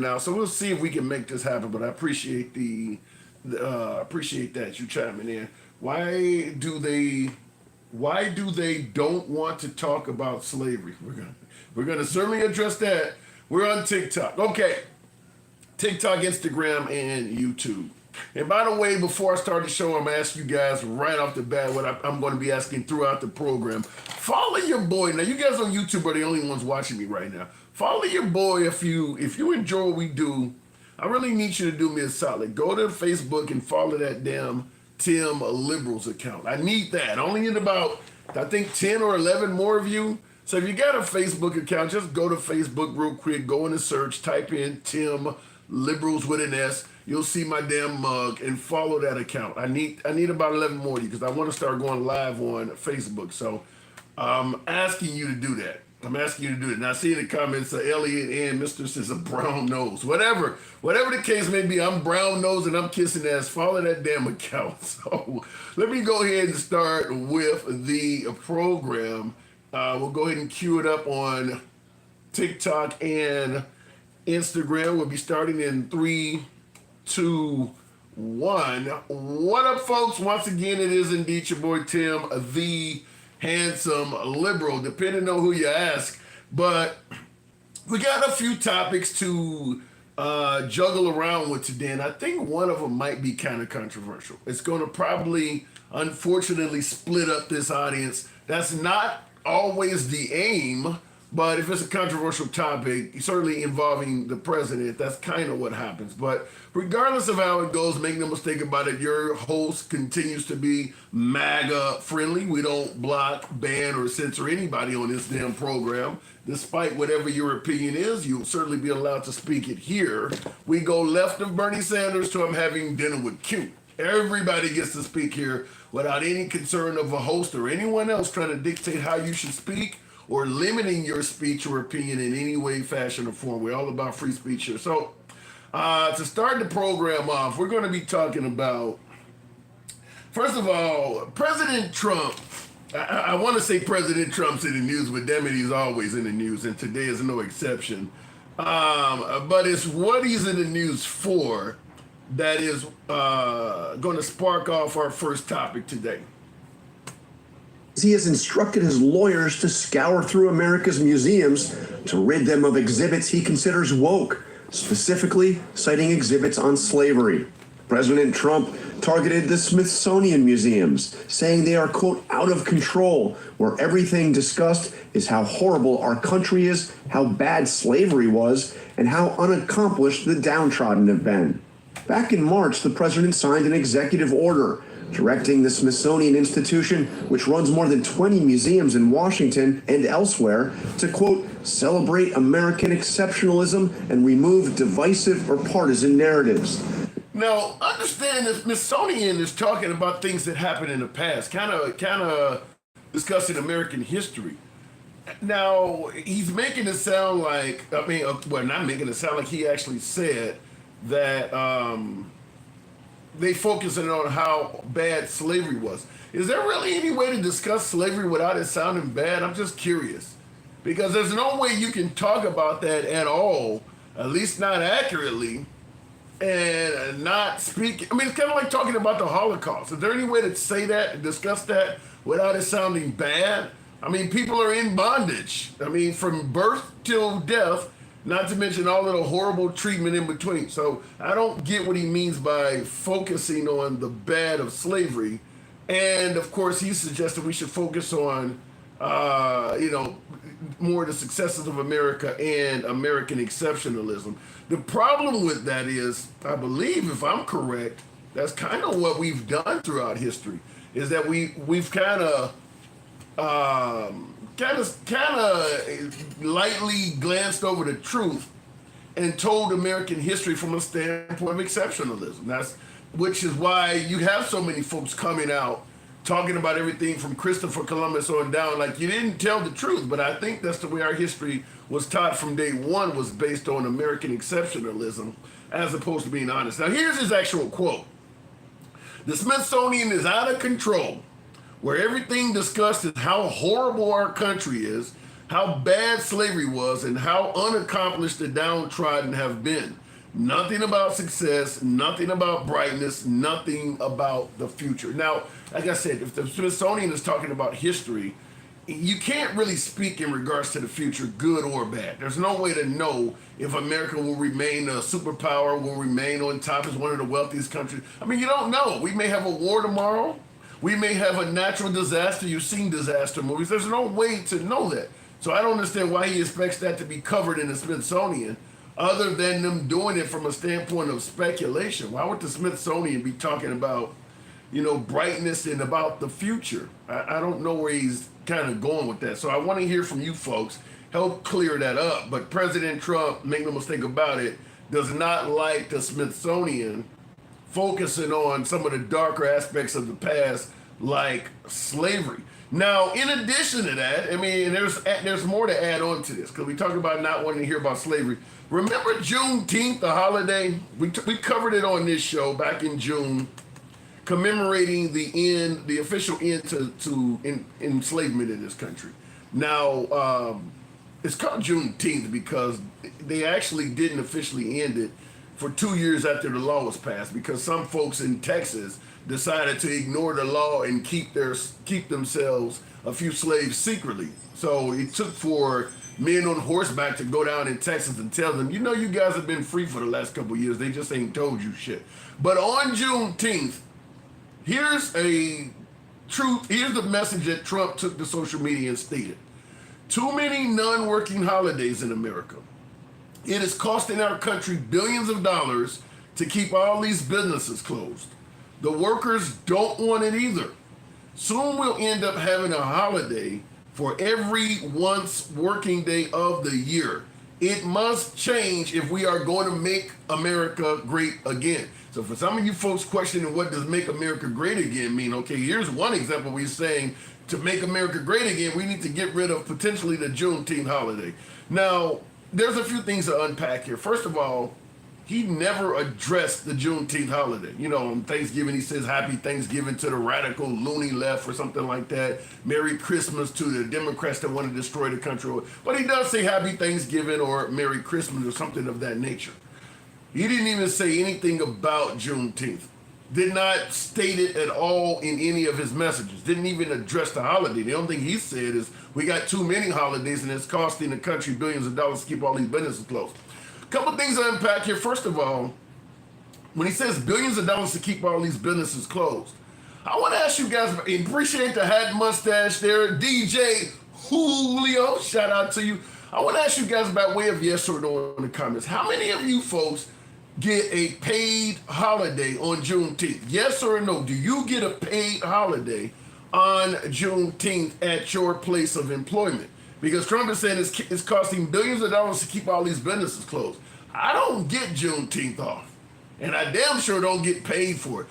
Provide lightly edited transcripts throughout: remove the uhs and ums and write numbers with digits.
now, so we'll see if we can make this happen. But I appreciate appreciate that you chiming in. Why do they don't want to talk about slavery? We're gonna certainly address that. We're on TikTok. Okay, TikTok, Instagram, and YouTube. And by the way, before I start the show, I'm gonna ask you guys right off the bat what I'm going to be asking throughout the program. Follow your boy. Now, you guys on YouTube are the only ones watching me right now. Follow your boy if you enjoy what we do. I really need you to do me a solid. Go to Facebook and follow that damn Tim Liberals account. I need that. I only need about, I think, 10 or 11 more of you. So if you got a Facebook account, just go to Facebook real quick, go in the search, type in Tim Liberals with an S. You'll see my damn mug and follow that account. I need about 11 more of you because I want to start going live on Facebook. So I'm asking you to do that. I'm asking you to do it. Now, I see in the comments, Elliot and Mr. says a brown nose. Whatever the case may be, I'm brown nose and I'm kissing ass. Follow that damn account. So let me go ahead and start with the program. We'll go ahead and cue it up on TikTok and Instagram. We'll be starting in 3, 2, 1. What up, folks? Once again, it is indeed your boy Tim, the handsome liberal, depending on who you ask. But we got a few topics to juggle around with today, and I think one of them might be kind of controversial. It's going to probably, unfortunately, split up this audience. That's not always the aim, but if it's a controversial topic, certainly involving the president, that's kind of what happens. But regardless of how it goes, make no mistake about it, your host continues to be MAGA friendly. We don't block, ban, or censor anybody on this damn program. Despite whatever your opinion is, you'll certainly be allowed to speak it here. We go left of Bernie Sanders to I'm having dinner with Q. Everybody gets to speak here without any concern of a host or anyone else trying to dictate how you should speak or limiting your speech or opinion in any way, fashion, or form. We're all about free speech here. So to start the program off, we're going to be talking about, first of all, President Trump. I want to say President Trump's in the news, but damn it, he's always in the news, and today is no exception. But it's what he's in the news for that is going to spark off our first topic today. He has instructed his lawyers to scour through America's museums to rid them of exhibits he considers woke, specifically citing exhibits on slavery. President Trump targeted the Smithsonian museums, saying they are, quote, out of control, where everything discussed is how horrible our country is, how bad slavery was, and how unaccomplished the downtrodden have been. Back in March, the president signed an executive order directing the Smithsonian Institution, which runs more than 20 museums in Washington and elsewhere, to, quote, celebrate American exceptionalism and remove divisive or partisan narratives. Now, understand that Smithsonian is talking about things that happened in the past, kind of discussing American history. Now, he's making it sound like, not making it sound like he actually said that they focusing on how bad slavery was. Is there really any way to discuss slavery without it sounding bad? I'm just curious. Because there's no way you can talk about that at all, at least not accurately, and not speak. I mean, it's kind of like talking about the Holocaust. Is there any way to say that and discuss that without it sounding bad? I mean, people are in bondage. I mean, from birth till death, not to mention all of the horrible treatment in between. So I don't get what he means by focusing on the bad of slavery. And of course, he suggested we should focus on, more the successes of America and American exceptionalism. The problem with that is, I believe, if I'm correct, that's kind of what we've done throughout history, is that we've kind of lightly glanced over the truth and told American history from a standpoint of exceptionalism. Which is why you have so many folks coming out talking about everything from Christopher Columbus on down, like you didn't tell the truth. But I think that's the way our history was taught from day one, was based on American exceptionalism as opposed to being honest. Now, here's his actual quote. The Smithsonian is out of control, where everything discussed is how horrible our country is, how bad slavery was and how unaccomplished the downtrodden have been. Nothing about success, nothing about brightness, nothing about the future. Now, like I said, if the Smithsonian is talking about history, you can't really speak in regards to the future, good or bad. There's no way to know if America will remain a superpower, will remain on top as one of the wealthiest countries. I mean, you don't know. We may have a war tomorrow. We may have a natural disaster. You've seen disaster movies. There's no way to know that. So I don't understand why he expects that to be covered in the Smithsonian, other than them doing it from a standpoint of speculation. Why would the Smithsonian be talking about, brightness and about the future? I don't know where he's kind of going with that. So I want to hear from you folks. Help clear that up. But President Trump, make no mistake about it, does not like the Smithsonian focusing on some of the darker aspects of the past, like slavery. Now, in addition to that, I mean, there's more to add on to this, because we talk about not wanting to hear about slavery. Remember Juneteenth, the holiday? We covered it on this show back in June, commemorating the official end to enslavement in this country. Now, it's called Juneteenth because they actually didn't officially end it for 2 years after the law was passed, because some folks in Texas decided to ignore the law and keep themselves a few slaves secretly. So it took for men on horseback to go down in Texas and tell them, you guys have been free for the last couple of years. They just ain't told you shit. But on Juneteenth, here's the message that Trump took to social media and stated. Too many non-working holidays in America. It is costing our country billions of dollars to keep all these businesses closed. The workers don't want it either. Soon we'll end up having a holiday for every once working day of the year. It must change if we are going to make America great again. So for some of you folks questioning what does make America great again mean, okay, here's one example. We're saying to make America great again, we need to get rid of potentially the Juneteenth holiday. Now, there's a few things to unpack here. First of all, he never addressed the Juneteenth holiday. On Thanksgiving, he says Happy Thanksgiving to the radical loony left or something like that. Merry Christmas to the Democrats that want to destroy the country. But he does say Happy Thanksgiving or Merry Christmas or something of that nature. He didn't even say anything about Juneteenth. Did not state it at all in any of his messages. Didn't even address the holiday. The only thing he said is we got too many holidays and it's costing the country billions of dollars to keep all these businesses closed. Couple things to unpack here. First of all, when he says billions of dollars to keep all these businesses closed, I want to ask you guys, appreciate the hat mustache there, DJ Julio, shout out to you. I want to ask you guys by way of yes or no in the comments. How many of you folks get a paid holiday on Juneteenth? Yes or no? Do you get a paid holiday on Juneteenth at your place of employment? Because Trump is saying it's costing billions of dollars to keep all these businesses closed. I don't get Juneteenth off. And I damn sure don't get paid for it.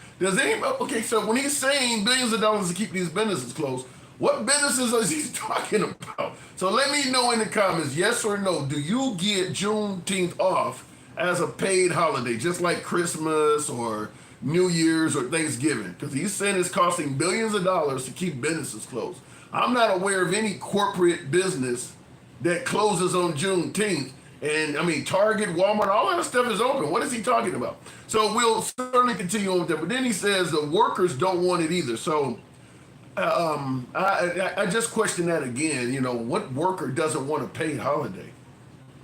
Okay, so when he's saying billions of dollars to keep these businesses closed, what businesses is he talking about? So let me know in the comments, yes or no, do you get Juneteenth off as a paid holiday, just like Christmas or New Year's or Thanksgiving? Because he's saying it's costing billions of dollars to keep businesses closed. I'm not aware of any corporate business that closes on Juneteenth. And I mean, Target, Walmart, all that stuff is open. What is he talking about? So we'll certainly continue on with that. But then he says the workers don't want it either. So I just question that again. What worker doesn't want a paid holiday?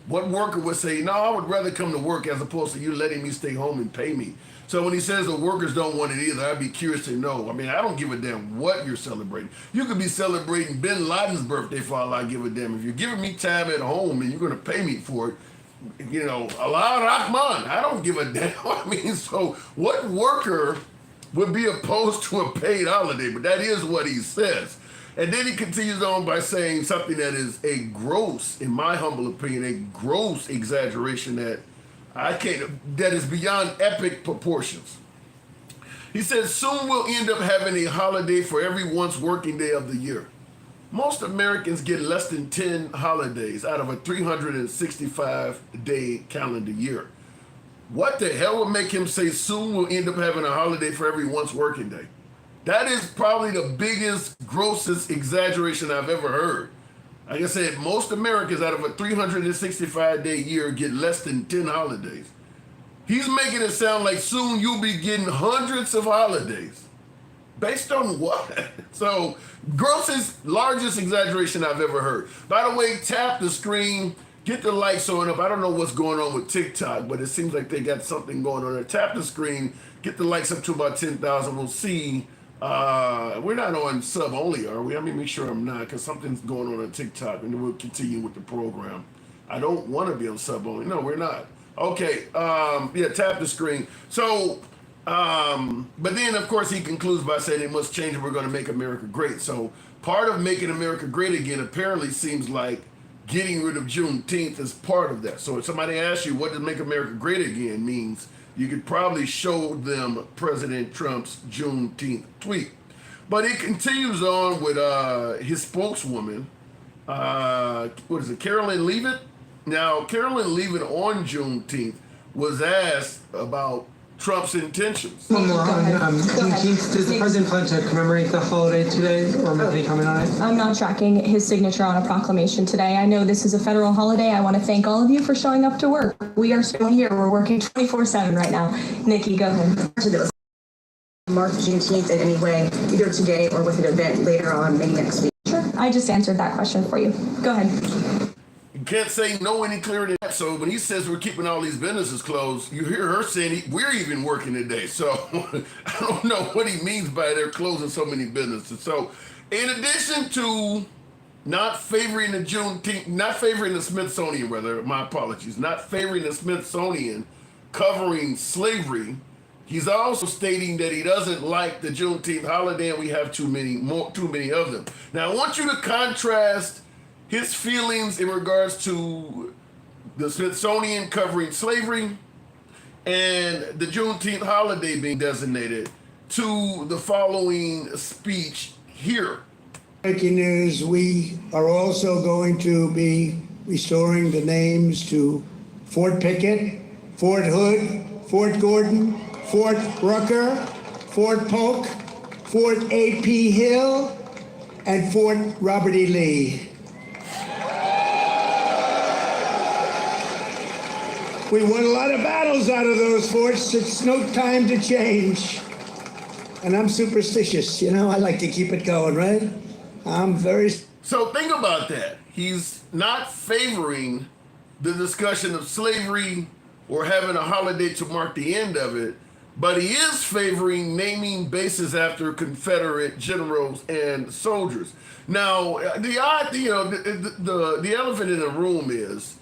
What worker would say, no, I would rather come to work as opposed to you letting me stay home and pay me? So when he says the workers don't want it either, I'd be curious to know. I mean, I don't give a damn what you're celebrating. You could be celebrating Bin Laden's birthday for all I give a damn. If you're giving me time at home and you're going to pay me for it, Allah Rahman, I don't give a damn. I mean, so what worker would be opposed to a paid holiday? But that is what he says. And then he continues on by saying something that is a gross, in my humble opinion, a gross exaggeration that is beyond epic proportions. He says, soon we'll end up having a holiday for every once working day of the year. Most Americans get less than 10 holidays out of a 365-day calendar year. What the hell would make him say soon we'll end up having a holiday for every once working day? That is probably the biggest, grossest exaggeration I've ever heard. Like I said, most Americans out of a 365-day year get less than 10 holidays. He's making it sound like soon you'll be getting hundreds of holidays. Based on what? So, largest exaggeration I've ever heard. By the way, tap the screen, get the likes on up. I don't know what's going on with TikTok, but it seems like they got something going on there. Tap the screen, get the likes up to about 10,000. We'll see. We're not on sub only, are we? Let me make sure I'm not, because something's going on TikTok, and then we'll continue with the program. I don't want to be on sub only. No, we're not. Okay. Yeah, tap the screen. So, but then, of course, he concludes by saying it must change if we're going to make America great. So part of making America great again apparently seems like getting rid of Juneteenth is part of that. So if somebody asks you what does make America great again means, you could probably show them President Trump's Juneteenth tweet. But it continues on with his spokeswoman, what is it, Carolyn Leavitt? Now, Carolyn Leavitt on Juneteenth was asked about Trump's intentions. One more on Juneteenth. Does the president plan to commemorate the holiday today, or make any comment on it? I'm not tracking his signature on a proclamation today. I know this is a federal holiday. I want to thank all of you for showing up to work. We are still here. We're working 24/7 right now. Nikki, go ahead. Mark Juneteenth in any way, either today or with an event later on, maybe next week? Sure. I just answered that question for you. Go ahead. You can't say no any clearer than that. So when he says we're keeping all these businesses closed, you hear her saying we're even working today. So I don't know what he means by they're closing so many businesses. So in addition to not favoring the Juneteenth, not favoring the Smithsonian, rather, my apologies, not favoring the Smithsonian covering slavery, he's also stating that he doesn't like the Juneteenth holiday and we have too many of them. Now I want you to contrast his feelings in regards to the Smithsonian covering slavery and the Juneteenth holiday being designated to the following speech here. Breaking news, we are also going to be restoring the names to Fort Pickett, Fort Hood, Fort Gordon, Fort Rucker, Fort Polk, Fort A.P. Hill, and Fort Robert E. Lee. We won a lot of battles out of those forts. It's no time to change. And I'm superstitious, you know, I like to keep it going, right? I'm very... So think about that. He's not favoring the discussion of slavery or having a holiday to mark the end of it, but he is favoring naming bases after Confederate generals and soldiers. Now, the elephant in the room is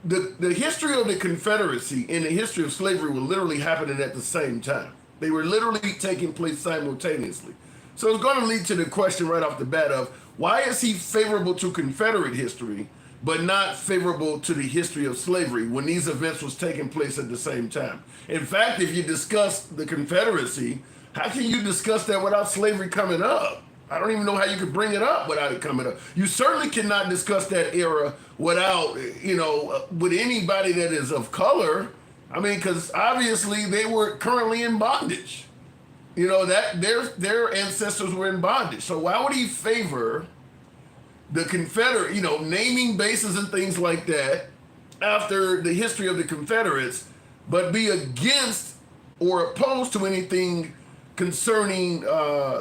the history of the Confederacy and the history of slavery were literally happening at the same time. They were literally taking place simultaneously. So it's going to lead to the question right off the bat of why is he favorable to Confederate history, but not favorable to the history of slavery when these events was taking place at the same time? In fact, if you discuss the Confederacy, how can you discuss that without slavery coming up? I don't even know how you could bring it up without it coming up. You certainly cannot discuss that era without, with anybody that is of color. I mean, because obviously they were currently in bondage. You know, that their ancestors were in bondage. So why would he favor the Confederate, naming bases and things like that after the history of the Confederates, but be against or opposed to anything concerning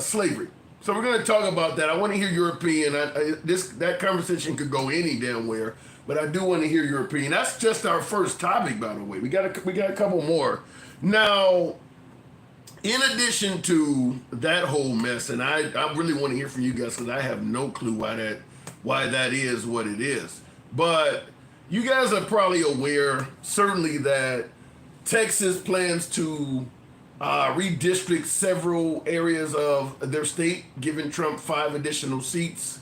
slavery? So we're going to talk about that. I want to hear your opinion. That conversation could go any damn where, but I do want to hear your opinion. That's just our first topic, by the way. We got a couple more. Now, in addition to that whole mess, and I really want to hear from you guys because I have no clue why that is what it is. But you guys are probably aware, certainly, that Texas plans to redistrict several areas of their state, giving Trump 5 additional seats.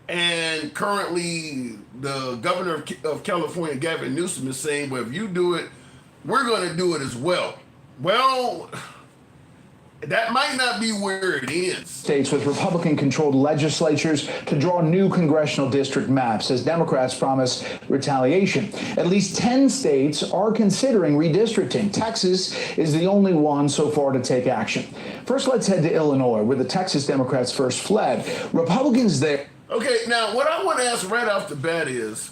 And currently, the governor of California, Gavin Newsom, is saying, well, if you do it, we're going to do it as well. Well, that might not be where it ends. States with Republican-controlled legislatures to draw new congressional district maps as Democrats promise retaliation. At least 10 states are considering redistricting. Texas is the only one so far to take action. First, let's head to Illinois, where the Texas Democrats first fled. Republicans there Okay, now what I want to ask right off the bat is,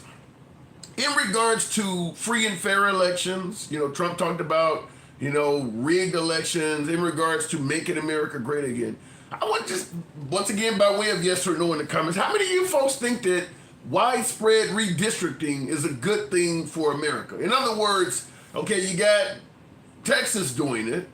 in regards to free and fair elections, Trump talked about, rigged elections, in regards to making America great again. I want just, once again, by way of yes or no in the comments, how many of you folks think that widespread redistricting is a good thing for America? In other words, okay, you got Texas doing it,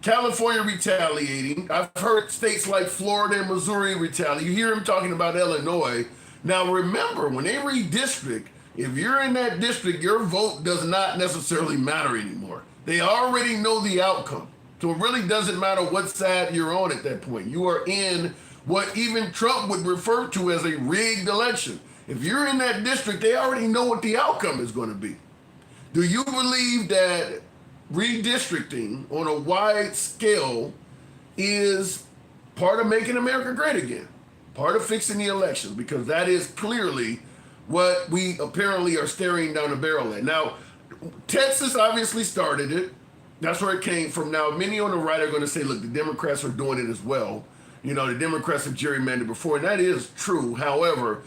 California retaliating. I've heard states like Florida and Missouri retaliate. You hear him talking about Illinois. Now remember, when they redistrict, if you're in that district, your vote does not necessarily matter anymore. They already know the outcome. So it really doesn't matter what side you're on at that point. You are in what even Trump would refer to as a rigged election. If you're in that district, they already know what the outcome is going to be. Do you believe that redistricting on a wide scale is part of making America great again? Part of fixing the elections? Because that is clearly what we apparently are staring down the barrel at. Now, Texas obviously started it. That's where it came from. Now, many on the right are going to say, look, the Democrats are doing it as well. The Democrats have gerrymandered before, and that is true. However,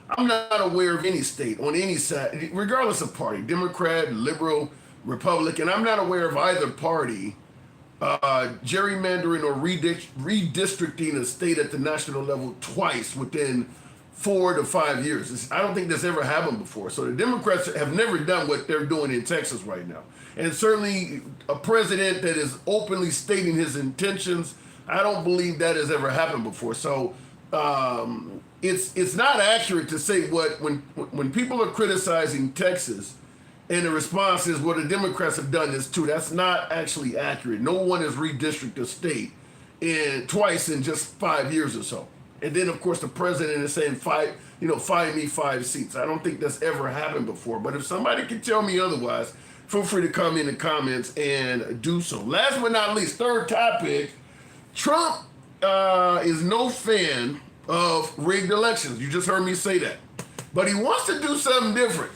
I'm not aware of any state on any side, regardless of party, Democrat, liberal, Republican, I'm not aware of either party gerrymandering or redistricting a state at the national level twice within 4 to 5 years. I don't think that's ever happened before. So the Democrats have never done what they're doing in Texas right now. And certainly a president that is openly stating his intentions, I don't believe that has ever happened before. So it's not accurate to say when people are criticizing Texas and the response is, well, the Democrats have done this too. That's not actually accurate. No one has redistricted a state twice in just 5 years or so. And then, of course, the president is saying, find me 5 seats. I don't think that's ever happened before. But if somebody can tell me otherwise, feel free to come in the comments and do so. Last but not least, third topic, Trump is no fan of rigged elections. You just heard me say that. But he wants to do something different.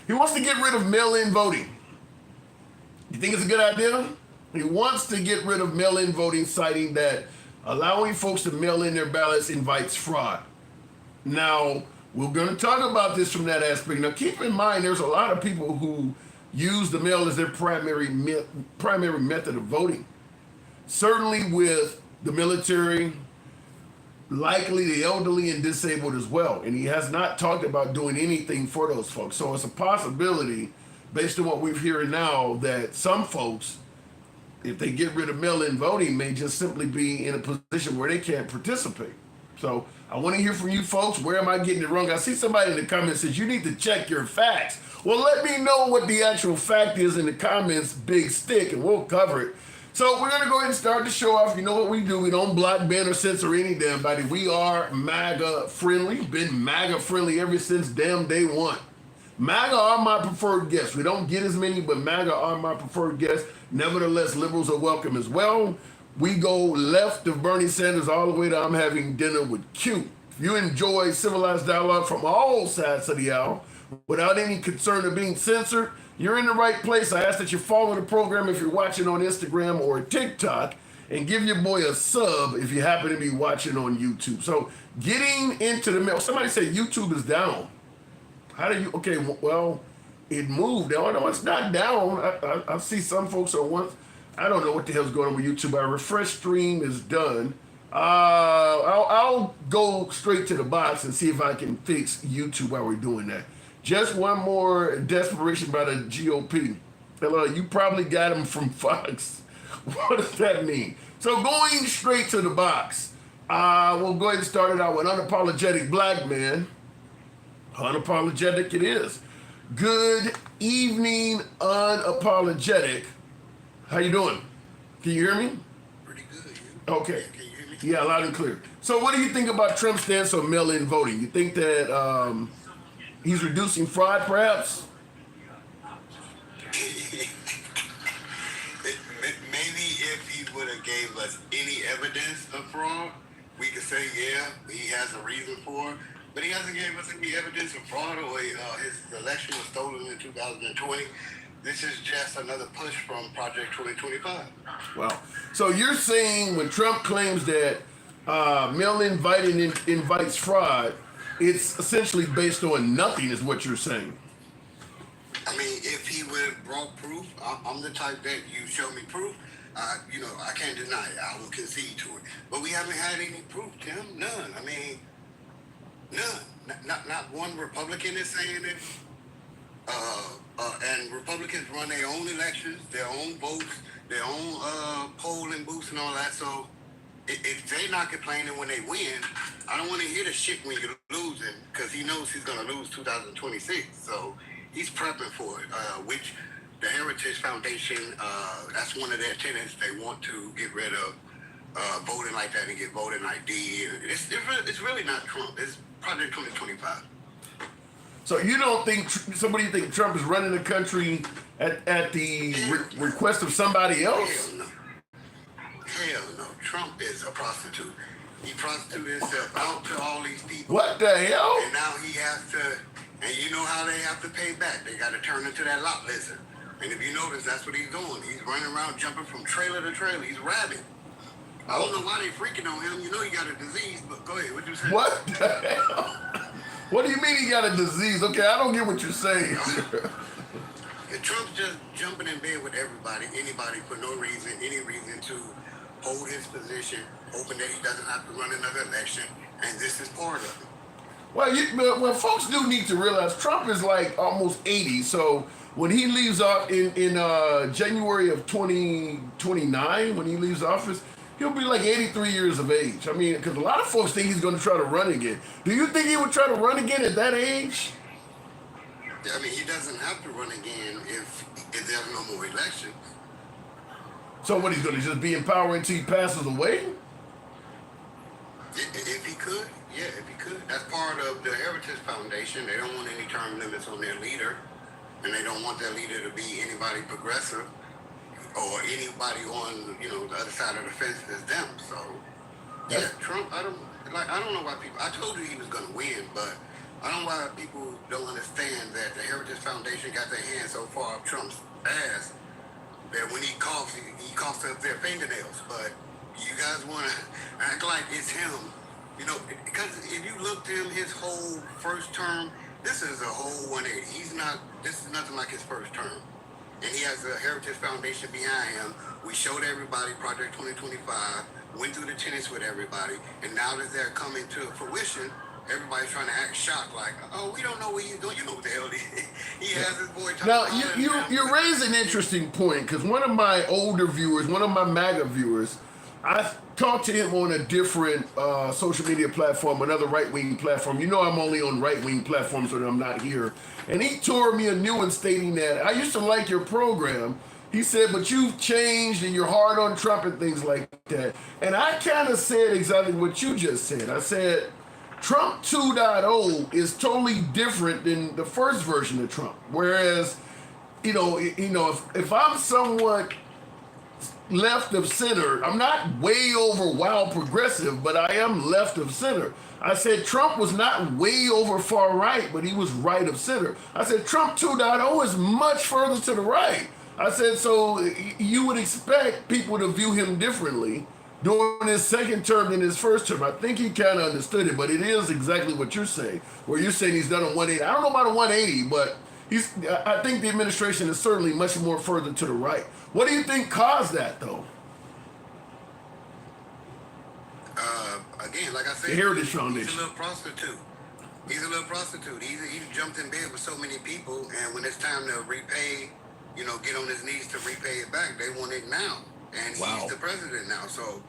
He wants to get rid of mail-in voting. You think it's a good idea? He wants to get rid of mail-in voting, citing that allowing folks to mail in their ballots invites fraud. Now, we're going to talk about this from that aspect. Now, keep in mind, there's a lot of people who use the mail as their primary method of voting. Certainly with the military, likely the elderly and disabled as well. And he has not talked about doing anything for those folks. So it's a possibility, based on what we're hearing now, that some folks, if they get rid of mail-in voting, may just simply be in a position where they can't participate. So I want to hear from you folks. Where am I getting it wrong? I see somebody in the comments says you need to check your facts. Well, let me know what the actual fact is in the comments, big stick, and we'll cover it. So we're going to go ahead and start the show off. You know what we do. We don't block, ban, or censor any damn body. We are MAGA friendly. Been MAGA friendly ever since damn day one. MAGA are my preferred guests. We don't get as many, but MAGA are my preferred guests. Nevertheless, liberals are welcome as well. We go left of Bernie Sanders all the way to I'm having dinner with Q. If you enjoy civilized dialogue from all sides of the aisle without any concern of being censored, you're in the right place. I ask that you follow the program if you're watching on Instagram or TikTok, and give your boy a sub if you happen to be watching on YouTube. So getting into the mail. Somebody said YouTube is down. How do you, okay, well, it moved. Oh, no, it's not down. I see some folks are once, I don't know what the hell's going on with YouTube. Our refresh stream is done. I'll go straight to the box and see if I can fix YouTube while we're doing that. Just one more desperation by the GOP. Hello, you probably got him from Fox. What does that mean? So going straight to the box, we'll go ahead and start it out with Unapologetic Black Man. Unapologetic it is. Good evening, Unapologetic. How you doing? Can you hear me? Pretty good. Okay. Can you hear me? Yeah, loud and clear. So what do you think about Trump's stance on mail-in voting? You think that he's reducing fraud, perhaps? Maybe if he would have gave us any evidence of fraud, we could say, yeah, he has a reason for it. But he hasn't given us any evidence of fraud or his election was stolen in 2020. This is just another push from Project 2025. Wow. So you're saying when Trump claims that mail-in invites fraud, it's essentially based on nothing, is what you're saying. I mean, if he would have brought proof, I'm the type that you show me proof, you know, I can't deny it. I will concede to it. But we haven't had any proof, Tim. None. I mean, none. Not one Republican is saying it. And Republicans run their own elections, their own votes, their own polling booths and all that. So if they're not complaining when they win, I don't want to hear the shit when you're losing, because he knows he's going to lose 2026. So he's prepping for it, which the Heritage Foundation, that's one of their tenets. They want to get rid of voting like that and get voting ID. It's really not Trump. It's Project 2025. So you don't think somebody think Trump is running the country at the request of somebody else? Hell no. Hell no. Trump is a prostitute. He prostituted himself out to all these people. What the hell? And now he has to, and you know how they have to pay back. They got to turn into that lot lizard. And if you notice, that's what he's doing. He's running around jumping from trailer to trailer. He's rabbit. I don't know why they freaking on him. You know he got a disease, but go ahead. What you say? What the hell? What do you mean he got a disease? Okay, I don't get what you're saying. And Trump's just jumping in bed with everybody, anybody, for no reason, any reason to hold his position, hoping that he doesn't have to run another election, and this is part of it. Well, folks do need to realize Trump is like almost 80, so when he leaves off in January of 2029, when he leaves office, he'll be like 83 years of age. I mean, because a lot of folks think he's going to try to run again. Do you think he would try to run again at that age? I mean, he doesn't have to run again if there's no more elections. So what, he's going to just be in power until he passes away? If he could, yeah, if he could. That's part of the Heritage Foundation. They don't want any term limits on their leader, and they don't want their leader to be anybody progressive or anybody on, you know, the other side of the fence as them. So, yeah, Trump, I don't know why people, I told you he was going to win, but I don't know why people don't understand that the Heritage Foundation got their hands so far up Trump's ass that when he coughs up their fingernails. But you guys want to act like it's him, you know, because if you looked at him, his whole first term, this is a whole 180. This is nothing like his first term. And he has a Heritage Foundation behind him. We showed everybody Project 2025, went through the tenets with everybody, and now that they're coming to fruition, everybody's trying to act shocked, like, oh, we don't know what he's doing. You know what the hell he has his boy talking about. Now, you raise an interesting point, because one of my older viewers, one of my MAGA viewers, I talked to him on a different social media platform, another right-wing platform. You know I'm only on right-wing platforms when I'm not here. And he tore me a new one stating that, I used to like your program. He said, but you've changed and you're hard on Trump and things like that. And I kind of said exactly what you just said. I said, Trump 2.0 is totally different than the first version of Trump. Whereas, if I'm somewhat left of center, I'm not way over wild progressive, but I am left of center. I said Trump was not way over far right, but he was right of center. I said Trump 2.0 is much further to the right. I said, so you would expect people to view him differently during his second term than his first term. I think he kind of understood it, but it is exactly what you're saying, where you're saying he's done a 180. I don't know about a 180, but I think the administration is certainly much more further to the right. What do you think caused that, though? Again, like I said, the Heritage Foundation. He's a little prostitute. He jumped in bed with so many people, and when it's time to repay, get on his knees to repay it back, they want it now. And he's the president now. So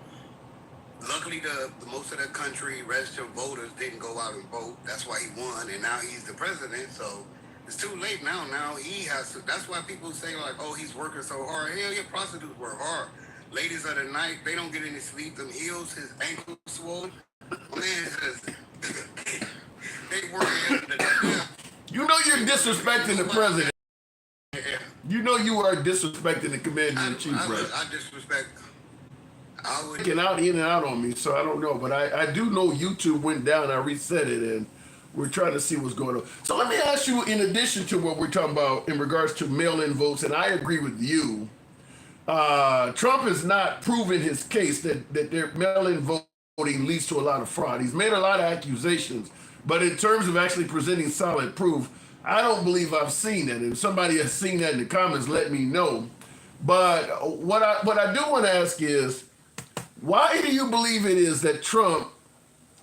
luckily, the most of the country, registered voters, didn't go out and vote. That's why he won, and now he's the president. So it's too late now. Now he has to. That's why people say, like, oh, he's working so hard. Hell yeah, prostitutes work hard. Ladies of the night, they don't get any sleep. Them heels, his ankles swollen. Man says they work at the You know you're disrespecting the president. Yeah. You know you are disrespecting the commander-in-chief, right? I disrespect. I would. Getting out in and out on me, so I don't know. But I do know YouTube went down. I reset it, and we're trying to see what's going on. So let me ask you, in addition to what we're talking about in regards to mail-in votes, and I agree with you, Trump has not proven his case that their mail-in votes voting leads to a lot of fraud. He's made a lot of accusations, but in terms of actually presenting solid proof, I don't believe I've seen that. If somebody has seen that in the comments, let me know. But what I do want to ask is, why do you believe it is that Trump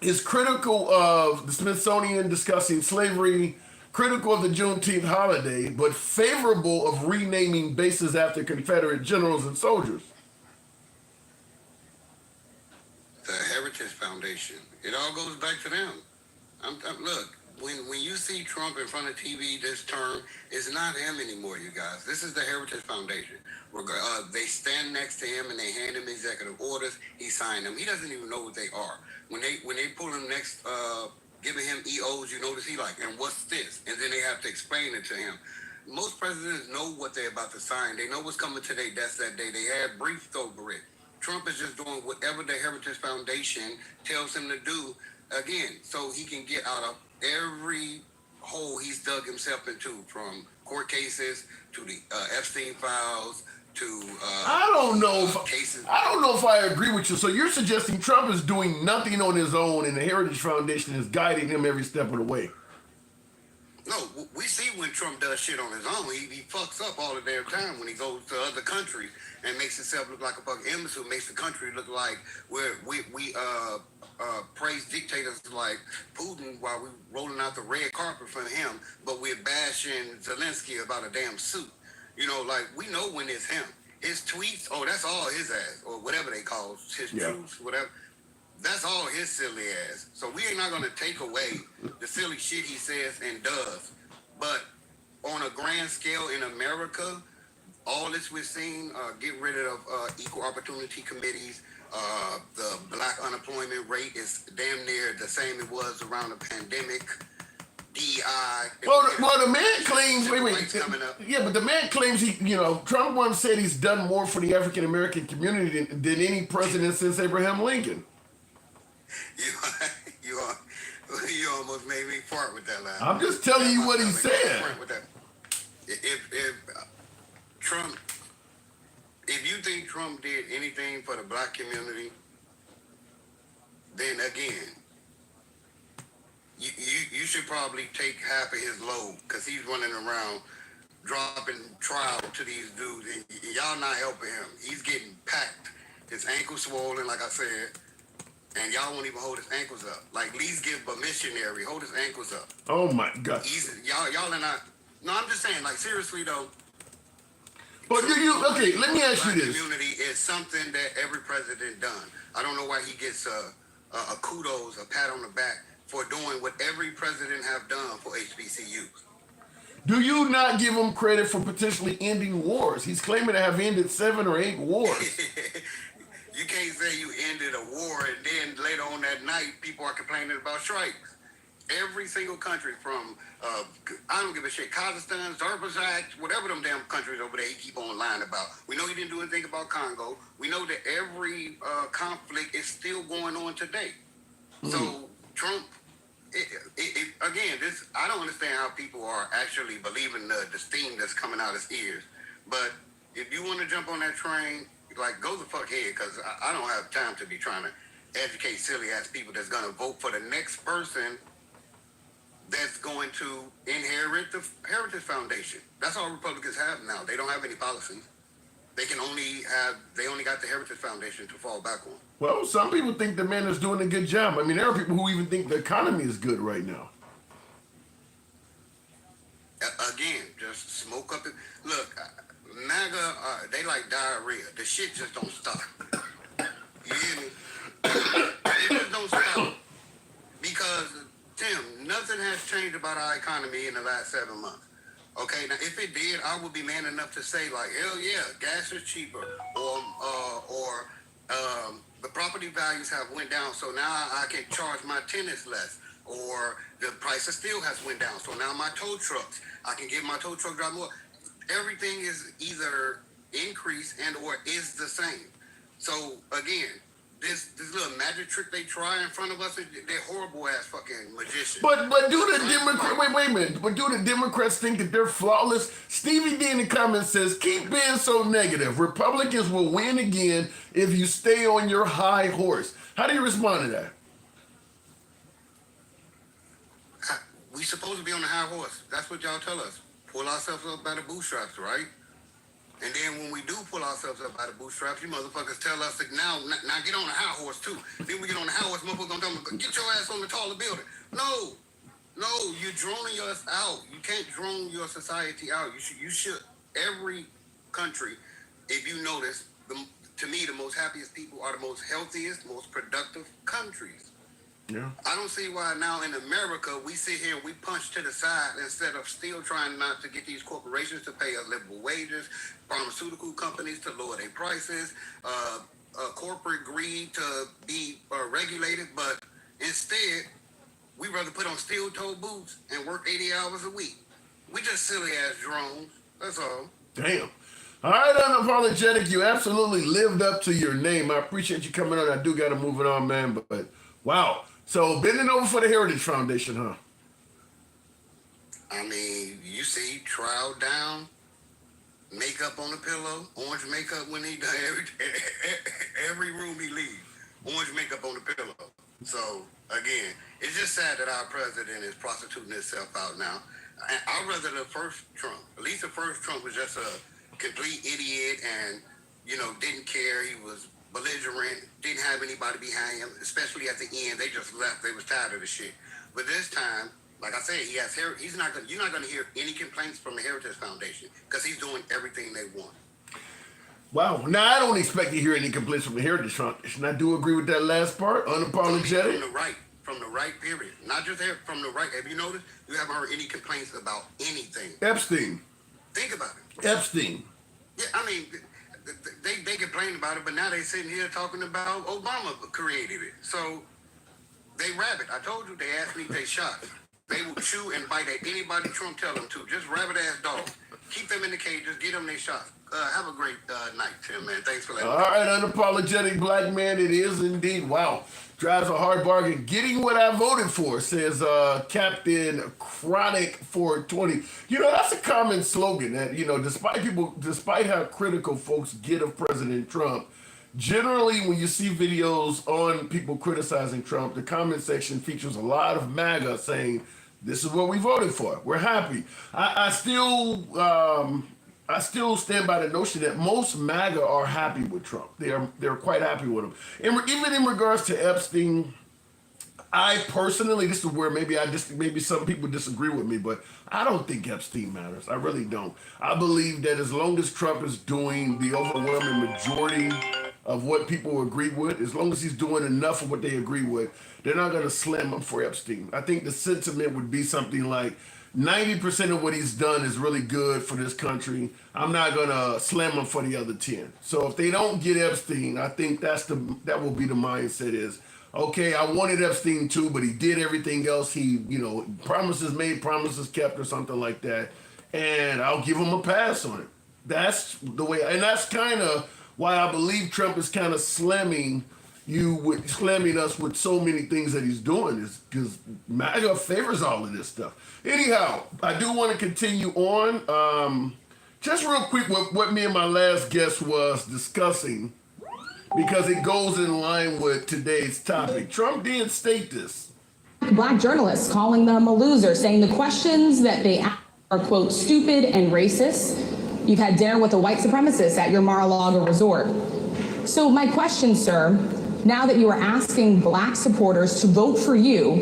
is critical of the Smithsonian discussing slavery, critical of the Juneteenth holiday, but favorable of renaming bases after Confederate generals and soldiers? The Heritage Foundation. It all goes back to them. Look, when you see Trump in front of TV this term, it's not him anymore, you guys. This is the Heritage Foundation. They stand next to him and they hand him executive orders. He signed them. He doesn't even know what they are. When they pull him next, giving him EOs, you notice he like, and what's this? And then they have to explain it to him. Most presidents know what they're about to sign. They know what's coming to their desk that day. They had briefed over it. Trump is just doing whatever the Heritage Foundation tells him to do, again, so he can get out of every hole he's dug himself into, from court cases to the Epstein files to I don't know cases. I don't know if I agree with you. So you're suggesting Trump is doing nothing on his own, and the Heritage Foundation is guiding him every step of the way? No, we see when Trump does shit on his own, he fucks up all the damn time when he goes to other countries and makes himself look like a fucking imbecile, makes the country look like we praise dictators like Putin while we rolling out the red carpet for him, but we're bashing Zelensky about a damn suit. You know, like, we know when it's him. His tweets, oh, that's all his ass, or whatever they call his truths, whatever. That's all his silly ass. So we ain't not going to take away the silly shit he says and does. But on a grand scale in America, all this we're seeing, get rid of equal opportunity committees. The black unemployment rate is damn near the same it was around the pandemic. DEI. Well, the man claims. Yeah, but the man claims Trump once said he's done more for the African American community than any president since Abraham Lincoln. You almost made me fart with that line. I'm just telling you what he said. If Trump, if you think Trump did anything for the black community, then again, you should probably take half of his load, because he's running around dropping trial to these dudes, and y'all not helping him. He's getting packed, his ankles swollen, like I said, and y'all won't even hold his ankles up. Like, at least give a missionary, hold his ankles up. Oh my God. Y'all are not. No, I'm just saying, like, seriously though. But okay, let me ask you this. Community is something that every president done. I don't know why he gets a kudos, a pat on the back for doing what every president have done for HBCUs. Do you not give him credit for potentially ending wars? He's claiming to have ended 7 or 8 wars. You can't say you ended a war and then later on that night people are complaining about strikes. Every single country from, I don't give a shit, Kazakhstan, Azerbaijan, whatever them damn countries over there he keep on lying about. We know he didn't do anything about Congo. We know that every conflict is still going on today. So Trump, again, I don't understand how people are actually believing the steam that's coming out his ears. But if you want to jump on that train, like, go the fuck ahead, because I don't have time to be trying to educate silly ass people that's going to vote for the next person that's going to inherit the Heritage Foundation. That's all Republicans have now. They don't have any policies. They only got the Heritage Foundation to fall back on. Well, some people think the man is doing a good job. I mean, there are people who even think the economy is good right now. Again, just smoke up. Look, MAGA, they like diarrhea. The shit just don't stop. You hear me? It just don't stop. Because, Tim, nothing has changed about our economy in the last 7 months. Okay, now if it did, I would be man enough to say, like, hell yeah, gas is cheaper, or the property values have went down, so now I can charge my tenants less, or the price of steel has went down, so now my tow trucks, I can get my tow truck drive more. Everything is either increased and or is the same. So again, this little magic trick they try in front of us, they're horrible ass fucking magicians. But do the Democrats wait a minute? But do the Democrats think that they're flawless? Stevie D in the comments says, "Keep being so negative. Republicans will win again if you stay on your high horse." How do you respond to that? We supposed to be on the high horse. That's what y'all tell us. Pull ourselves up by the bootstraps, right? And then when we do pull ourselves up by the bootstraps, you motherfuckers tell us that now get on the high horse too. Then we get on the high horse, motherfuckers gonna tell me, get your ass on the taller building. No, you're droning us out. You can't drone your society out. You should. Every country, if you notice, to me, the most happiest people are the most healthiest, most productive countries. Yeah. I don't see why now in America we sit here and we punch to the side instead of still trying not to get these corporations to pay us livable wages, pharmaceutical companies to lower their prices, corporate greed to be regulated, but instead we rather put on steel-toe boots and work 80 hours a week. We just silly ass drones. That's all. Damn. All right, Unapologetic, you absolutely lived up to your name. I appreciate you coming on. I do got to move it on, man, but wow. So bending over for the Heritage Foundation, huh? I mean, you see, trial down, makeup on the pillow, orange makeup when he does every room he leaves, orange makeup on the pillow. So again, it's just sad that our president is prostituting himself out now. I'd rather the first Trump. At least the first Trump was just a complete idiot and, didn't care. He was belligerent, didn't have anybody behind him, especially at the end. They just left. They was tired of the shit. But this time, like I said, you're not going to hear any complaints from the Heritage Foundation because he's doing everything they want. Wow. Now, I don't expect to hear any complaints from the Heritage Foundation. I do agree with that last part, unapologetic. From the right, period. Not just there, from the right. Have you noticed? You haven't heard any complaints about anything. Epstein. Think about it. Epstein. Yeah, I mean, they complain about it, but now they sitting here talking about Obama created it. So they rabbit. I told you they asked me if they shot. They will chew and bite at anybody Trump tell them to. Just rabbit ass dog. Keep them in the cage. Just get them their shots. Have a great night, Tim, man. Thanks for that. All right, unapologetic black man, it is indeed. Wow. Drives a hard bargain. Getting what I voted for, says Captain Chronic 420. That's a common slogan that, despite how critical folks get of President Trump, generally when you see videos on people criticizing Trump, the comment section features a lot of MAGA saying, this is what we voted for. We're happy. I still stand by the notion that most MAGA are happy with Trump. They're quite happy with him. And even in regards to Epstein, I personally, this is where maybe some people disagree with me, but I don't think Epstein matters. I really don't. I believe that as long as Trump is doing the overwhelming majority of what people agree with, as long as he's doing enough of what they agree with, they're not going to slam him for Epstein. I think the sentiment would be something like, 90% of what he's done is really good for this country. I'm not gonna slam him for the other 10. So if they don't get Epstein, I think that will be the mindset is, okay, I wanted Epstein too, but he did everything else. He, promises made, promises kept, or something like that. And I'll give him a pass on it. That's the way, and that's kind of why I believe Trump is kind of slamming us with so many things that he's doing, is because MAGA favors all of this stuff. Anyhow, I do want to continue on. Just real quick, what me and my last guest was discussing, because it goes in line with today's topic. Trump did state this. Black journalists calling them a loser, saying the questions that they ask are, quote, stupid and racist. You've had dinner with a white supremacist at your Mar-a-Lago resort. So my question, sir, now that you are asking black supporters to vote for you,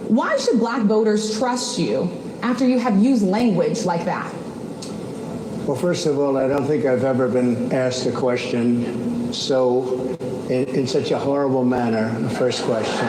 why should black voters trust you after you have used language like that? Well, first of all, I don't think I've ever been asked a question in such a horrible manner. The first question.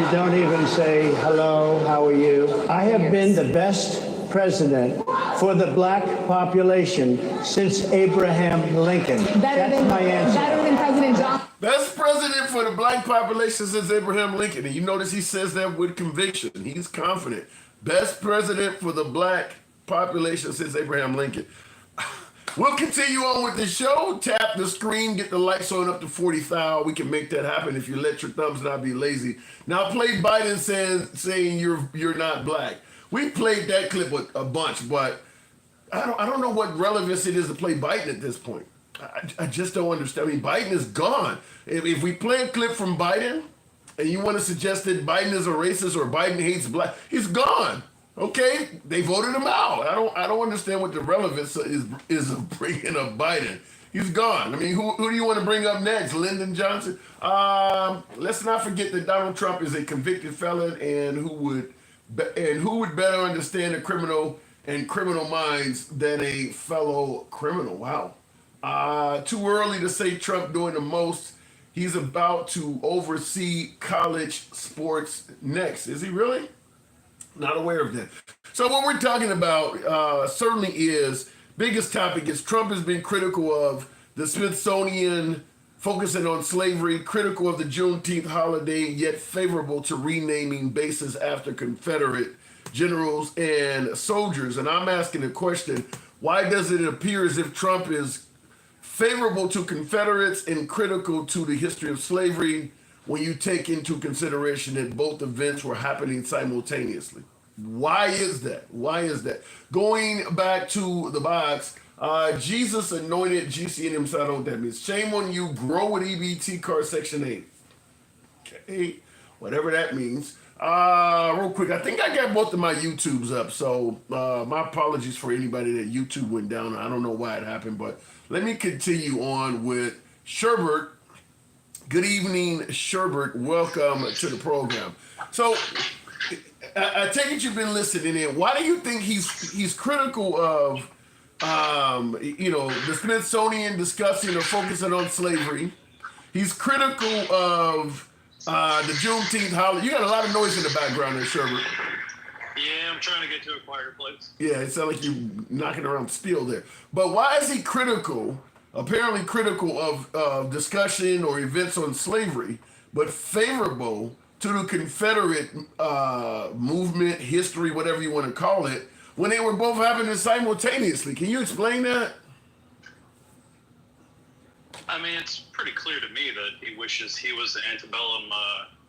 You don't even say, hello, how are you? I have been the best president for the black population since Abraham Lincoln. That's my answer. Better than President John. Best president for the black population since Abraham Lincoln. And you notice he says that with conviction. He's confident. Best president for the black population since Abraham Lincoln. We'll continue on with the show. Tap the screen, get the lights on up to 40,000. We can make that happen if you let your thumbs not be lazy. Now play Biden saying you're not black. We played that clip a bunch, but I don't know what relevance it is to play Biden at this point. I just don't understand. I mean, Biden is gone. If we play a clip from Biden and you want to suggest that Biden is a racist or Biden hates black, he's gone. Okay, they voted him out. I don't understand what the relevance is of bringing up Biden. He's gone. I mean, who do you want to bring up next? Lyndon Johnson. Let's not forget that Donald Trump is a convicted felon, and who would better understand a criminal and criminal minds than a fellow criminal? Wow. Too early to say Trump doing the most. He's about to oversee college sports next. Is he really? Not aware of that. So what we're talking about certainly is, biggest topic is Trump has been critical of the Smithsonian focusing on slavery, critical of the Juneteenth holiday, yet favorable to renaming bases after Confederate generals and soldiers. And I'm asking the question, why does it appear as if Trump is favorable to Confederates and critical to the history of slavery when you take into consideration that both events were happening simultaneously? Why is that? Why is that? Going back to the box, Jesus anointed GC and himself. I don't know what that means. Shame on you, grow with EBT card section 8. Okay, whatever that means. Real quick, I think I got both of my YouTubes up, so my apologies for anybody that YouTube went down. I don't know why it happened, but let me continue on with Sherbert. Good evening, Sherbert. Welcome to the program. So, I take it you've been listening in. Why do you think he's critical of, the Smithsonian discussing or focusing on slavery? He's critical of the Juneteenth holiday. You got a lot of noise in the background there, Sherbert. Yeah, I'm trying to get to a quieter place. Yeah, it sounds like you knocking around steel there. But why is he critical? Apparently critical of discussion or events on slavery, but favorable to the Confederate movement, history, whatever you want to call it, when they were both happening simultaneously. Can you explain that? I mean, it's pretty clear to me that he wishes he was the antebellum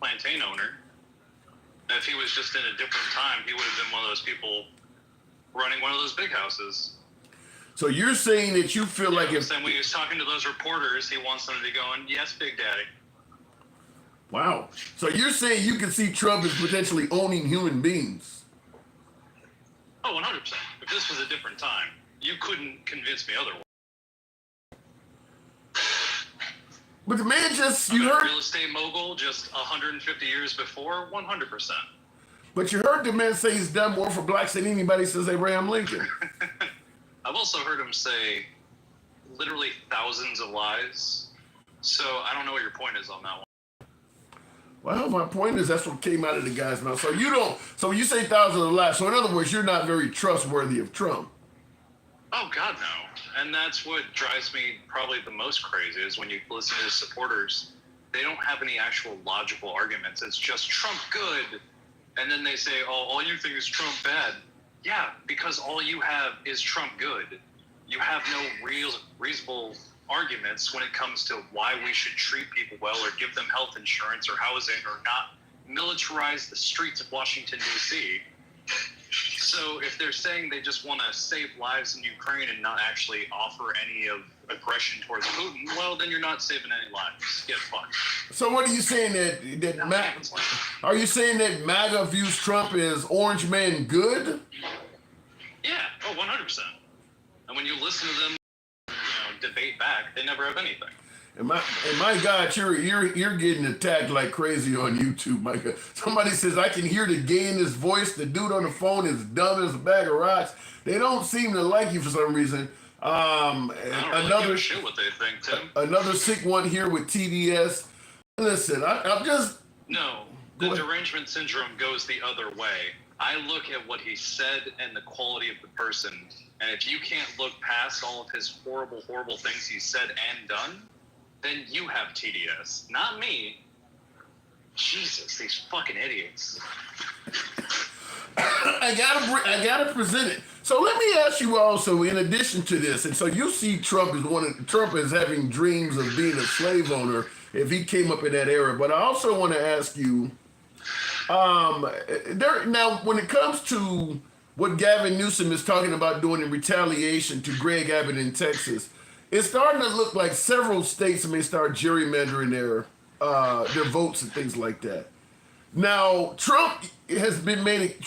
plantain owner. If he was just in a different time, he would have been one of those people running one of those big houses. So you're saying that you feel like if... when he was talking to those reporters, he wants them to be going, yes, Big Daddy. Wow. So you're saying you can see Trump as potentially owning human beings? Oh, 100%. If this was a different time, you couldn't convince me otherwise. But the man just... You heard... real estate mogul just 150 years before, 100%. But you heard the man say he's done more for blacks than anybody since Abraham Lincoln. I've also heard him say literally thousands of lies. So I don't know what your point is on that one. Well, my point is that's what came out of the guy's mouth. So you don't, so you say thousands of lies. So in other words, you're not very trustworthy of Trump. Oh, God, no. And that's what drives me probably the most crazy is when you listen to his supporters, they don't have any actual logical arguments. It's just Trump good. And then they say, oh, all you think is Trump bad. Yeah, because all you have is Trump good. You have no reasonable arguments when it comes to why we should treat people well or give them health insurance or housing or not militarize the streets of Washington, D.C. So if they're saying they just want to save lives in Ukraine and not actually offer any of aggression towards Putin, well, then you're not saving any lives. Get fucked. So what are you saying are you saying that MAGA views Trump as orange man good? Yeah, 100%. And when you listen to them, debate back, they never have anything. And my God, you're getting attacked like crazy on YouTube, my God. Somebody says I can hear the gay in his voice. The dude on the phone is dumb as a bag of rocks. They don't seem to like you for some reason. Another give a shit what they think, Tim. Another sick one here with TDS. Listen, I'm just the derangement syndrome goes the other way. I look at what he said and the quality of the person, and if you can't look past all of his horrible, horrible things he said and done, then you have TDS, not me. Jesus, these fucking idiots. I gotta present it. So let me ask you also, in addition to this, and so you see Trump as having dreams of being a slave owner if he came up in that era. But I also want to ask you, now when it comes to what Gavin Newsom is talking about doing in retaliation to Greg Abbott in Texas, it's starting to look like several states may start gerrymandering their votes and things like that. Now, Trump has made it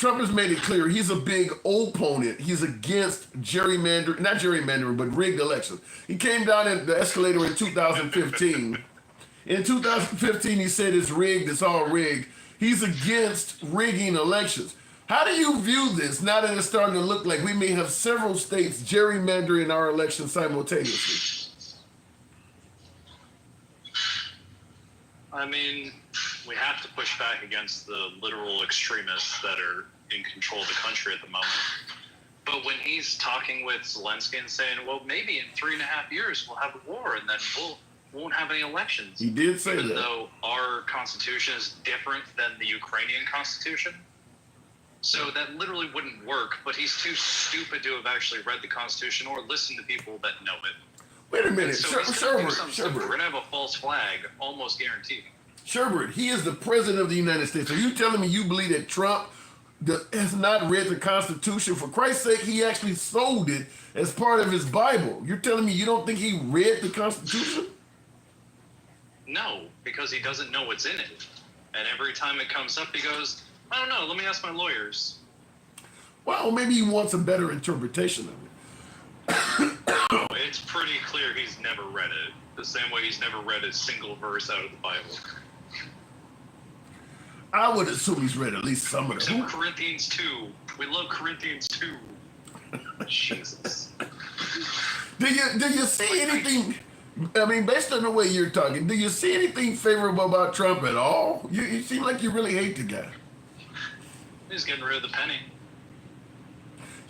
clear he's a big opponent. He's against not gerrymandering, but rigged elections. He came down the escalator in 2015. In 2015, he said it's rigged, it's all rigged. He's against rigging elections. How do you view this now that it's starting to look like we may have several states gerrymandering our elections simultaneously? I mean, we have to push back against the literal extremists that are in control of the country at the moment. But when he's talking with Zelensky and saying, well, maybe in 3.5 years we'll have a war and then we won't have any elections. He did say even that. Though our constitution is different than the Ukrainian constitution. So that literally wouldn't work, but he's too stupid to have actually read the Constitution or listened to people that know it. Wait a minute, So Sherbert. We're Sherbert. going to have a false flag, almost guaranteed. Sherbert, he is the president of the United States. Are you telling me you believe that Trump has not read the Constitution? For Christ's sake, he actually sold it as part of his Bible. You're telling me you don't think he read the Constitution? No, because he doesn't know what's in it. And every time it comes up, he goes, I don't know, let me ask my lawyers. Well, maybe he wants a better interpretation of it. It's pretty clear he's never read it. The same way he's never read a single verse out of the Bible. I would assume he's read at least some of them. Except Corinthians 2. We love Corinthians 2. Jesus. Do you see anything? I mean, based on the way you're talking, do you see anything favorable about Trump at all? You seem like you really hate the guy. He's getting rid of the penny.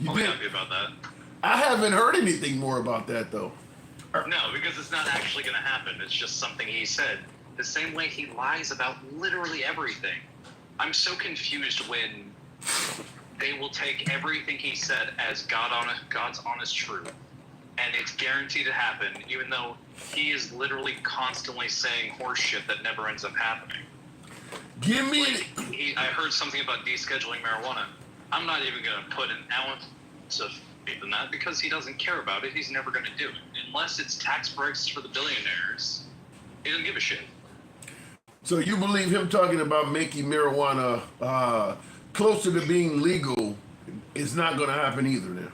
You I'll be did. happy about that. I haven't heard anything more about that though. No, because it's not actually going to happen. It's just something he said. The same way he lies about literally everything. I'm so confused when they will take everything he said as God's honest truth, and it's guaranteed to happen, even though he is literally constantly saying horse shit that never ends up happening. Give me. I heard something about descheduling marijuana. I'm not even going to put an ounce of faith in that because he doesn't care about it. He's never going to do it. Unless it's tax breaks for the billionaires. He doesn't give a shit. So you believe him talking about making marijuana closer to being legal is not going to happen either then?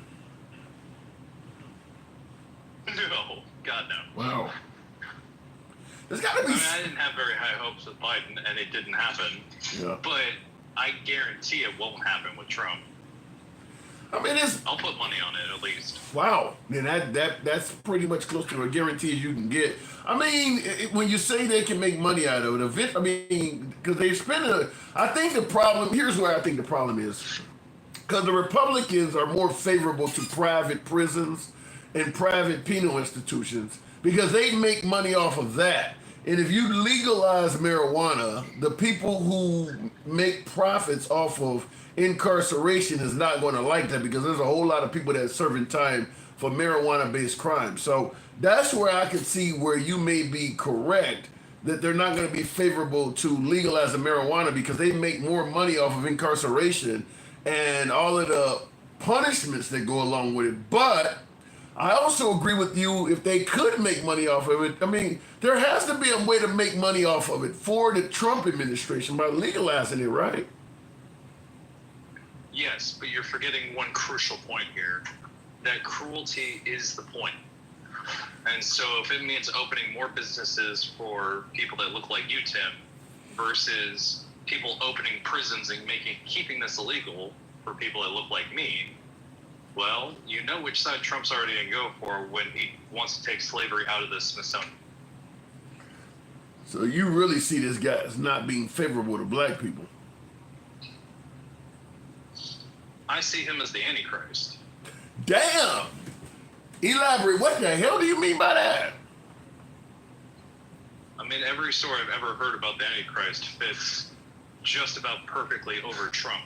No. God, no. Wow. There's got to be. I didn't have very high hopes with Biden, and it didn't happen. Yeah. But I guarantee it won't happen with Trump. I mean, I'll put money on it at least. Wow. Then that's pretty much close to a guarantee as you can get. I mean, when you say they can make money out of it, I mean, because they spend I think the problem, here's where I think the problem is. Because the Republicans are more favorable to private prisons and private penal institutions because they make money off of that. And if you legalize marijuana, the people who make profits off of incarceration is not going to like that because there's a whole lot of people that are serving time for marijuana-based crimes. So that's where I could see where you may be correct, that they're not going to be favorable to legalizing marijuana because they make more money off of incarceration and all of the punishments that go along with it. But I also agree with you, if they could make money off of it, I mean, there has to be a way to make money off of it for the Trump administration by legalizing it, right? Yes, but you're forgetting one crucial point here. That cruelty is the point. And so if it means opening more businesses for people that look like you, Tim, versus people opening prisons and keeping this illegal for people that look like me, well, you know which side Trump's already going to go for when he wants to take slavery out of the Smithsonian. So you really see this guy as not being favorable to black people. I see him as the Antichrist. Damn! Elaborate, what the hell do you mean by that? I mean, every story I've ever heard about the Antichrist fits just about perfectly over Trump.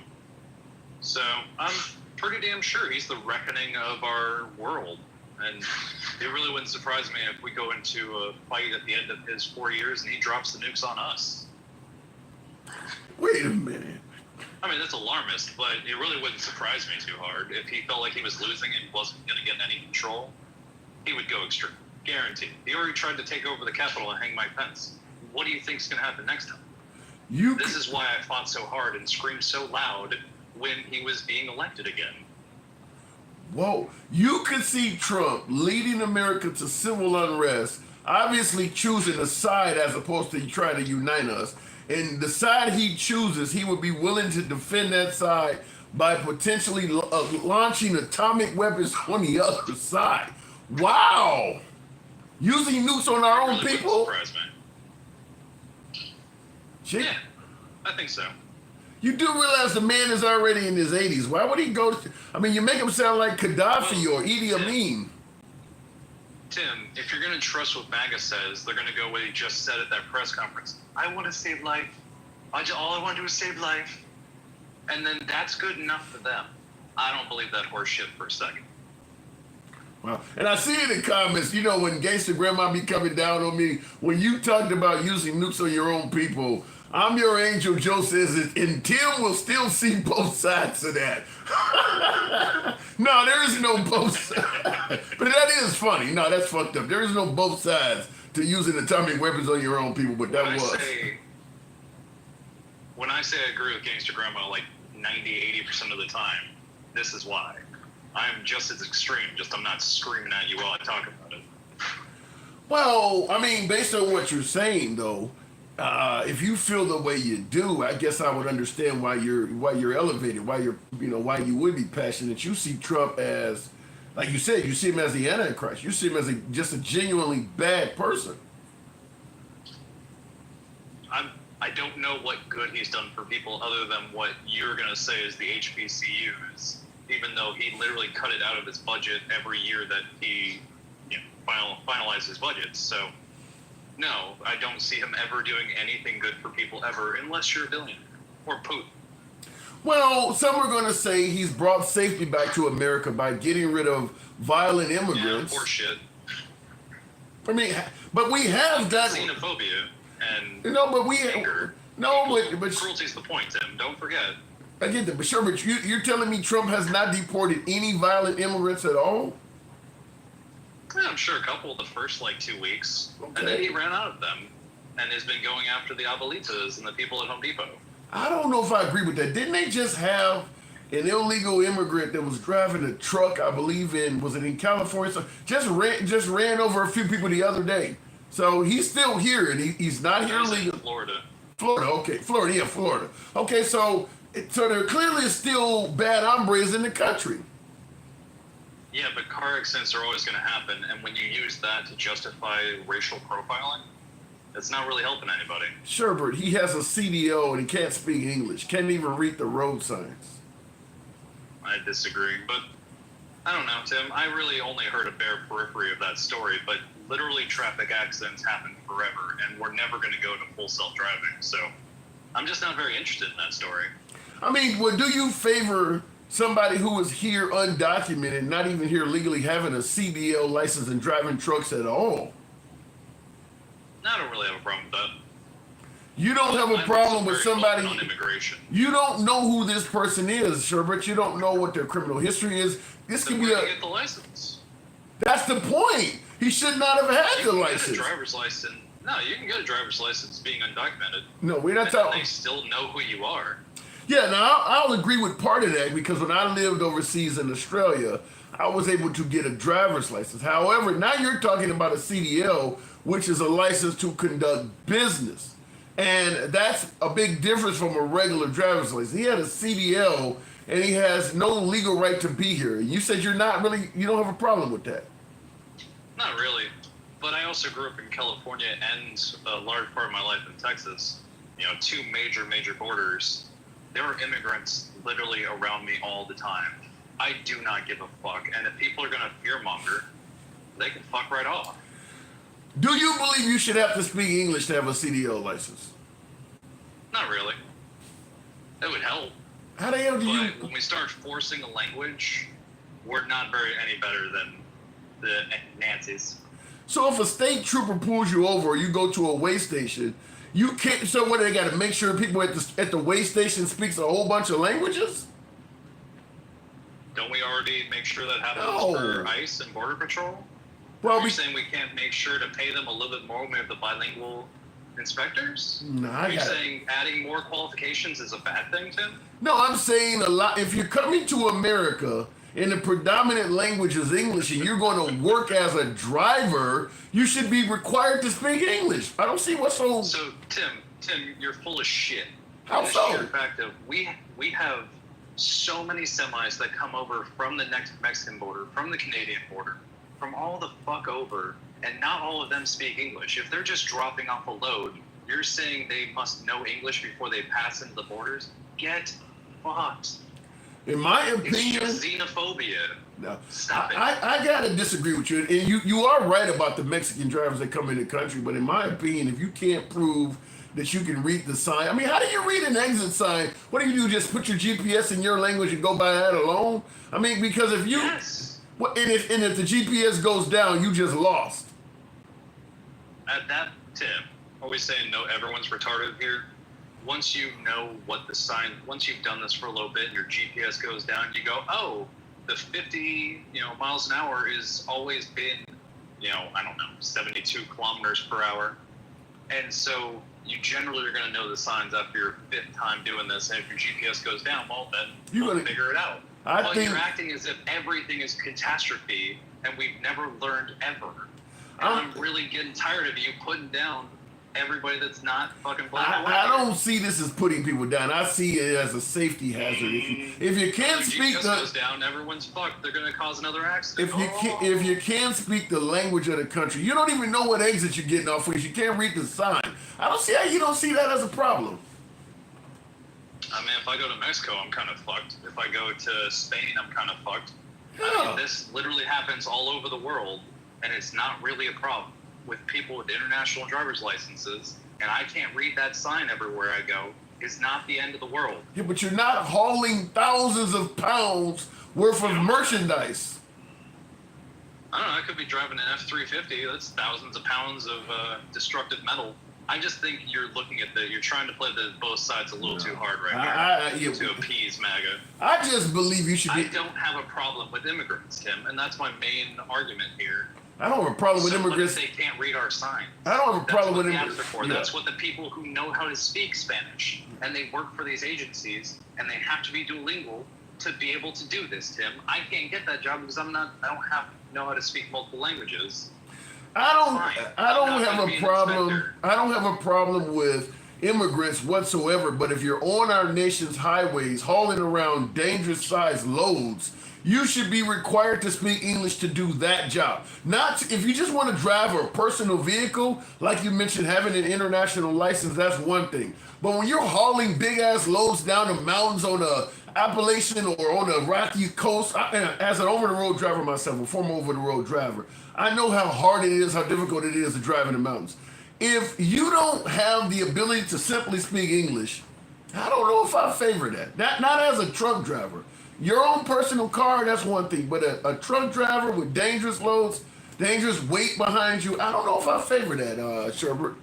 So I'm pretty damn sure he's the reckoning of our world. And it really wouldn't surprise me if we go into a fight at the end of his 4 years and he drops the nukes on us. Wait a minute. I mean, that's alarmist, but it really wouldn't surprise me too hard. If he felt like he was losing and wasn't going to get any control, he would go extreme. Guaranteed. He already tried to take over the Capitol and hang Mike Pence. What do you think's going to happen next time? This is why I fought so hard and screamed so loud when he was being elected again. Whoa. You could see Trump leading America to civil unrest, obviously choosing a side as opposed to trying to unite us. And the side he chooses, he would be willing to defend that side by potentially launching atomic weapons on the other side. Wow. Using nukes on our own people? Surprise me. Yeah, I think so. You do realize the man is already in his 80s. Why would he go to, I mean, you make him sound like Gaddafi or Idi Amin. Tim, if you're going to trust what MAGA says, they're going to go what he just said at that press conference. I want to save life. All I want to do is save life. And then that's good enough for them. I don't believe that horse shit for a second. Well, and I see in the comments, you know, when Gangsta Grandma be coming down on me, when you talked about using nukes on your own people, I'm your angel, Joe says it, and Tim will still see both sides of that. No, there is no both sides. But that is funny. No, that's fucked up. There is no both sides to using atomic weapons on your own people, but that was. When I say I agree with Gangsta Grandma like 90-80% of the time, this is why. I'm just as extreme, just I'm not screaming at you while I talk about it. Well, I mean, based on what you're saying, though, if you feel the way you do, I guess I would understand why you're elevated, why you would be passionate. You see Trump as, like you said, you see him as the Antichrist. You see him as just a genuinely bad person. I don't know what good he's done for people other than what you're going to say is the HBCUs, even though he literally cut it out of his budget every year that he finalized his budget. So, no, I don't see him ever doing anything good for people ever, unless you're a billionaire or Putin. Well, some are going to say he's brought safety back to America by getting rid of violent immigrants. Yeah, horseshit. I mean, but we have that xenophobia and anger. But cruelty's the point, Tim. Don't forget. I get that, but sure, but you're telling me Trump has not deported any violent immigrants at all? Yeah, I'm sure a couple the first 2 weeks, and then he ran out of them, and has been going after the Abuelitas and the people at Home Depot. I don't know if I agree with that. Didn't they just have an illegal immigrant that was driving a truck? I believe was it in California? So just ran over a few people the other day. So he's still here, and he's not here legally. Florida. Okay, Florida. Okay, so there clearly is still bad hombres in the country. Yeah, but car accidents are always going to happen, and when you use that to justify racial profiling, it's not really helping anybody. Sherbert, he has a CDO and he can't speak English, can't even read the road signs. I disagree, but I don't know, Tim. I really only heard a bare periphery of that story, but literally traffic accidents happen forever, and we're never going to go to full self-driving, so I'm just not very interested in that story. I mean, well, do you favor somebody who is here undocumented, not even here legally, having a CDL license and driving trucks at all? I don't really have a problem with that. You don't have a problem with somebody. On immigration. You don't know who this person is, Sherbert. You don't know what their criminal history is. This then could be get the license. That's the point. He should not have had the license. Get a driver's license. No, you can get a driver's license being undocumented. No, we're not and talking. They still know who you are. Yeah, now I'll agree with part of that because when I lived overseas in Australia, I was able to get a driver's license. However, now you're talking about a CDL, which is a license to conduct business. And that's a big difference from a regular driver's license. He had a CDL and he has no legal right to be here. You said you don't have a problem with that. Not really. But I also grew up in California and a large part of my life in Texas. Two major borders. There are immigrants literally around me all the time. I do not give a fuck. And if people are going to fearmonger, they can fuck right off. Do you believe you should have to speak English to have a CDL license? Not really. It would help. How the hell do you? But when we start forcing a language, we're not any better than the Nazis. So if a state trooper pulls you over, or you go to a way station, you can't. So what, they got to make sure people at the way station speaks a whole bunch of languages? Don't we already make sure that happens for ICE and Border Patrol? Well, You're saying we can't make sure to pay them a little bit more when we have the bilingual inspectors? No, Are you saying adding more qualifications is a bad thing, Tim? No, I'm saying a lot. If you're coming to America and the predominant language is English, and you're going to work as a driver, you should be required to speak English. I don't see what's so. So, Tim, you're full of shit. How so? The sheer fact of we have so many semis that come over from the next Mexican border, from the Canadian border, from all the fuck over, and not all of them speak English. If they're just dropping off a load, you're saying they must know English before they pass into the borders? Get fucked. In my opinion, it's just xenophobia. No, Stop it. I gotta disagree with you, and you are right about the Mexican drivers that come in the country. But in my opinion, if you can't prove that you can read the sign, I mean, how do you read an exit sign? What do? Just put your GPS in your language and go by that alone? I mean, because if you, and if the GPS goes down, you just lost. At that, Tim, are we saying no? Everyone's retarded here. Once you know what the sign, once you've done this for a little bit, your GPS goes down. You go, oh, the 50, miles an hour is always been, I don't know, 72 kilometers per hour. And so you generally are going to know the signs after your fifth time doing this. And if your GPS goes down, well, then you'll figure it out. But you're acting as if everything is catastrophe, and we've never learned ever. And I'm really getting tired of you putting down everybody that's not fucking black and white. I don't see this as putting people down. I see it as a safety hazard. If you can't speak the goes down, everyone's fucked. They're gonna cause another accident. If you can't speak the language of the country, you don't even know what exit you're getting off with. You can't read the sign. I don't see how you don't see that as a problem. I mean, if I go to Mexico, I'm kind of fucked. If I go to Spain, I'm kind of fucked. Yeah. I mean, this literally happens all over the world, and it's not really a problem with people with international driver's licenses, and I can't read that sign everywhere I go, is not the end of the world. Yeah, but you're not hauling thousands of pounds worth of merchandise. I don't know, I could be driving an F-350, that's thousands of pounds of destructive metal. I just think you're looking at you're trying to play both sides a little too hard right here to appease MAGA. I just believe you should be. I don't have a problem with immigrants, Tim, and that's my main argument here. I don't have a problem with immigrants. What if they can't read our signs? I don't have a problem with immigrants. That's what the people who know how to speak Spanish and they work for these agencies and they have to be duolingual to be able to do this, Tim. I can't get that job because I don't know how to speak multiple languages. I don't have a problem with immigrants whatsoever, but if you're on our nation's highways hauling around dangerous sized loads, you should be required to speak English to do that job. Not if you just want to drive a personal vehicle, like you mentioned, having an international license, that's one thing. But when you're hauling big ass loads down the mountains on the Appalachian or on the Rocky Coast, as an over-the-road driver myself, a former over-the-road driver, I know how hard it is, how difficult it is to drive in the mountains. If you don't have the ability to simply speak English, I don't know if I favor that. Not as a truck driver. Your own personal car, that's one thing, but a truck driver with dangerous loads, dangerous weight behind you, I don't know if I favor that, Sherbert.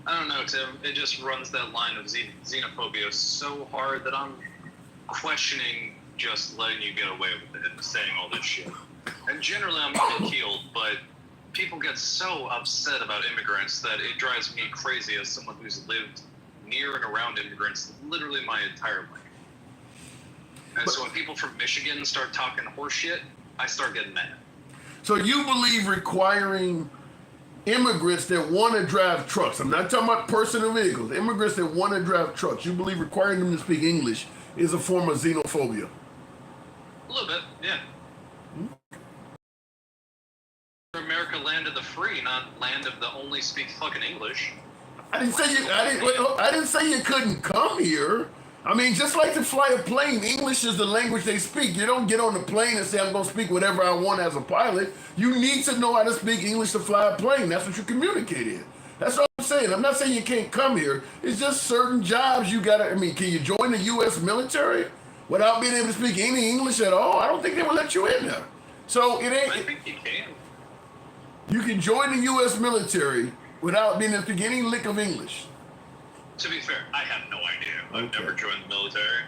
I don't know, Tim. It just runs that line of xenophobia so hard that I'm questioning just letting you get away with it and saying all this shit. And generally I'm even-keeled, but people get so upset about immigrants that it drives me crazy as someone who's lived near and around immigrants literally my entire life. And so when people from Michigan start talking horse shit, I start getting mad. So you believe requiring immigrants that want to drive trucks, I'm not talking about personal vehicles, immigrants that want to drive trucks, you believe requiring them to speak English is a form of xenophobia? A little bit, yeah. America, land of the free, not land of the only speak fucking English. I didn't say you couldn't come here. I mean, just like to fly a plane, English is the language they speak. You don't get on the plane and say, I'm going to speak whatever I want as a pilot. You need to know how to speak English to fly a plane. That's what you communicate in. That's all I'm I'm saying. I'm not saying you can't come here. It's just certain jobs you gotta. I mean, can you join the U.S. military without being able to speak any English at all? I don't think they would let you in there. So it ain't. I think you can. You can join the U.S. military without being able to speak any lick of English. To be fair, I have no idea. I've Okay. never joined the military.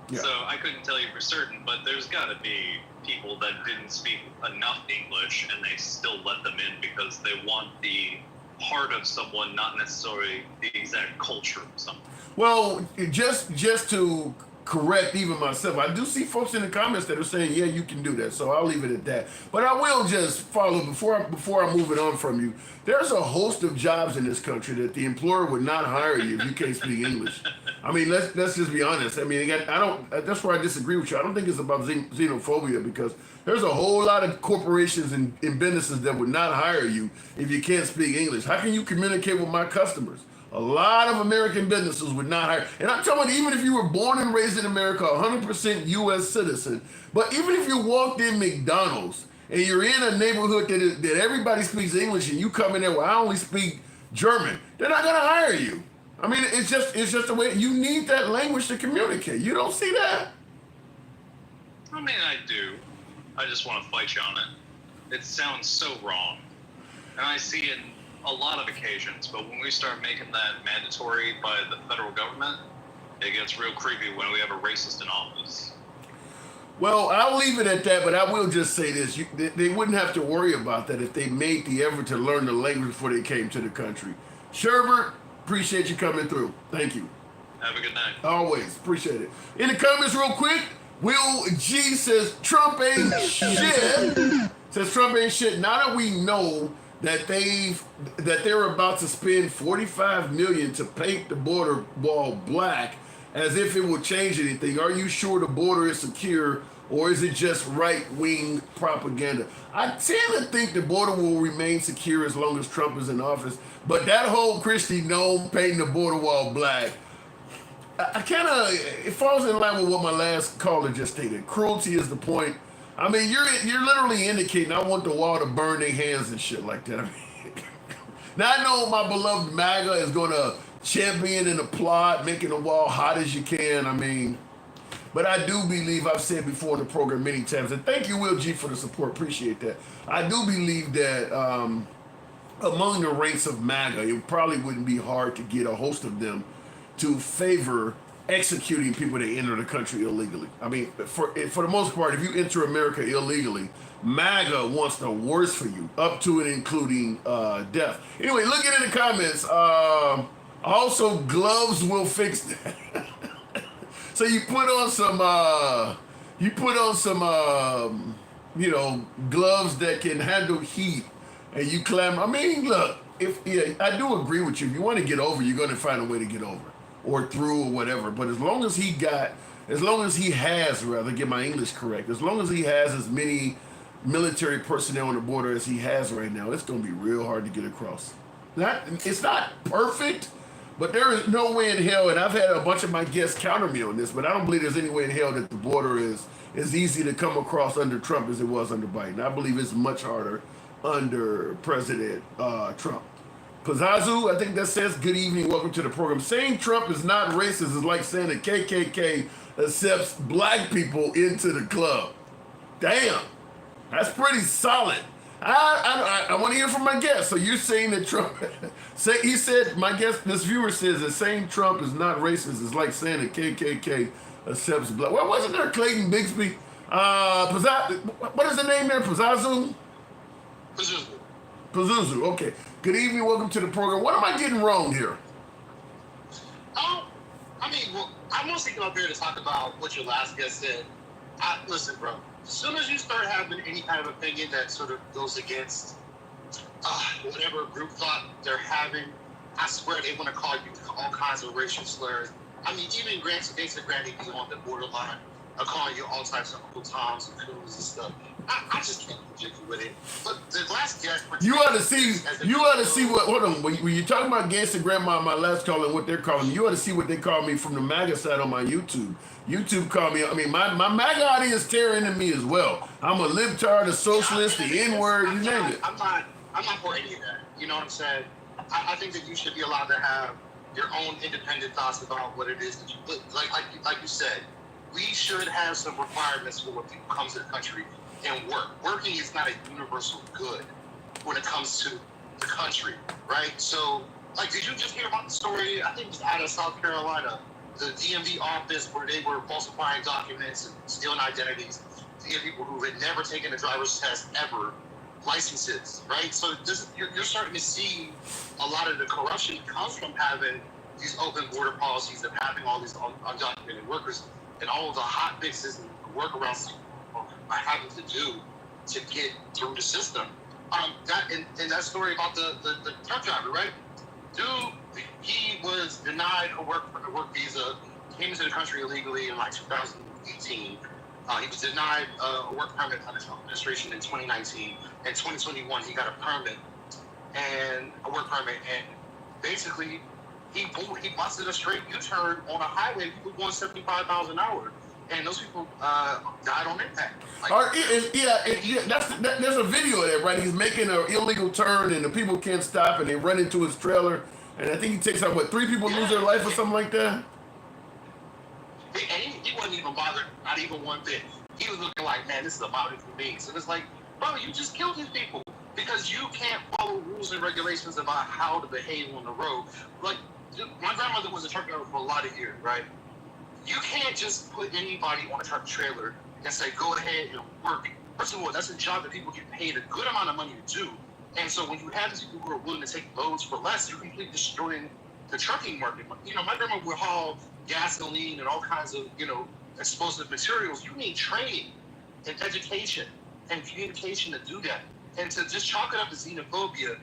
Yeah. So I couldn't tell you for certain, but there's got to be people that didn't speak enough English and they still let them in because they want the part of someone, not necessarily the exact culture of someone. Well, just to correct even myself, I do see folks in the comments that are saying, yeah, you can do that. So I'll leave it at that. But I will just follow before I move it on from you. There's a host of jobs in this country that the employer would not hire you if you can't speak English. I mean, let's just be honest. I mean, again, that's where I disagree with you. I don't think it's about xenophobia because there's a whole lot of corporations and businesses that would not hire you if you can't speak English. How can you communicate with my customers? A lot of American businesses would not hire. And I'm talking about even if you were born and raised in America, 100% U.S. citizen, but even if you walked in McDonald's and you're in a neighborhood that everybody speaks English and you come in there where I only speak German, they're not going to hire you. I mean, it's just the way you need that language to communicate. You don't see that? I mean, I do. I just want to fight you on it. It sounds so wrong. And I see it a lot of occasions, but when we start making that mandatory by the federal government, it gets real creepy when we have a racist in office. Well, I'll leave it at that, but I will just say this. They wouldn't have to worry about that if they made the effort to learn the language before they came to the country. Sherbert, appreciate you coming through. Thank you. Have a good night. Always. Appreciate it. In the comments real quick, Will G says, Trump ain't shit. Says Trump ain't shit. Now that we know that they're about to spend $45 million to paint the border wall black as if it will change anything. Are you sure the border is secure or is it just right-wing propaganda? I tend to think the border will remain secure as long as Trump is in office, but that whole Christie Gnome painting the border wall black, I kind of, it falls in line with what my last caller just stated. Cruelty is the point. I mean, you're literally indicating I want the wall to burn their hands and shit like that. I mean, now I know my beloved MAGA is going to champion and applaud making the wall hot as you can. I mean, but I do believe, I've said before in the program many times, and thank you, Will G, for the support. Appreciate that. I do believe that among the ranks of MAGA, it probably wouldn't be hard to get a host of them to favor executing people that enter the country illegally. I mean, for the most part, if you enter America illegally, MAGA wants the worst for you, up to and including death. Anyway, looking in the comments, also gloves will fix that. So you put on some, gloves that can handle heat, and you climb. I mean, look, I do agree with you. If you want to get over, you're going to find a way to get over. Or through or whatever, but as long as he has, get my English correct, as long as he has as many military personnel on the border as he has right now, it's going to be real hard to get across. It's not perfect, but there is no way in hell, and I've had a bunch of my guests counter me on this, but I don't believe there's any way in hell that the border is as easy to come across under Trump as it was under Biden. I believe it's much harder under President Trump. Pazazu, I think that says, good evening, welcome to the program. Saying Trump is not racist is like saying the KKK accepts black people into the club. Damn, that's pretty solid. I want to hear from my guest. So you're saying that Trump, he said, my guest, this viewer says that saying Trump is not racist is like saying the KKK accepts black. Well, wasn't there Clayton Bigsby? What is the name there, Pazazu? Pazuzu, okay. Good evening, welcome to the program. What am I getting wrong here? I'm mostly up here to talk about what your last guest said. Listen, bro, as soon as you start having any kind of opinion that sort of goes against whatever group thought they're having, I swear they want to call you all kinds of racial slurs. I mean, even they said granted you on the borderline of calling you all types of Uncle Toms and coons and stuff. I just can't get with it. But the last guest, you ought to see what. Hold on, when you're talking about gangster grandma, my last call and what they're calling me, you ought to see what they call me from the MAGA side on my YouTube. YouTube call me. I mean, my MAGA audience tear into me as well. I'm a libtard, a socialist, the N-word, you name it. I'm not for any of that. You know what I'm saying? I think that you should be allowed to have your own independent thoughts about what it is that you put. Like you said, we should have some requirements for when people come to the country and work. Working is not a universal good when it comes to the country, right? So, like, did you just hear about the story? I think it was out of South Carolina, the DMV office where they were falsifying documents and stealing identities to get people who had never taken a driver's test ever licenses, right? So you're starting to see a lot of the corruption comes from having these open border policies and having all these undocumented workers and all of the hot fixes and workarounds are having to do to get through the system. That story about the truck driver, right? Dude, he was denied a work visa, came into the country illegally in like 2018. He was denied a work permit on his administration in 2019. In 2021, he got a permit and a work permit, and basically he busted a straight U-turn on a highway. People going 75 miles an hour, and those people died on impact. Like, there's a video of that, right? He's making an illegal turn, and the people can't stop, and they run into his trailer, and I think he takes out 3 people lose their life or something like that. And he wasn't even bothered, not even one bit. He was looking like, man, this is about it for me. So it's like, bro, you just killed these people because you can't follow rules and regulations about how to behave on the road. Like, my grandmother was a truck driver for a lot of years, right? You can't just put anybody on a truck trailer and say, go ahead and work. First of all, that's a job that people get paid a good amount of money to do. And so when you have these people who are willing to take loads for less, you're completely destroying the trucking market. You know, my grandma would haul gasoline and all kinds of, explosive materials. You need training and education and communication to do that. And to just chalk it up to xenophobia,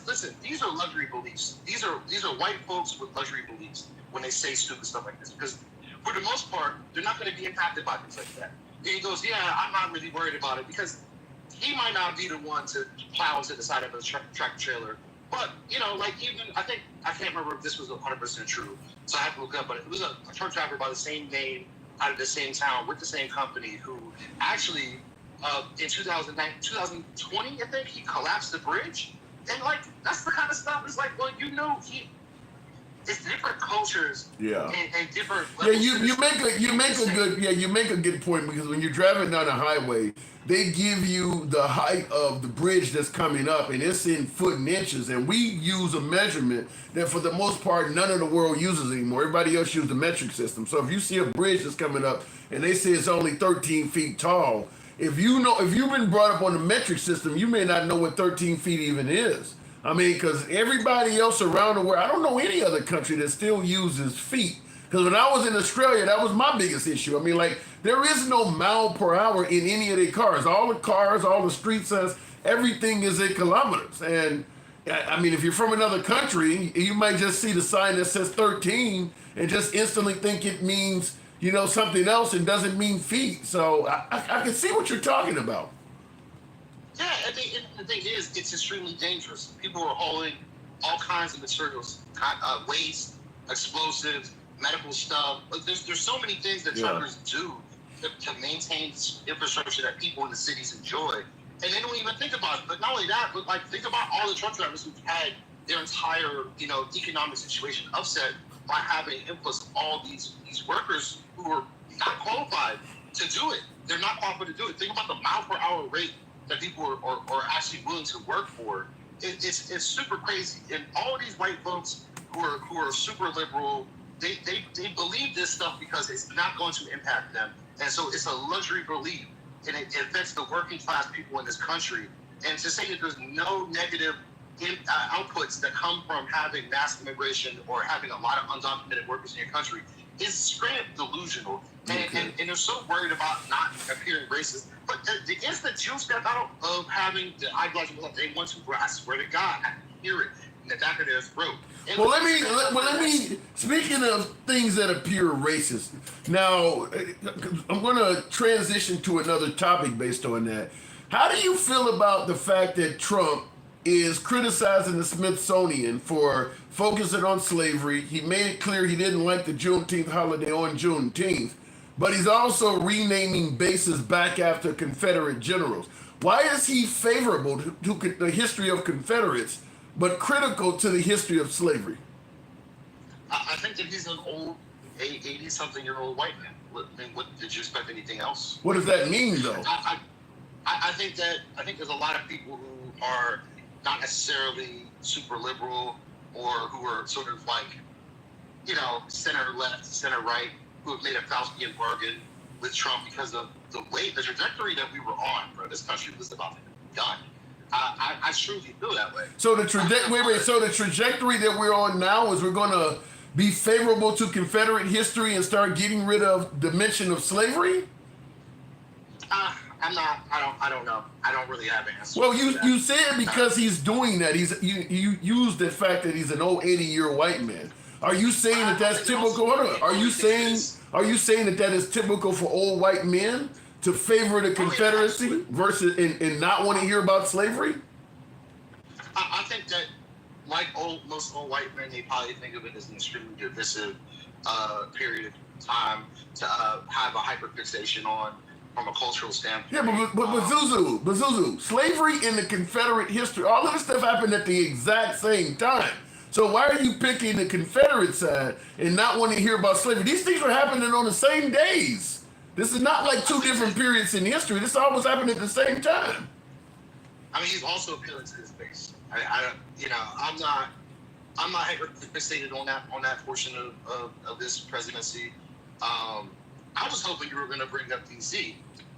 listen, these are luxury beliefs. These are white folks with luxury beliefs when they say stupid stuff like this. Because for the most part, they're not going to be impacted by things like that. And he goes, yeah, I'm not really worried about it because he might not be the one to plow into the side of a tractor trailer. But, I can't remember if this was 100% true, so I have to look up, but it was a truck driver by the same name, out of the same town, with the same company, who actually, in 2020, I think, he collapsed the bridge. And, that's the kind of stuff, it's like, well, it's different cultures and different levels. Yeah, you make a good point, because when you're driving down a highway, they give you the height of the bridge that's coming up, and it's in foot and inches, and we use a measurement that for the most part none of the world uses anymore. Everybody else uses the metric system. So if you see a bridge that's coming up and they say it's only 13 feet tall, if you've been brought up on the metric system, you may not know what 13 feet even is. I mean, because everybody else around the world, I don't know any other country that still uses feet. Because when I was in Australia, that was my biggest issue. I mean, there is no mile per hour in any of their cars. All the cars, all the street signs, everything is in kilometers. And I mean, if you're from another country, you might just see the sign that says 13 and just instantly think it means, something else and doesn't mean feet. So I can see what you're talking about. Yeah, the thing is, it's extremely dangerous. People are hauling all kinds of materials, waste, explosives, medical stuff. There's so many things that truckers do to maintain infrastructure that people in the cities enjoy. And they don't even think about it. But not only that, but think about all the truck drivers who've had their entire, economic situation upset by having influx of all these workers who are not qualified to do it. They're not qualified to do it. Think about the mile per hour rate that people are actually willing to work for. It's super crazy. And all of these white folks who are super liberal, they believe this stuff because it's not going to impact them. And so it's a luxury belief, and it affects the working class people in this country. And to say that there's no negative outputs that come from having mass immigration or having a lot of undocumented workers in your country is straight up delusional. And they're so worried about not appearing racist. But the instant Jews step out of having the eyeglasses that they want to, I swear to God, I can hear it in the back of their throat. Well, let me. Speaking of things that appear racist, now I'm going to transition to another topic based on that. How do you feel about the fact that Trump is criticizing the Smithsonian for focusing on slavery? He made it clear he didn't like the Juneteenth holiday on Juneteenth, but he's also renaming bases back after Confederate generals. Why is he favorable to the history of Confederates, but critical to the history of slavery? I think that he's an old, 80-something-year-old white man. What did you expect anything else? What does that mean, though? I think there's a lot of people who are not necessarily super liberal or who are sort of like, center left, center right, who have made a Faustian bargain with Trump because of the trajectory that we were on, bro. This country was about to be done. I truly feel that way. So the trajectory that we're on now is we're going to be favorable to Confederate history and start getting rid of the mention of slavery? I'm not. I don't know. I don't really have an answer. Well, you said because he's doing that. You used the fact that he's an old 80-year white man. Are you saying that that's typical? Are you saying that is typical for old white men to favor the Confederacy versus and not want to hear about slavery? I think that, like most old white men, they probably think of it as an extremely divisive period of time to have a hyperfixation on from a cultural standpoint. Yeah, but Zuzu, slavery in the Confederate history, all of this stuff happened at the exact same time. So why are you picking the Confederate side and not wanting to hear about slavery? These things are happening on the same days. This is not like two different periods in history. This all was happening at the same time. I mean, he's also appealing to his base. I'm not hyper-fixated on that portion of this presidency. I was hoping you were going to bring up DC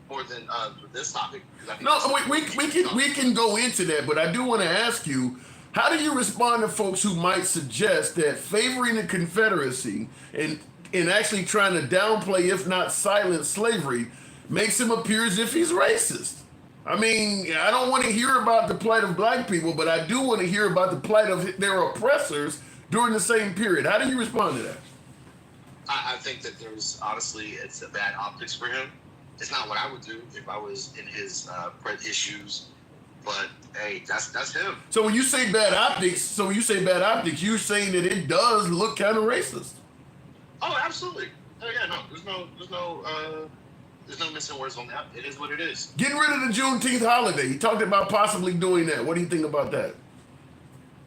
more than this topic. No, we can go into that, but I do want to ask you, how do you respond to folks who might suggest that favoring the Confederacy and actually trying to downplay, if not silence, slavery makes him appear as if he's racist? I mean, I don't want to hear about the plight of black people, but I do want to hear about the plight of their oppressors during the same period. How do you respond to that? I think that honestly, it's a bad optics for him. It's not what I would do if I was in his shoes. But hey, that's him. So when you say bad optics, you're saying that it does look kind of racist. Oh, absolutely. Oh yeah, no, there's no missing words on that. It is what it is. Getting rid of the Juneteenth holiday. He talked about possibly doing that. What do you think about that?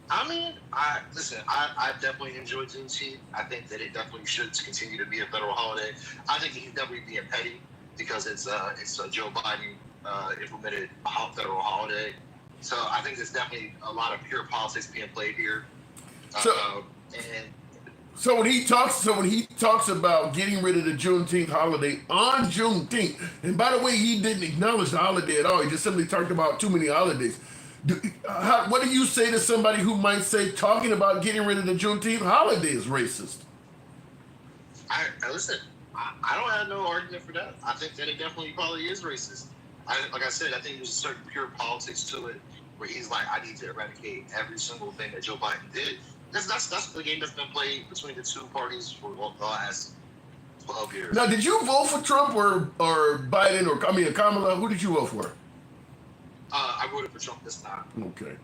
I mean, I definitely enjoy Juneteenth. I think that it definitely should continue to be a federal holiday. I think he's definitely being petty because it's a Joe Biden implemented federal holiday. So I think there's definitely a lot of pure politics being played here. So when he talks about getting rid of the Juneteenth holiday on Juneteenth, and by the way, he didn't acknowledge the holiday at all. He just simply talked about too many holidays. What do you say to somebody who might say talking about getting rid of the Juneteenth holiday is racist? Listen, I don't have no argument for that. I think that it definitely probably is racist. Like I said, I think there's a certain pure politics to it where he's like, I need to eradicate every single thing that Joe Biden did. That's the game that's been played between the two parties for the last 12 years. Now, did you vote for Trump or Biden or Kamala? Who did you vote for? I voted for Trump this time. Okay.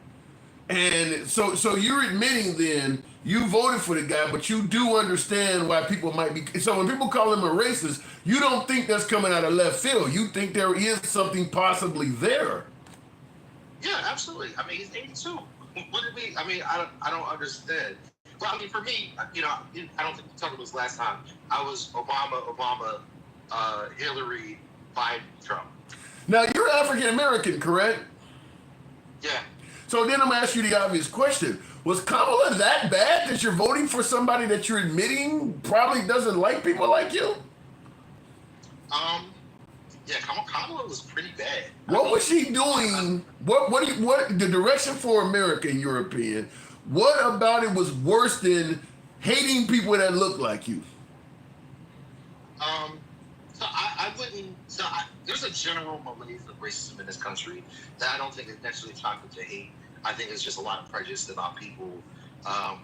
And so you're admitting then you voted for the guy, but you do understand why people might be. So when people call him a racist, you don't think that's coming out of left field. You think there is something possibly there. Yeah, absolutely. I mean, he's 82. What did we? I mean, I don't understand. Well, I mean, for me, I don't think we talked about this last time. I was Obama, Hillary, Biden, Trump. Now you're African American, correct? Yeah. So then I'm gonna ask you the obvious question: was Kamala that bad that you're voting for somebody that you're admitting probably doesn't like people like you? Yeah, Kamala was pretty bad. What was she doing? What the direction for America, in your opinion? What about it was worse than hating people that look like you? So I wouldn't. There's a general malaise of racism in this country that I don't think is necessarily chocolate to hate. I think it's just a lot of prejudice about people. I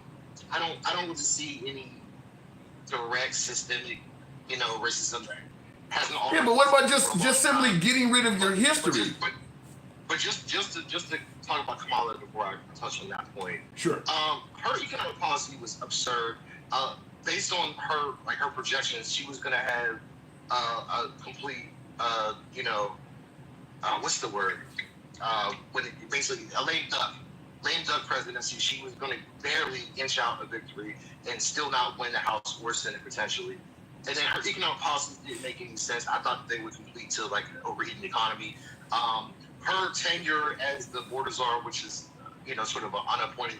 don't really see any direct systemic, racism that hasn't already. Yeah, but what about just simply getting rid of your history? But just to talk about Kamala before I touch on that point. Sure. Her economic policy was absurd. Based on her projections, she was going to have a complete, what's the word? When it basically a lame duck lame duck presidency, she was going to barely inch out a victory and still not win the House or Senate potentially. And then her economic policies didn't make any sense. I thought they would lead to like an overheating economy. Her tenure as the border czar, which is, sort of an unappointed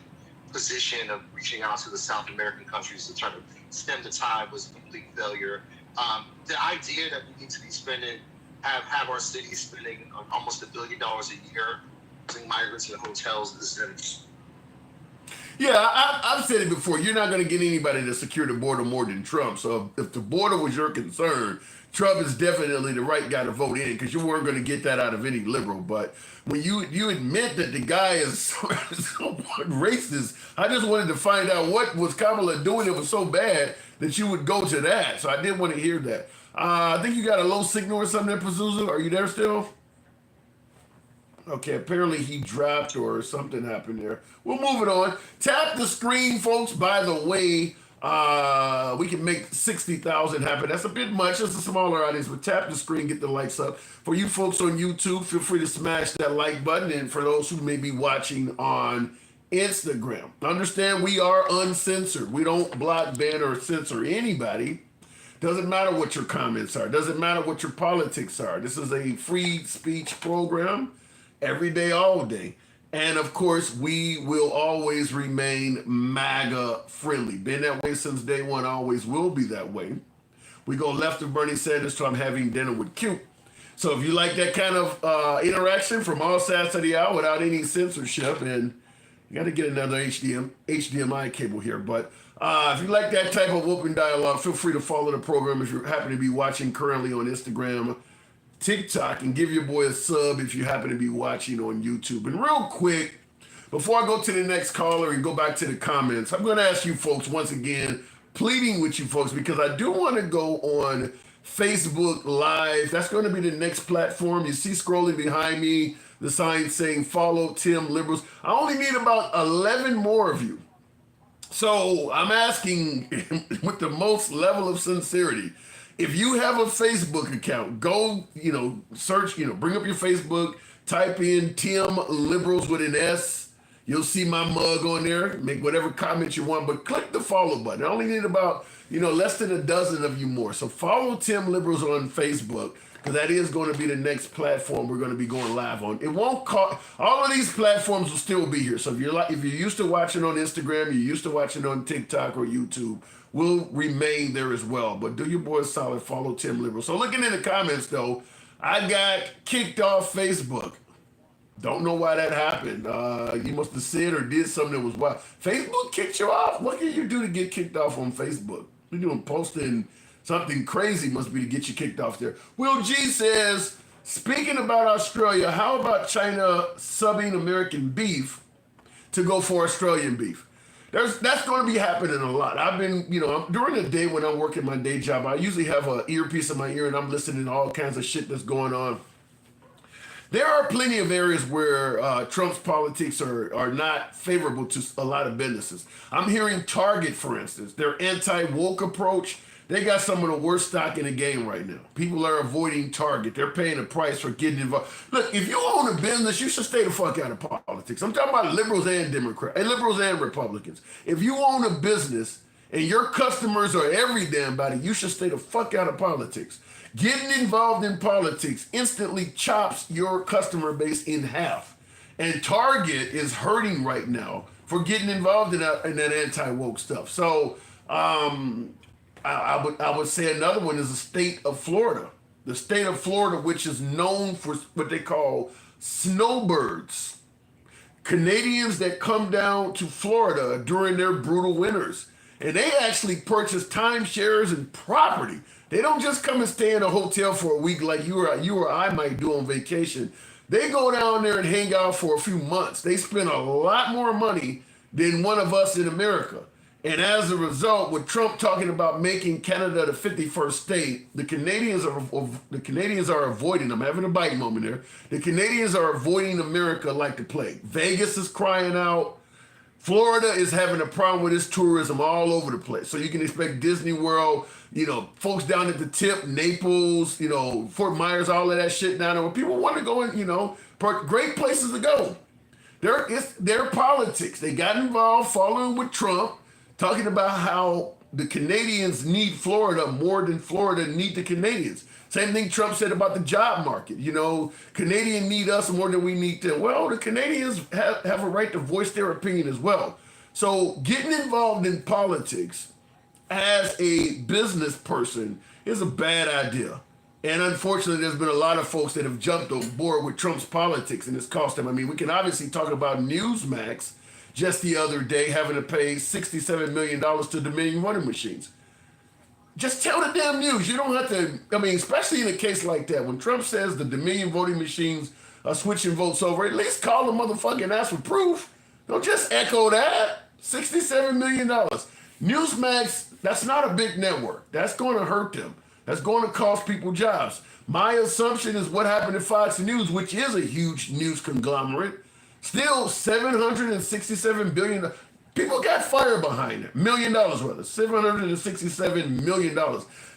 position of reaching out to the South American countries to try to stem the tide, was a complete failure. The idea that we need to be spending, have our cities spending almost $1 billion a year using migrants in hotels is Yeah, I've said it before. You're not going to get anybody to secure the border more than Trump. So if the border was your concern, Trump is definitely the right guy to vote in, because you weren't going to get that out of any liberal. But when you admit that the guy is so racist, I just wanted to find out what was Kamala doing that was so bad that you would go to that. So I did want to hear that. I think you got a low signal or something there, Pazuzu. Are you there still? Okay, apparently he dropped or something happened there. We'll move it on. Tap the screen, folks. By the way, we can make 60,000 happen. That's a bit much. It's a smaller audience, but tap the screen, get the likes up. For you folks on YouTube, feel free to smash that like button. And for those who may be watching on Instagram, understand we are uncensored. We don't block, ban, or censor anybody. Doesn't matter what your comments are. Doesn't matter what your politics are. This is a free speech program. Every day, all day. And of course, we will always remain MAGA friendly. Been that way since day one, always will be that way. We go left of Bernie Sanders to I'm having dinner with Q. So if you like that kind of interaction from all sides of the aisle without any censorship, and you got to get another HDMI cable here. But if you like that type of open dialogue, feel free to follow the program if you happen to be watching currently on Instagram, TikTok, and give your boy a sub if you happen to be watching on YouTube. And real quick, before I go to the next caller and go back to the comments, I'm going to ask you folks once again, pleading with you folks, because I do want to go on Facebook Live. That's going to be the next platform. You see scrolling behind me, the sign saying follow Tim Liberals. I only need about 11 more of you. So I'm asking with the most level of sincerity, if you have a Facebook account, go, search, bring up your Facebook, type in Tim Liberals with an S. You'll see my mug on there. Make whatever comment you want, but click the follow button. I only need about, less than a dozen of you more. So follow Tim Liberals on Facebook, because that is going to be the next platform we're going to be going live on. It won't cost, all of these platforms will still be here. So if you're used to watching on Instagram, you're used to watching on TikTok or YouTube, will remain there as well. But do your boy a solid, follow Tim Liberal. So looking in the comments though, I got kicked off Facebook. Don't know why that happened. You must have said or did something that was wild. Facebook kicked you off? What can you do to get kicked off on Facebook? You're doing posting something crazy must be to get you kicked off there. Will G says, speaking about Australia, how about China subbing American beef to go for Australian beef? That's going to be happening a lot. I've been, during the day when I'm working my day job, I usually have an earpiece in my ear and I'm listening to all kinds of shit that's going on. There are plenty of areas where Trump's politics are not favorable to a lot of businesses. I'm hearing Target, for instance, their anti-woke approach. They got some of the worst stock in the game right now. People are avoiding Target. They're paying a price for getting involved. Look, if you own a business, you should stay the fuck out of politics. I'm talking about liberals and Democrats, and liberals and Republicans. If you own a business and your customers are every damn body, you should stay the fuck out of politics. Getting involved in politics instantly chops your customer base in half. And Target is hurting right now for getting involved in that anti-woke stuff. So, I would say another one is the state of Florida. The state of Florida, which is known for what they call snowbirds. Canadians that come down to Florida during their brutal winters. And they actually purchase timeshares and property. They don't just come and stay in a hotel for a week like you or I might do on vacation. They go down there and hang out for a few months. They spend a lot more money than one of us in America. And as a result, with Trump talking about making Canada the 51st state, the Canadians are avoiding. I'm having a bite moment there. The Canadians are avoiding America like the plague. Vegas is crying out. Florida is having a problem with its tourism all over the place. So you can expect Disney World, folks down at the tip, Naples, Fort Myers, all of that shit down there where people want to go in, great places to go. It's their politics. They got involved following with Trump, talking about how the Canadians need Florida more than Florida need the Canadians. Same thing Trump said about the job market. You know, Canadians need us more than we need them. Well, the Canadians have a right to voice their opinion as well. So getting involved in politics as a business person is a bad idea. And unfortunately, there's been a lot of folks that have jumped on board with Trump's politics, and it's cost them. I mean, we can obviously talk about Newsmax just the other day having to pay $67 million to Dominion voting machines. Just tell the damn news. You don't have to, I mean, especially in a case like that, when Trump says the Dominion voting machines are switching votes over, at least call the motherfucker and ask for proof. Don't just echo that. $67 million. Newsmax, that's not a big network. That's going to hurt them. That's going to cost people jobs. My assumption is what happened to Fox News, which is a huge news conglomerate. Still $767 billion. People got fired behind it. $1 million rather. $767 million.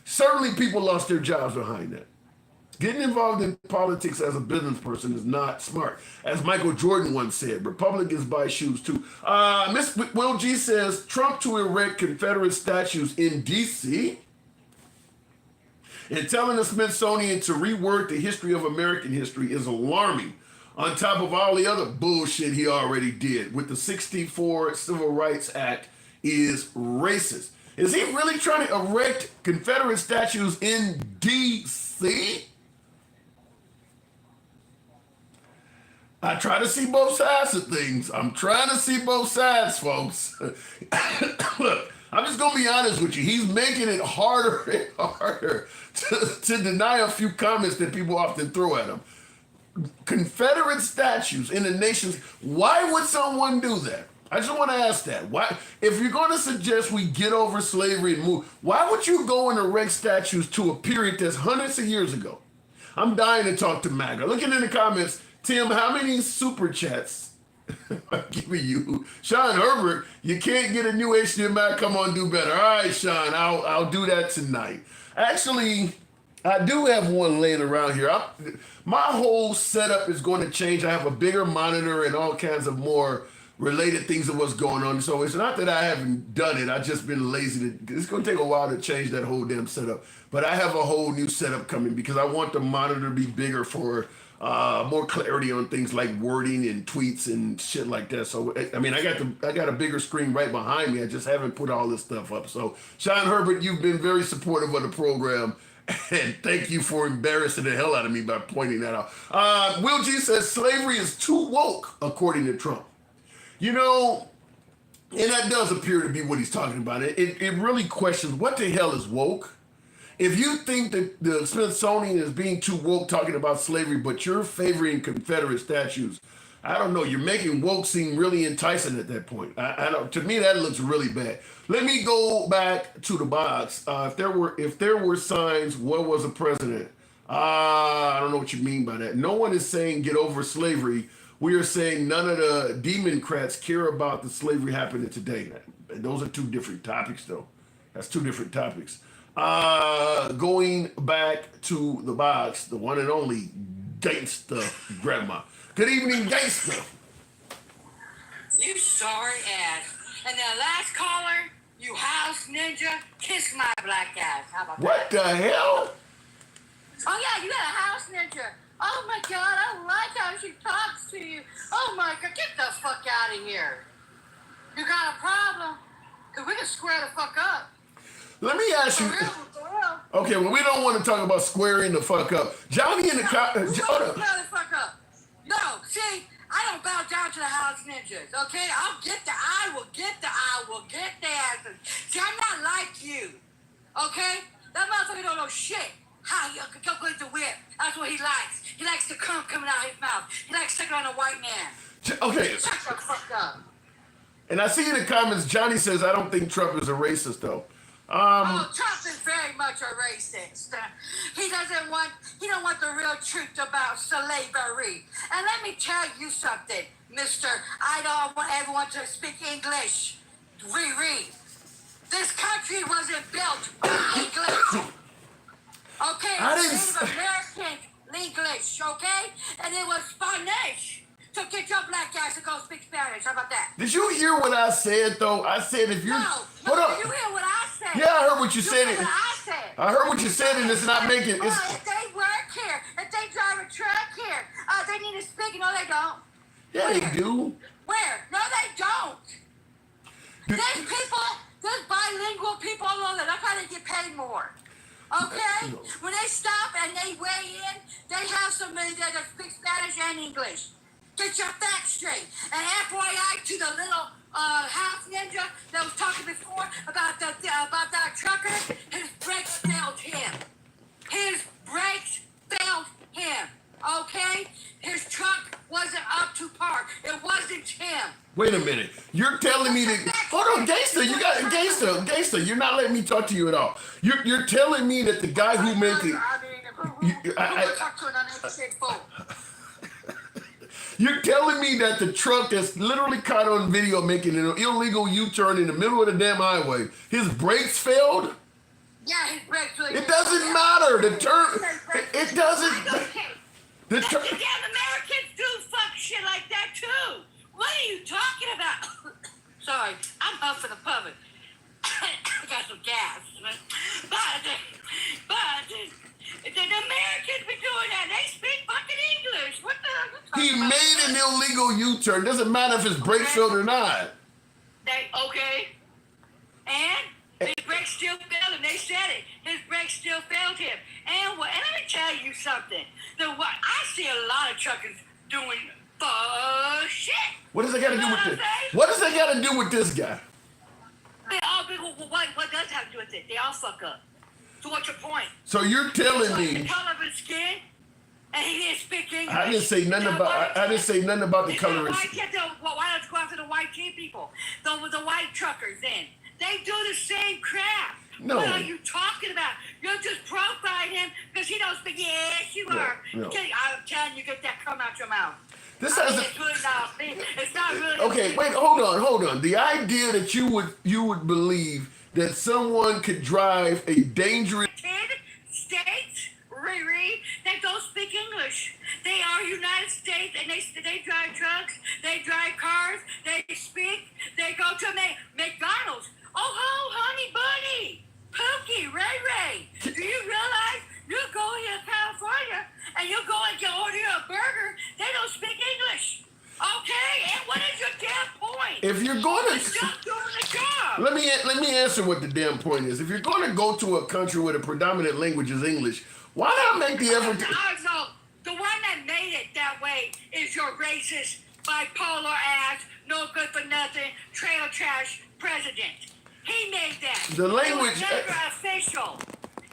Certainly people lost their jobs behind that. Getting involved in politics as a business person is not smart. As Michael Jordan once said, Republicans buy shoes too. Miss Will G says, Trump to erect Confederate statues in D.C.? And telling the Smithsonian to rework the history of American history is alarming, on top of all the other bullshit he already did with the 1964 Civil Rights Act is racist. Is he really trying to erect Confederate statues in D.C.? I try to see both sides of things. I'm trying to see both sides, folks. Look, I'm just going to be honest with you. He's making it harder and harder to deny a few comments that people often throw at him. Confederate statues in the nation's, why would someone do that? I just want to ask that. Why, if you're going to suggest we get over slavery and move, why would you go and erect statues to a period that's hundreds of years ago? I'm dying to talk to MAGA. Looking in the comments, Tim, how many super chats I'm giving you? Sean Herbert, you can't get a new HDMI. Come on, do better. All right, Sean, I'll do that tonight. Actually, I do have one laying around here. My whole setup is going to change. I have a bigger monitor and all kinds of more related things of what's going on. So it's not that I haven't done it. I've just been lazy. It's going to take a while to change that whole damn setup. But I have a whole new setup coming because I want the monitor to be bigger for more clarity on things like wording and tweets and shit like that. So I mean, I got a bigger screen right behind me. I just haven't put all this stuff up. So Sean Herbert, you've been very supportive of the program. And thank you for embarrassing the hell out of me by pointing that out. Will G says slavery is too woke, according to Trump. You know, and that does appear to be what he's talking about. It really questions what the hell is woke. If you think that the Smithsonian is being too woke talking about slavery, but you're favoring Confederate statues, I don't know. You're making woke seem really enticing at that point. I don't. To me, that looks really bad. Let me go back to the box. If there were signs, what was a president? I don't know what you mean by that. No one is saying get over slavery. We are saying none of the Democrats care about the slavery happening today. Those are two different topics, though. That's two different topics. Going back to the box, the one and only Gangsta Grandma. Good evening, Gangsta. You sorry ass. And the last caller, you house ninja, kiss my black ass. How about what that? The hell? Oh yeah, you got a house ninja. Oh my God, I don't like how she talks to you. Oh my God, get the fuck out of here. You got a problem? Cause we can square the fuck up. Let me ask you. For real. Okay, well, we don't want to talk about squaring the fuck up. Johnny in the comments. Square the fuck up. No, see, I don't bow down to the house ninjas, okay? I will get the answers. See, I'm not like you, okay? That motherfucker don't know shit. How you go with the whip. That's what he likes. He likes the cum coming out his mouth. He likes sucking on a white man. Okay. Shut the fuck up. And I see in the comments, Johnny says, I don't think Trump is a racist, though. Trump is very much a racist. He don't want the real truth about slavery. And let me tell you something, mister. I don't want everyone to speak English. Read. This country wasn't built with English. Okay? I didn't Native American English, okay? And it was Spanish. So get your black ass to go speak Spanish. How about that? Did you hear what I said, though? I said if you're... No, Hold up. you hear what I said? Yeah, I heard what you said. Heard what I said. I heard what you said, and it's not making... Well, if they work here, if they drive a truck here, they need to speak. No, they don't. Yeah, Where? they do. Where? No, they don't. There's people, there's bilingual people all over. That's how they get paid more. Okay? When they stop and they weigh in, they have somebody that speaks Spanish and English. Get your facts straight. And FYI to the little half ninja that was talking before about that trucker, his brakes failed him. His brakes failed him. Okay? His truck wasn't up to par. It wasn't him. Wait a minute. You're telling me that... Hold on, gangster. You got... Gangster. You're not letting me talk to you at all. You're telling me that the guy who made it... You're telling me that the truck that's literally caught on video making an illegal U-turn in the middle of the damn highway, his brakes failed? Yeah, his brakes really... It doesn't matter. The turn... It doesn't... The damn Americans do fuck shit like that too. What are you talking about? Sorry, I'm huffing and puffing. I got some gas. But the Americans be doing that. They speak fucking English. What the hell are you talking about? He made an illegal U-turn. Doesn't matter if his brakes failed or not. Okay. And his brakes still failed, and they said it. His brakes still failed him. And let me tell you something. I see a lot of truckers doing shit. What does that got to do with this? What does that got to do with this guy? What does have to do with it? They all fuck up. So what's your point? So you're telling me the color of his skin, and he didn't speak English. I didn't say nothing about. I didn't say nothing about the color of his skin. Why don't you go after the white tea people? The white truckers then. They do the same crap. No. What are you talking about? You're just profiling him because he don't speak. Yes, you are. No. I'm telling you, get that come out your mouth. This has it's really not. It's not really. Okay, wait, hold on. The idea that you would believe that someone could drive a dangerous states, Riri, that don't speak English. They are United States, and they drive trucks, they drive cars, they speak, they go to McDonald's. Oh, ho, honey bunny, Pookie, Ray Ray. Do you realize you go here to California and you go and order a burger? They don't speak English. Okay, and what is your damn point? If you're going to stop doing the job. Let me answer what the damn point is. If you're going to go to a country where the predominant language is English, why not make the effort? No, the one that made it that way is your racist, bipolar ass, no good for nothing, trailer trash president. He made that. The language it was never official.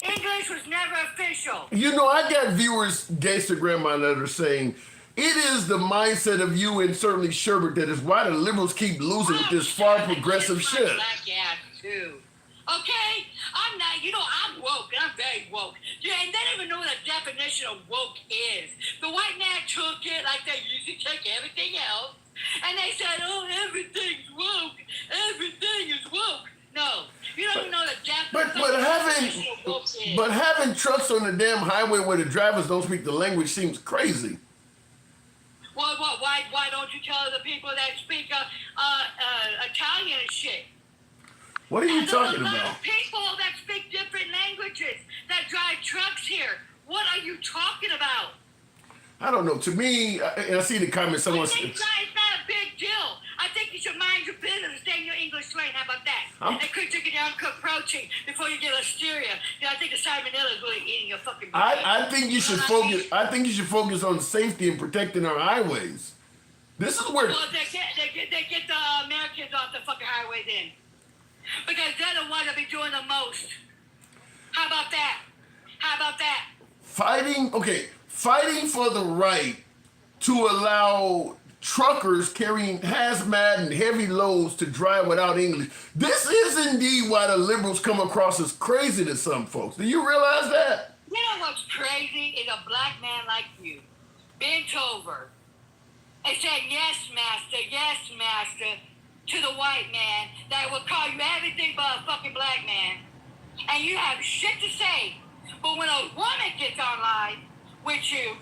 English was never official. You know, I got viewers, gangster grandma, that are saying it is the mindset of you and certainly Sherbert that is why the liberals keep losing with this far progressive shit. Black ass too. Okay, I'm not. I'm woke. I'm very woke. Yeah, and they don't even know what the definition of woke is. The white man took it like they usually take everything else, and they said, "Oh, everything's woke. Everything is woke." No, you don't even know the definition of woke is. But having trucks on the damn highway where the drivers don't speak the language seems crazy. Well, why don't you tell the people that speak Italian and shit? What are you talking about? about? There's a lot of people that speak different languages that drive trucks here. What are you talking about? I don't know. To me, I see the comments. Someone said it's not a big deal. I think you should mind your business and stay in your English lane. How about that? And quit drinking your uncooked protein before you get listeria. I think the salmonella is really eating your fucking brain. I think you should focus. I think you should focus on safety and protecting our highways. This is where. Well, they get the Americans off the fucking highway then, because they're the ones that be doing the most. How about that? How about that? Fighting for the right to allow truckers carrying hazmat and heavy loads to drive without English. This is indeed why the liberals come across as crazy to some folks. Do you realize that? You know what's crazy is a black man like you, bent over, and said, yes, master, to the white man that will call you everything but a fucking black man. And you have shit to say. But when a woman gets online with you,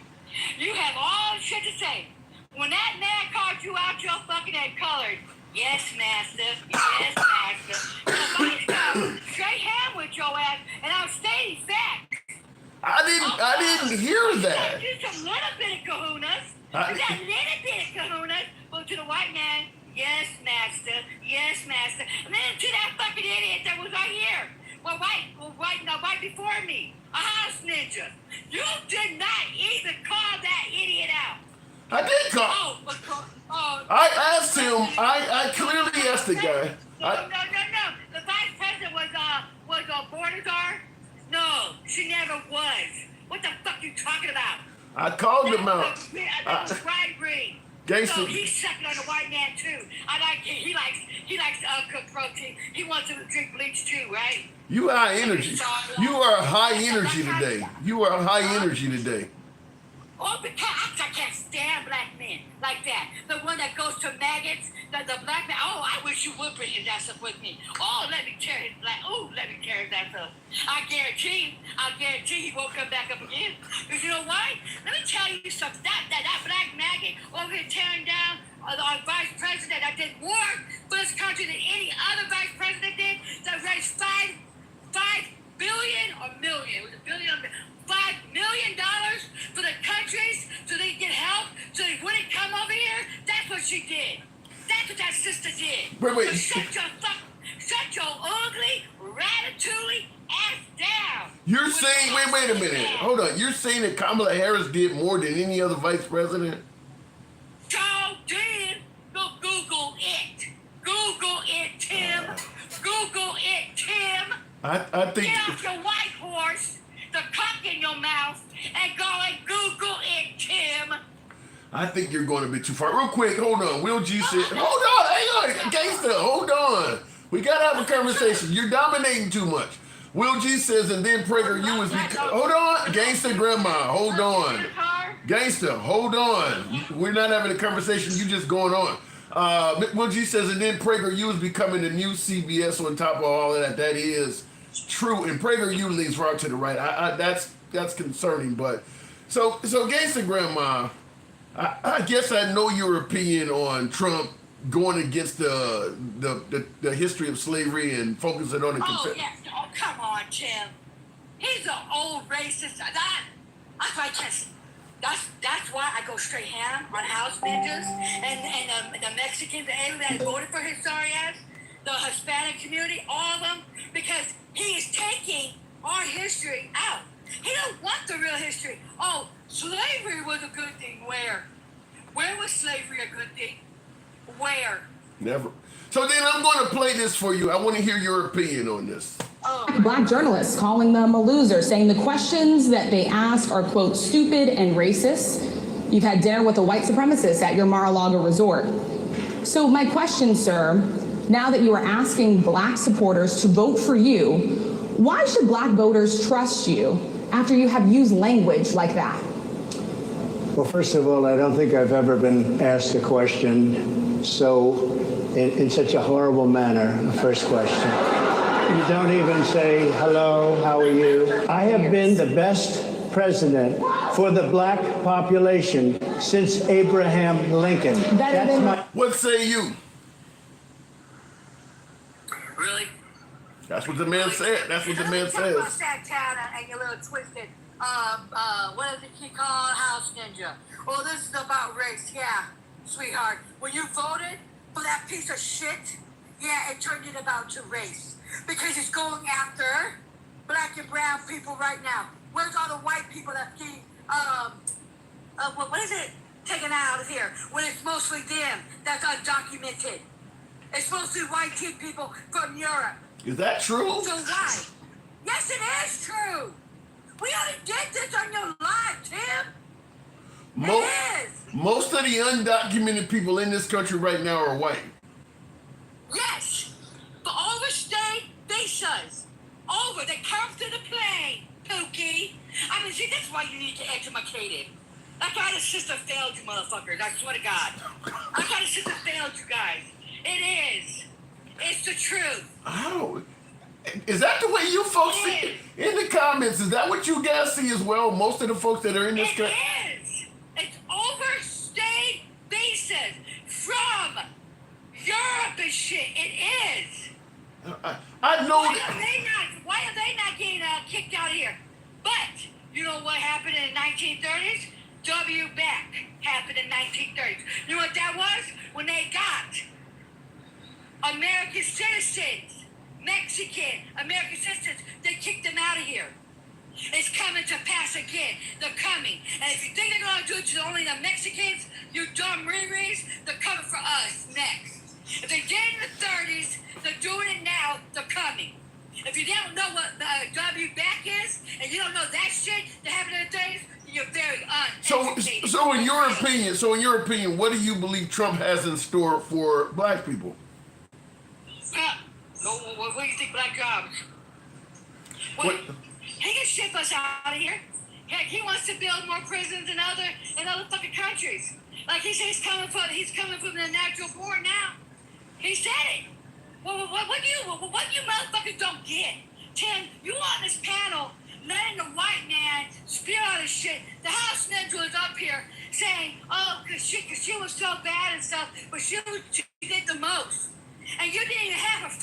you have all shit to say. When that man called you out your fucking head colored, yes, master. Yes, master. Somebody's got straight hand with your ass, and I'm stating facts. I didn't hear that. Just a little bit of kahunas. That little bit of kahunas. But to the white man, yes, master. Yes, master. And then to that fucking idiot that was right here. Right before me. A house ninja. You did not even call that idiot out. I did call. I asked him. I clearly asked the guy. No. The vice president was a border guard. No, she never was. What the fuck you talking about? I called him out. That's the right ring. Gangster. So he's sucking on the white man too. I like it. He likes cooked protein. He wants to drink bleach too, right? You high energy. You are high energy today. You are high energy today. Oh, because I can't stand black men like that. The one that goes to maggots, the black man. Oh, I wish you would bring his ass up with me. Oh, let me tear his ass up. I guarantee he won't come back up again. Because you know why? Let me tell you something. That black maggot over here tearing down our vice president that did more for this country than any other vice president did. That raised $5 billion or million. It was $1 billion. $5 million for the countries so they can get help, so they wouldn't come over here. That's what she did. That's what that sister did. Wait. So shut your ugly, ratatouille ass down. You're saying, wait a minute. Hold on. You're saying that Kamala Harris did more than any other vice president? So did. Go Google it. Google it, Tim. Google it, Tim. I think. Get off your white horse, the cock in your mouth, and go and Google it, Tim. I think you're going a bit too far. Real quick, hold on. Will G said, hold on, gangster, hold on. We got to have a conversation. You're dominating too much. Will G says, and then PragerU is hold on, gangster grandma, hold on. Gangster, hold on. We're not having a conversation. You just going on. Will G says, and then PragerU is becoming the new CBS on top of all of that. That is true. And PragerU leans right to the right. That's concerning. But so gangster grandma, I guess I know your opinion on Trump going against the history of slavery and focusing on the Confederate. Yes. Oh, come on, Tim. He's an old racist. That's why I go straight ham on house ninjas and the Mexicans that voted for his sorry ass, the Hispanic community, all of them, because he is taking our history out. He don't want the real history. Oh, slavery was a good thing. Where? Where was slavery a good thing? Where? Never. So then I'm going to play this for you. I want to hear your opinion on this. Black journalists calling them a loser, saying the questions that they ask are, quote, stupid and racist. You've had dinner with a white supremacist at your Mar-a-Lago resort. So my question, sir, now that you are asking black supporters to vote for you, why should black voters trust you after you have used language like that? Well, first of all, I don't think I've ever been asked a question in such a horrible manner. The first question. You don't even say, hello, how are you? I have been the best president for the black population since Abraham Lincoln. What say you? Really? That's what the man said. That's what the man says. Talk about Santana and your little twisted, what is it he called? House ninja. Well, this is about race. Yeah, sweetheart. When you voted for that piece of shit, yeah, it turned it about to race. Because it's going after black and brown people right now. Where's all the white people that keep, what is it? Taken out of here. When it's mostly them that's undocumented. It's mostly white people from Europe. Is that true? So why? Yes, it is true. We only did this on your live, Tim. It is. Most of the undocumented people in this country right now are white. Yes. For overstayed visas. They come to the plane, Pookie. I mean, see, that's why you need to educate it. That's why the system failed you, motherfuckers. I swear to God. That's why the system failed you guys. It is. It's the truth. Oh. Is that the way you folks see it? In the comments, is that what you guys see as well? Most of the folks that are in this country? It is. It's overstayed stupid shit. It is. I know Why that. are they not getting kicked out of here? But you know what happened in the 1930s? W back happened in 1930s. You know what that was? When they got American citizens, Mexican American citizens, they kicked them out of here. It's coming to pass again. They're coming. And if you think they're going to do it to only the Mexicans, you dumb riri's, they're coming for us next. If they did it in the 30s, they're doing it now, they're coming. If you don't know what the W back is, and you don't know that shit that happened in the 30s, you're very uneducated. So in your opinion, what do you believe Trump has in store for black people? What do you think black jobs? What? He can ship us out of here. Heck, he wants to build more prisons in other fucking countries. Like he said, he's coming from the natural born now. He said it. What you motherfuckers don't get? Tim, you on this panel letting the white man spew all this shit. The House Ninja is up here saying, oh, cause she was so bad and stuff, but she did the most. And you didn't even have her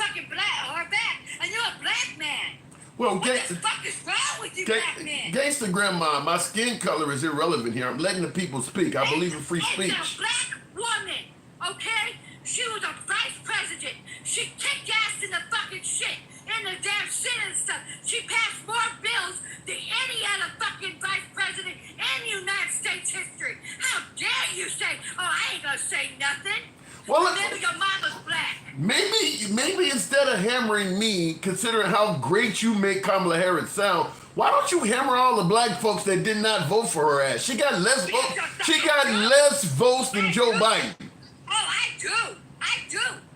back, and you're a black man. Well, what the fuck is wrong with you, black men? Gangsta grandma, my skin color is irrelevant here. I'm letting the people speak. I believe in free speech. It's a black woman, okay? She was a vice president. She kicked ass in the fucking shit, in the damn Senate and stuff. She passed more bills than any other fucking vice president in United States history. How dare you say, oh, I ain't gonna say nothing. Well, maybe your mama's black. Maybe instead of hammering me, considering how great you make Kamala Harris sound, why don't you hammer all the black folks that did not vote for her ass? She got less votes. She got less votes than Joe Biden. Oh, I do.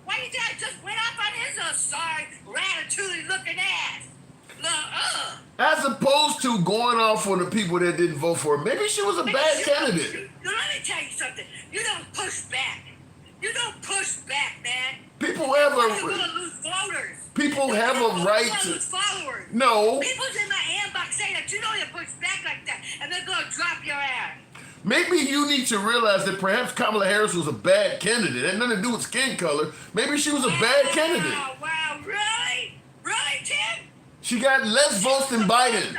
Why do you think I just went up on his sorry, ratatouille looking ass? As opposed to going off on the people that didn't vote for her. Maybe she was a bad candidate. Let me tell you something. You don't push back. You don't push back, man. People have You're gonna lose voters. People have a right to lose followers. No. People's in my inbox saying that you don't even push back like that, and they're gonna drop your ass. Maybe you need to realize that perhaps Kamala Harris was a bad candidate. It had nothing to do with skin color. Maybe she was a bad candidate. Wow, really? Really, Tim? She got less votes than Biden.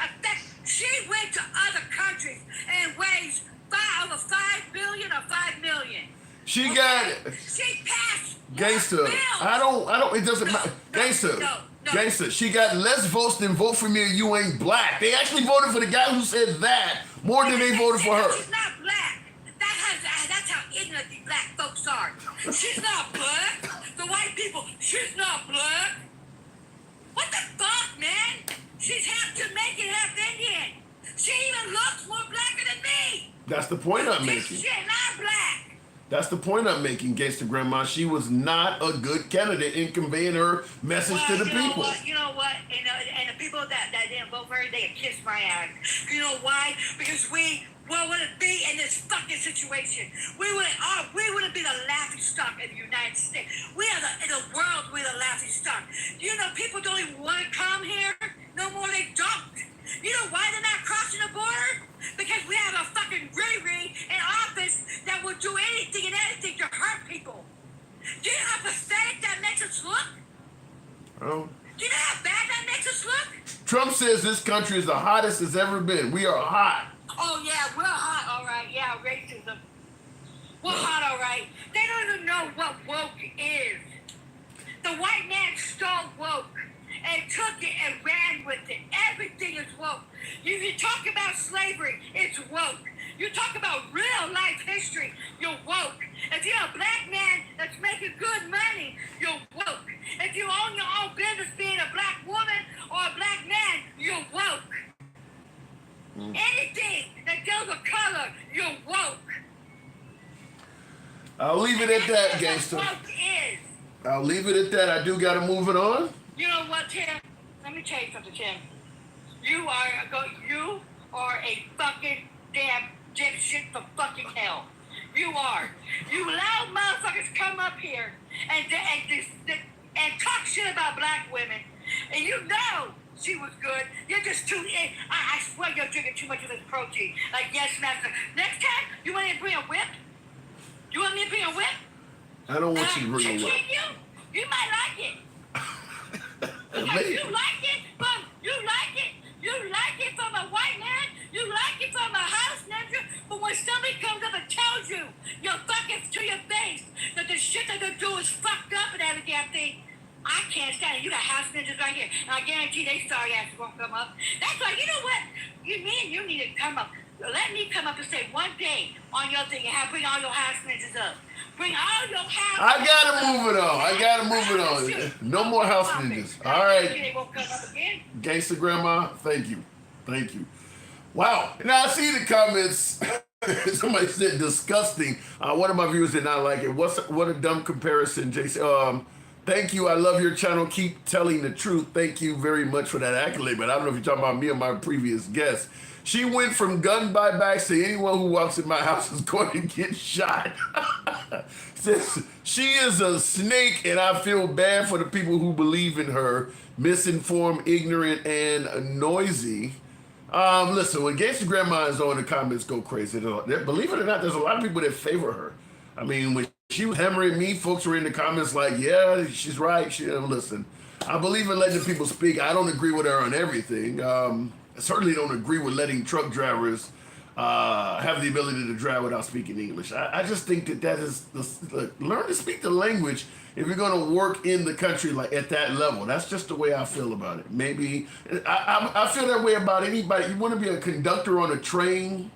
She went to other countries and raised over 5 billion or 5 million. She passed Gangster. I don't, it doesn't matter. Gangster. She got less votes than vote for me or you ain't black. They actually voted for the guy who said that more than they voted for her. She's not black. That's how ignorant these black folks are. She's not black. The white people, she's not black. What the fuck, man? She's half Jamaican, half Indian. She even looks more blacker than me. That's the point I'm making. She's not black. That's the point I'm making, Gangsta Grandma. She was not a good candidate in conveying her message to the people. You know what? And the people that didn't vote for her, they kissed my ass. You know why? Because we wouldn't be in this fucking situation. We wouldn't be the laughing stock of the United States. In the world, we're the laughing stock. You know, people don't even want to come here. No more, they don't. You know why they're not crossing the border? Because we have a fucking Riri in office that will do anything and anything to hurt people. Do you know how pathetic that makes us look? Oh. Do you know how bad that makes us look? Trump says this country is the hottest it's ever been. We are hot. Oh, yeah, we're hot, all right. Yeah, racism. We're hot, all right. They don't even know what woke is. The white man stole woke and took it and ran with it. Everything is woke. You talk about slavery, it's woke. You talk about real life history, you're woke. If you're a black man that's making good money, you're woke. If you own your own business being a black woman or a black man, you're woke. Anything that deals with color, you're woke. I'll leave it at that, Gangster. Woke is. I'll leave it at that. I do gotta move it on. You know what, Tim? Let me tell you something, Tim. You are a fucking damn dipshit from fucking hell. You are. You loud motherfuckers come up here and talk shit about black women, and you know she was good. You're just too. I swear you're drinking too much of this protein. Like, yes, master. Next time, you want me to bring a whip? You want me to bring a whip? I don't want you to bring a whip. You like it from a white man. You like it from a house ninja. But when somebody comes up and tells you, you're fucking to your face, that the shit that they do is fucked up and every damn thing, I can't stand it. You got house ninjas right here, and I guarantee they sorry asses won't come up. That's why, you know what? You need to come up. Let me come up and say one day on your thing and bring all your house ninjas up. Bring all your house. I gotta move it on. No more house ninjas. All right. They won't come up again. Gangsta Grandma, thank you. Wow. Now I see the comments. Somebody said disgusting. One of my viewers did not like it. What a dumb comparison, Jason. Thank you. I love your channel. Keep telling the truth. Thank you very much for that accolade. But I don't know if you're talking about me or my previous guest. She went from gun buybacks to anyone who walks in my house is going to get shot. Says she is a snake, and I feel bad for the people who believe in her. Misinformed, ignorant, and noisy. Listen, when Gangsta Grandma is on, the comments go crazy. Believe it or not, there's a lot of people that favor her. I mean, when she was hammering me, folks were in the comments like, yeah, she's right. Listen, I believe in letting people speak. I don't agree with her on everything. I certainly don't agree with letting truck drivers have the ability to drive without speaking English. I just think that is learn to speak the language if you're going to work in the country like at that level. That's just the way I feel about it. Maybe I feel that way about anybody. You want to be a conductor on a train.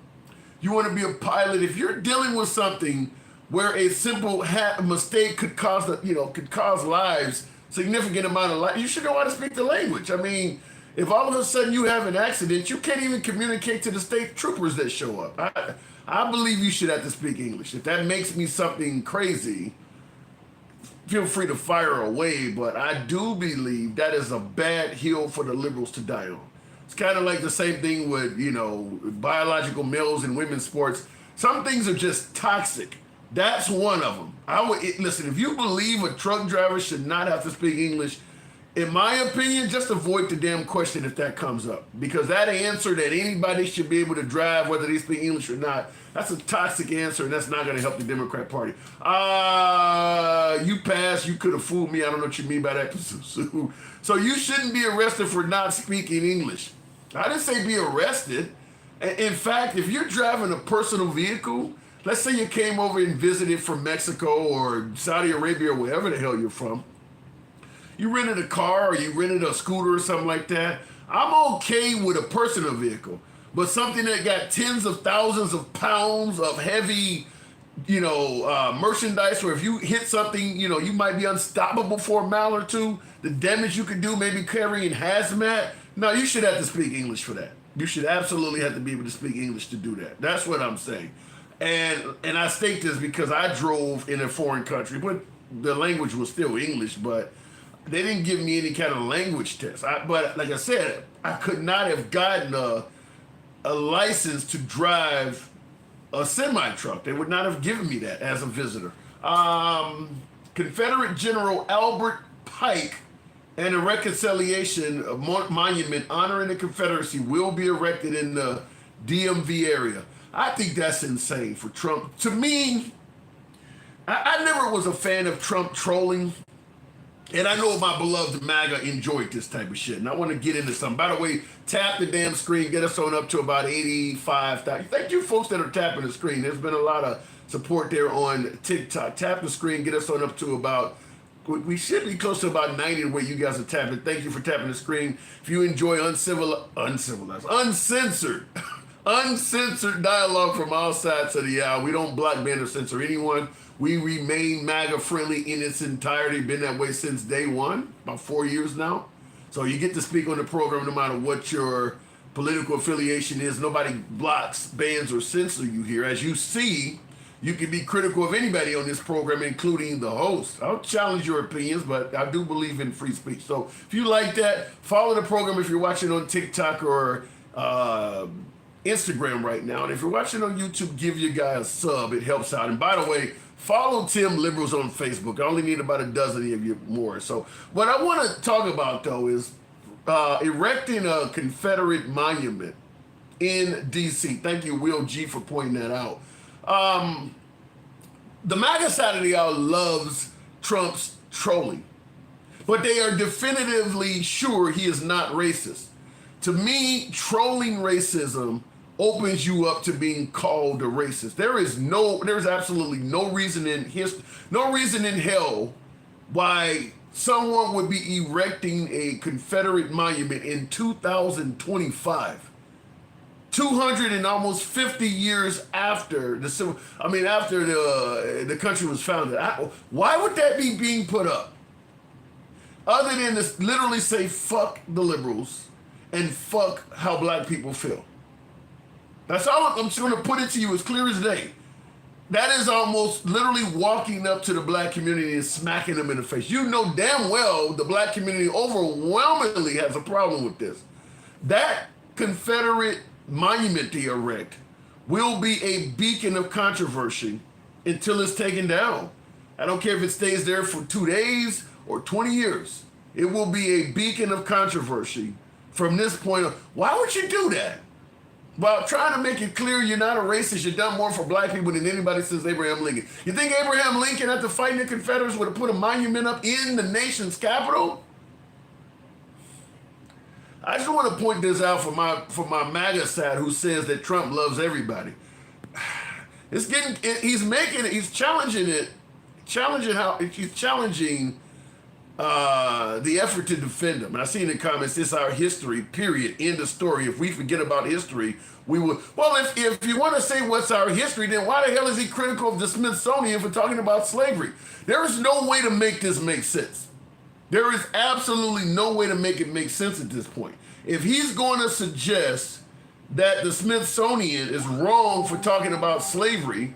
You want to be a pilot. If you're dealing with something where a simple mistake could cause lives, significant amount of life, you should know how to speak the language. I mean, if all of a sudden you have an accident, you can't even communicate to the state troopers that show up. I believe you should have to speak English. If that makes me something crazy, feel free to fire away, but I do believe that is a bad hill for the liberals to die on. It's kind of like the same thing with, biological males in women's sports. Some things are just toxic. That's one of them. Listen, if you believe a truck driver should not have to speak English, in my opinion, just avoid the damn question if that comes up. Because that answer that anybody should be able to drive, whether they speak English or not, that's a toxic answer, and that's not going to help the Democrat Party. You passed. You could have fooled me. I don't know what you mean by that. So you shouldn't be arrested for not speaking English. I didn't say be arrested. In fact, if you're driving a personal vehicle, let's say you came over and visited from Mexico or Saudi Arabia or wherever the hell you're from, you rented a car or you rented a scooter or something like that, I'm okay with a personal vehicle. But something that got tens of thousands of pounds of heavy, merchandise, or if you hit something, you might be unstoppable for a mile or two, the damage you could do, maybe carrying hazmat. No, you should have to speak English for that. You should absolutely have to be able to speak English to do that. That's what I'm saying. And I state this because I drove in a foreign country, but the language was still English, but they didn't give me any kind of language test. But like I said, I could not have gotten a license to drive a semi-truck. They would not have given me that as a visitor. Confederate General Albert Pike and a reconciliation monument honoring the Confederacy will be erected in the DMV area. I think that's insane for Trump. To me, I never was a fan of Trump trolling. And I know my beloved MAGA enjoyed this type of shit. And I want to get into something. By the way, tap the damn screen. Get us on up to about 85,000. Thank you folks that are tapping the screen. There's been a lot of support there on TikTok. Tap the screen. Get us on up to about, we should be close to about 90 where you guys are tapping. Thank you for tapping the screen. If you enjoy uncensored dialogue from all sides of the aisle, we don't block, ban, or censor anyone. We remain MAGA friendly in its entirety. Been that way since day one, about 4 years now. So you get to speak on the program no matter what your political affiliation is. Nobody blocks, bans, or censors you here. As you see, you can be critical of anybody on this program, including the host. I'll challenge your opinions, but I do believe in free speech. So if you like that, follow the program if you're watching on TikTok or Instagram right now. And if you're watching on YouTube, give your guy a sub. It helps out. And by the way, follow Tim Liberals on Facebook. I only need about a dozen of you more. So what I want to talk about, though, is erecting a Confederate monument in D.C. Thank you, Will G, for pointing that out. The MAGA side of the aisle loves Trump's trolling. but they are definitively sure he is not racist. To me, trolling racism opens you up to being called a racist. There's absolutely no reason in hell why someone would be erecting a Confederate monument in 2025. 200 and almost 50 years after after the country was founded. Why would that be being put up? Other than to literally say fuck the liberals and fuck how black people feel. That's all. I'm just going to put it to you as clear as day. That is almost literally walking up to the black community and smacking them in the face. You know damn well the black community overwhelmingly has a problem with this. That Confederate monument they erect will be a beacon of controversy until it's taken down. I don't care if it stays there for 2 days or 20 years. It will be a beacon of controversy from this point on. Why would you do that? Well, trying to make it clear you're not a racist, you've done more for black people than anybody since Abraham Lincoln. You think Abraham Lincoln, after fighting the Confederates, would have put a monument up in the nation's capital? I just want to point this out for my MAGA side who says that Trump loves everybody. He's challenging the effort to defend him. And I see in the comments, it's our history, period, end of story. If we forget about history, we will. Well, if you want to say what's our history, then why the hell is he critical of the Smithsonian for talking about slavery? There is no way to make this make sense. There is absolutely no way to make it make sense at this point. If he's going to suggest that the Smithsonian is wrong for talking about slavery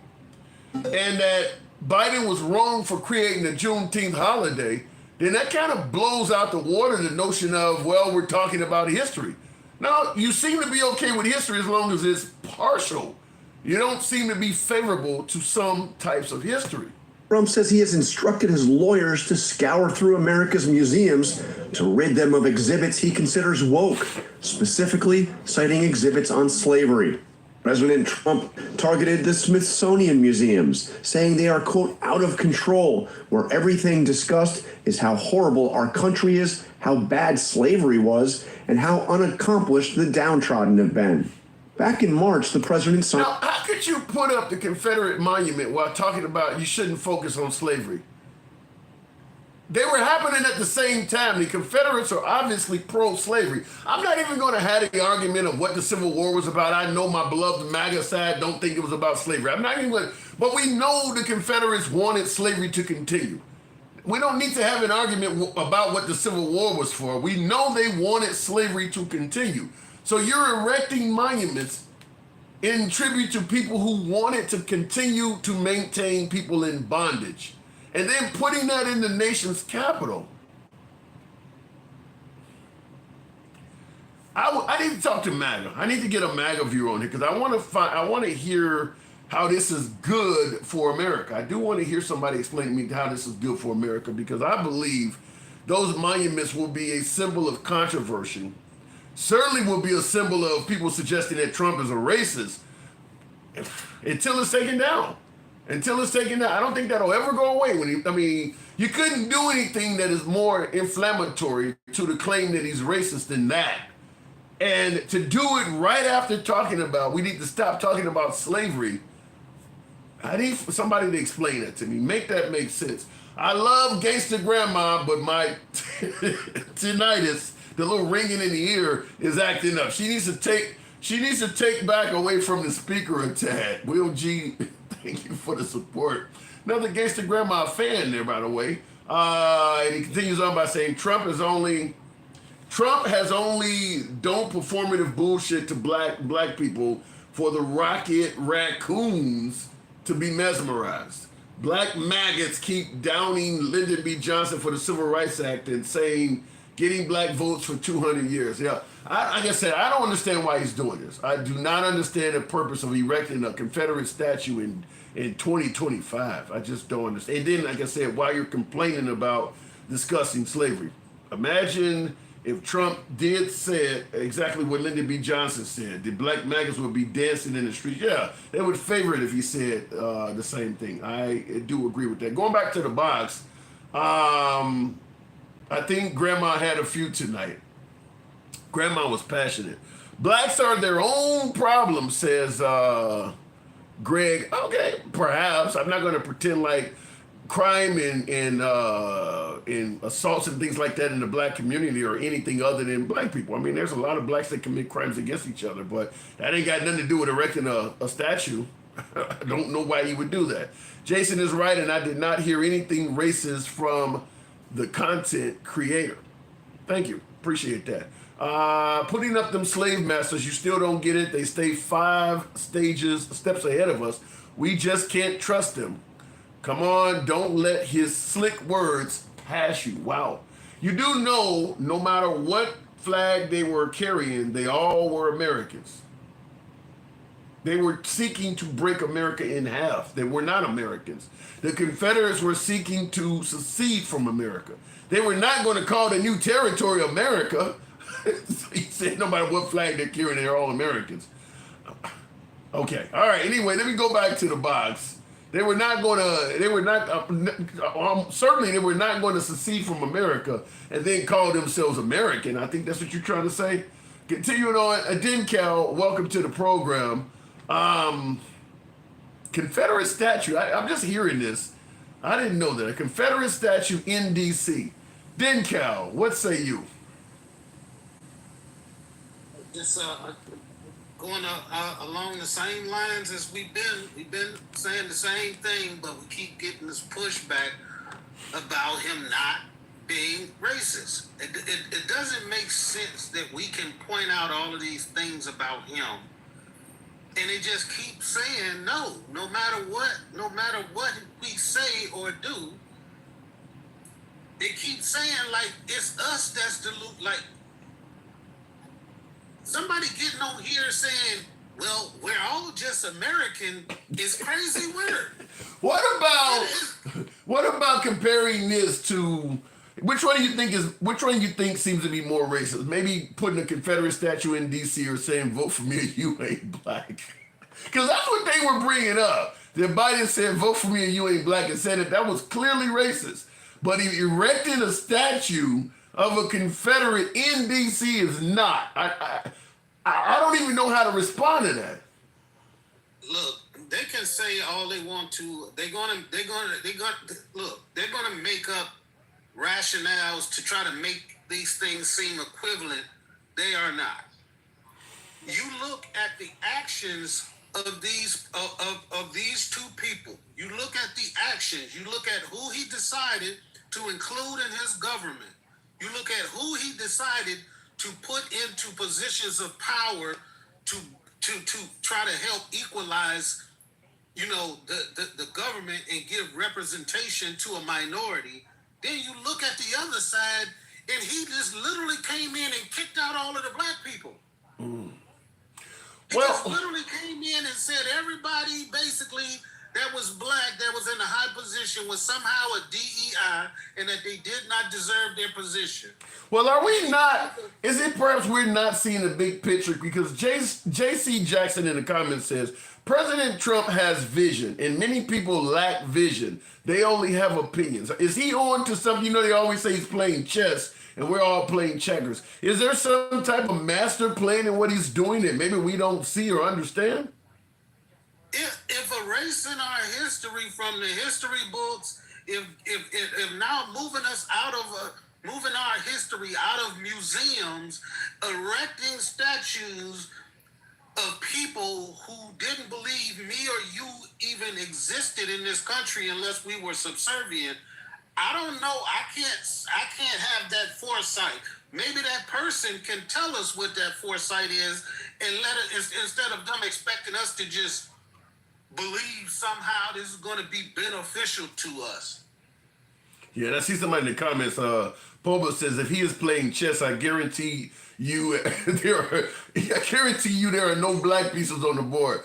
and that Biden was wrong for creating the Juneteenth holiday, then that kind of blows out the water the notion of, well, we're talking about history. Now, you seem to be okay with history as long as it's partial. You don't seem to be favorable to some types of history. Trump says he has instructed his lawyers to scour through America's museums to rid them of exhibits he considers woke, specifically citing exhibits on slavery. President Trump targeted the Smithsonian museums, saying they are, quote, out of control, where everything discussed is how horrible our country is, how bad slavery was, and how unaccomplished the downtrodden have been. Back in March, the president signed... Now, how could you put up the Confederate monument while talking about you shouldn't focus on slavery? They were happening at the same time. The Confederates are obviously pro-slavery. I'm not even going to have the argument of what the Civil War was about. I know my beloved MAGA side don't think it was about slavery. I'm not even going to, but we know the Confederates wanted slavery to continue. We don't need to have an argument about what the Civil War was for. We know they wanted slavery to continue. So you're erecting monuments in tribute to people who wanted to continue to maintain people in bondage, and then putting that in the nation's capital. I need to talk to MAGA. I need to get a MAGA view on it because I want to hear how this is good for America. I do want to hear somebody explain to me how this is good for America, because I believe those monuments will be a symbol of controversy. Certainly will be a symbol of people suggesting that Trump is a racist until it's taken down. Until it's taken down. I don't think that'll ever go away. You couldn't do anything that is more inflammatory to the claim that he's racist than that. And to do it right after talking about, we need to stop talking about slavery. I need somebody to explain that to me. Make that make sense. I love Gangsta Grandma, but my tinnitus, the little ringing in the ear, is acting up. She needs to take back away from the speaker a tad. Will G, thank you for the support. Another Gangsta Grandma fan there, by the way. And he continues on by saying, Trump has only done performative bullshit to black people for the rocket raccoons to be mesmerized. Black maggots keep downing Lyndon B. Johnson for the Civil Rights Act and saying getting black votes for 200 years. Yeah, like I said, I don't understand why he's doing this. I do not understand the purpose of erecting a Confederate statue in 2025. I just don't understand. And then, like I said, while you're complaining about discussing slavery, imagine if Trump did say exactly what Lyndon B. Johnson said, the black maggots would be dancing in the streets. Yeah, they would favor it if he said the same thing. I do agree with that. Going back to the box, I think Grandma had a few tonight. Grandma was passionate. Blacks are their own problem, says Greg. Okay, perhaps. I'm not going to pretend like crime and assaults and things like that in the black community or anything other than black people. I mean, there's a lot of blacks that commit crimes against each other, but that ain't got nothing to do with erecting a statue. I don't know why he would do that. Jason is right, and I did not hear anything racist from the content creator. Thank you. Appreciate that. Putting up them slave masters, you still don't get it. They stay 5 steps ahead of us. We just can't trust them. Come on, don't let his slick words pass you. Wow. You do know, no matter what flag they were carrying, they all were Americans. They were seeking to break America in half. They were not Americans. The Confederates were seeking to secede from America. They were not going to call the new territory America. He said no matter what flag they're carrying, they're all Americans. Okay, all right, anyway, let me go back to the box. Certainly they were not going to secede from America and then call themselves American. I think that's what you're trying to say. Continuing on, Adincal, welcome to the program. Confederate statue, I'm just hearing this. I didn't know that. A Confederate statue in D.C. Dincal, what say you? It's going along the same lines as we've been saying the same thing, but we keep getting this pushback about him not being racist. It doesn't make sense that we can point out all of these things about him, and it just keeps saying no matter what we say or do, it keeps saying like it's us that's like somebody getting on here saying, well, we're all just American is crazy word. What about comparing this to which one do you think seems to be more racist? Maybe putting a Confederate statue in DC or saying vote for me or you ain't black. Because that's what they were bringing up. That Biden said vote for me or you ain't black and said that was clearly racist. But he erected a statue of a Confederate in DC is not. I don't even know how to respond to that. Look, they can say all they want to. They're gonna make up rationales to try to make these things seem equivalent. They are not. You look at the actions of these two people. You look at the actions. You look at who he decided to include in his government. You look at who he decided to put into positions of power to try to help equalize, the government and give representation to a minority. Then you look at the other side, and he just literally came in and kicked out all of the black people. He just literally came in and said everybody basically that was black, that was in a high position, was somehow a DEI, and that they did not deserve their position. Well, are we not? Is it perhaps we're not seeing the big picture? Because J.C. Jackson in the comments says, President Trump has vision, and many people lack vision. They only have opinions. Is he on to something? They always say he's playing chess, and we're all playing checkers. Is there some type of master plan in what he's doing that maybe we don't see or understand? If erasing our history from the history books, if now moving our history out of museums, erecting statues of people who didn't believe me or you even existed in this country unless we were subservient, I don't know. I can't have that foresight. Maybe that person can tell us what that foresight is, and let it, instead of them expecting us to just believe somehow this is going to be beneficial to us. Yeah, I see somebody in the comments. Boba says if he is playing chess, I guarantee you there are no black pieces on the board.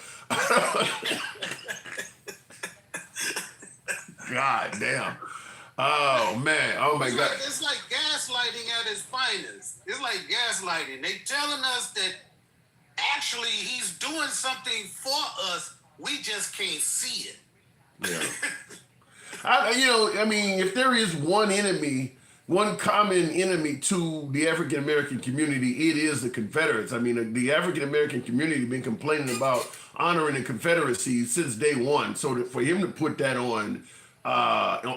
God damn. Oh man. Oh my God. It's like gaslighting at its finest. It's like gaslighting. They telling us that actually he's doing something for us. We just can't see it. Yeah. If there is one enemy one common enemy to the African American community, it is the Confederates. I mean, the African American community been complaining about honoring the Confederacy since day one. So for him to put that on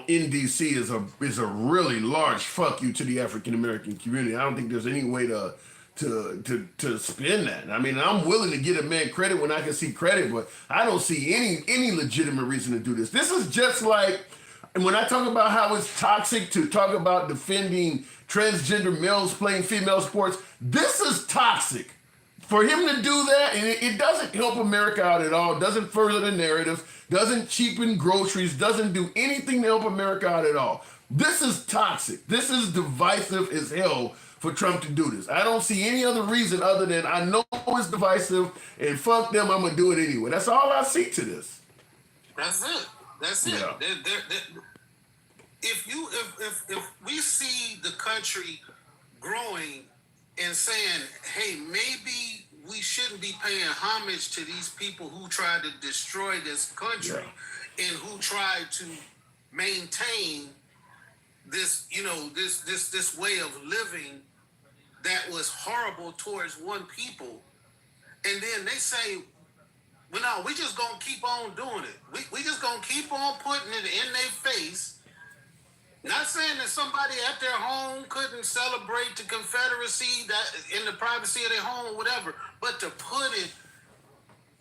in DC is a really large fuck you to the African American community. I don't think there's any way to spin that. I mean, I'm willing to give a man credit when I can see credit, but I don't see any legitimate reason to do this. This is just like, and when I talk about how it's toxic to talk about defending transgender males playing female sports, this is toxic. For him to do that, and it doesn't help America out at all, doesn't further the narrative, doesn't cheapen groceries, doesn't do anything to help America out at all. This is toxic. This is divisive as hell for Trump to do this. I don't see any other reason other than I know it's divisive, and fuck them, I'm gonna do it anyway. That's all I see to this. That's it. That's it. Yeah. If we see the country growing and saying, hey, maybe we shouldn't be paying homage to these people who tried to destroy this country and who tried to maintain this, this way of living that was horrible towards one people. And then they say, well, no, we just gonna keep on doing it. We just gonna keep on putting it in their face. Not saying that somebody at their home couldn't celebrate the Confederacy that in the privacy of their home or whatever, but to put it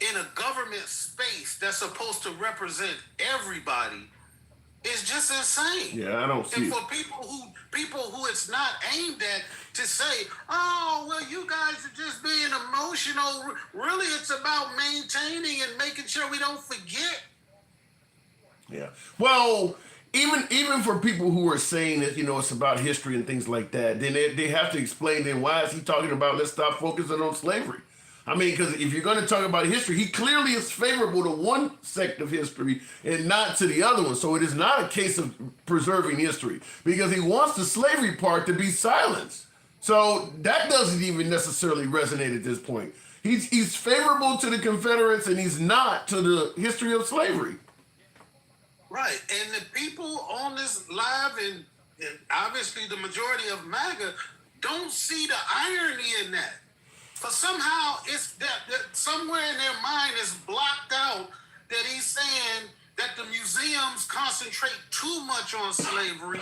in a government space that's supposed to represent everybody is just insane. Yeah, I don't see and it. for people who it's not aimed at to say, oh, well, you guys are just being emotional. Really, it's about maintaining and making sure we don't forget. Yeah. Well, even for people who are saying that, it's about history and things like that, then they have to explain then why is he talking about let's stop focusing on slavery. I mean, because if you're going to talk about history, he clearly is favorable to one sect of history and not to the other one. So it is not a case of preserving history because he wants the slavery part to be silenced. So that doesn't even necessarily resonate at this point. He's favorable to the Confederates and he's not to the history of slavery. Right. And the people on this live and obviously the majority of MAGA don't see the irony in that. But somehow it's that somewhere in their mind is blocked out that he's saying that the museums concentrate too much on slavery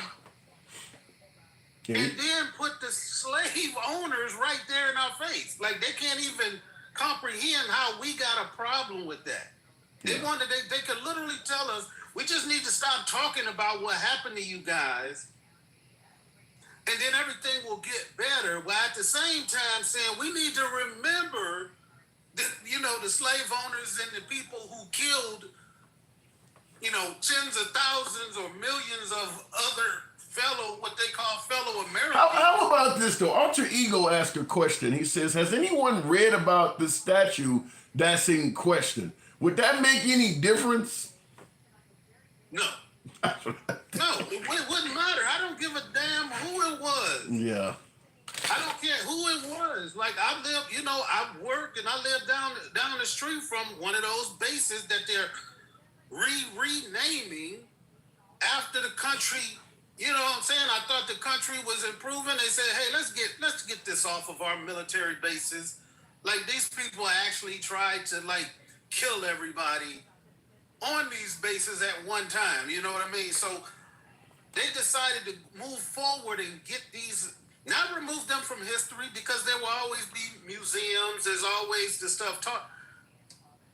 and then put the slave owners right there in our face. Like they can't even comprehend how we got a problem with that. They could literally tell us, we just need to stop talking about what happened to you guys and then everything will get better. While at the same time saying we need to remember the slave owners and the people who killed, tens of thousands or millions of other what they call fellow Americans. How about this though? Alter Ego asked a question. He says, has anyone read about the statue that's in question? Would that make any difference? No. No, it wouldn't matter. I don't give a damn who it was. Yeah. I don't care who it was. Like I live, I work and I live down the street from one of those bases that they're renaming after the country. You know what I'm saying? I thought the country was improving. They said, hey, let's get this off of our military bases. Like these people actually tried to kill everybody on these bases at one time, you know what I mean? So they decided to move forward and get these, not remove them from history because there will always be museums, there's always the stuff taught.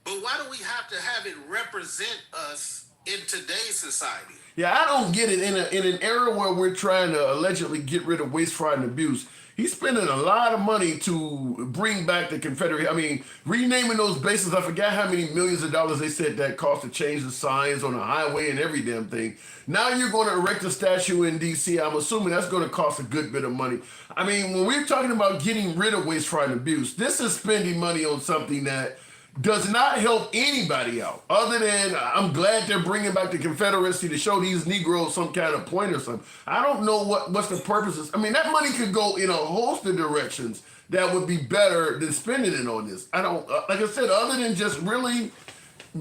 But why do we have to have it represent us in today's society? Yeah, I don't get it. In an era where we're trying to allegedly get rid of waste, fraud, and abuse, he's spending a lot of money to bring back the Confederate. I mean, renaming those bases, I forgot how many millions of dollars they said that cost to change the signs on the highway and every damn thing. Now you're going to erect a statue in D.C. I'm assuming that's going to cost a good bit of money. I mean, when we're talking about getting rid of waste, fraud, and abuse, this is spending money on something that does not help anybody out other than I'm glad they're bringing back the Confederacy to show these Negroes some kind of point or something. I don't know what's the purposes. I mean, that money could go in a host of directions that would be better than spending it on this. I don't, like I said, other than just really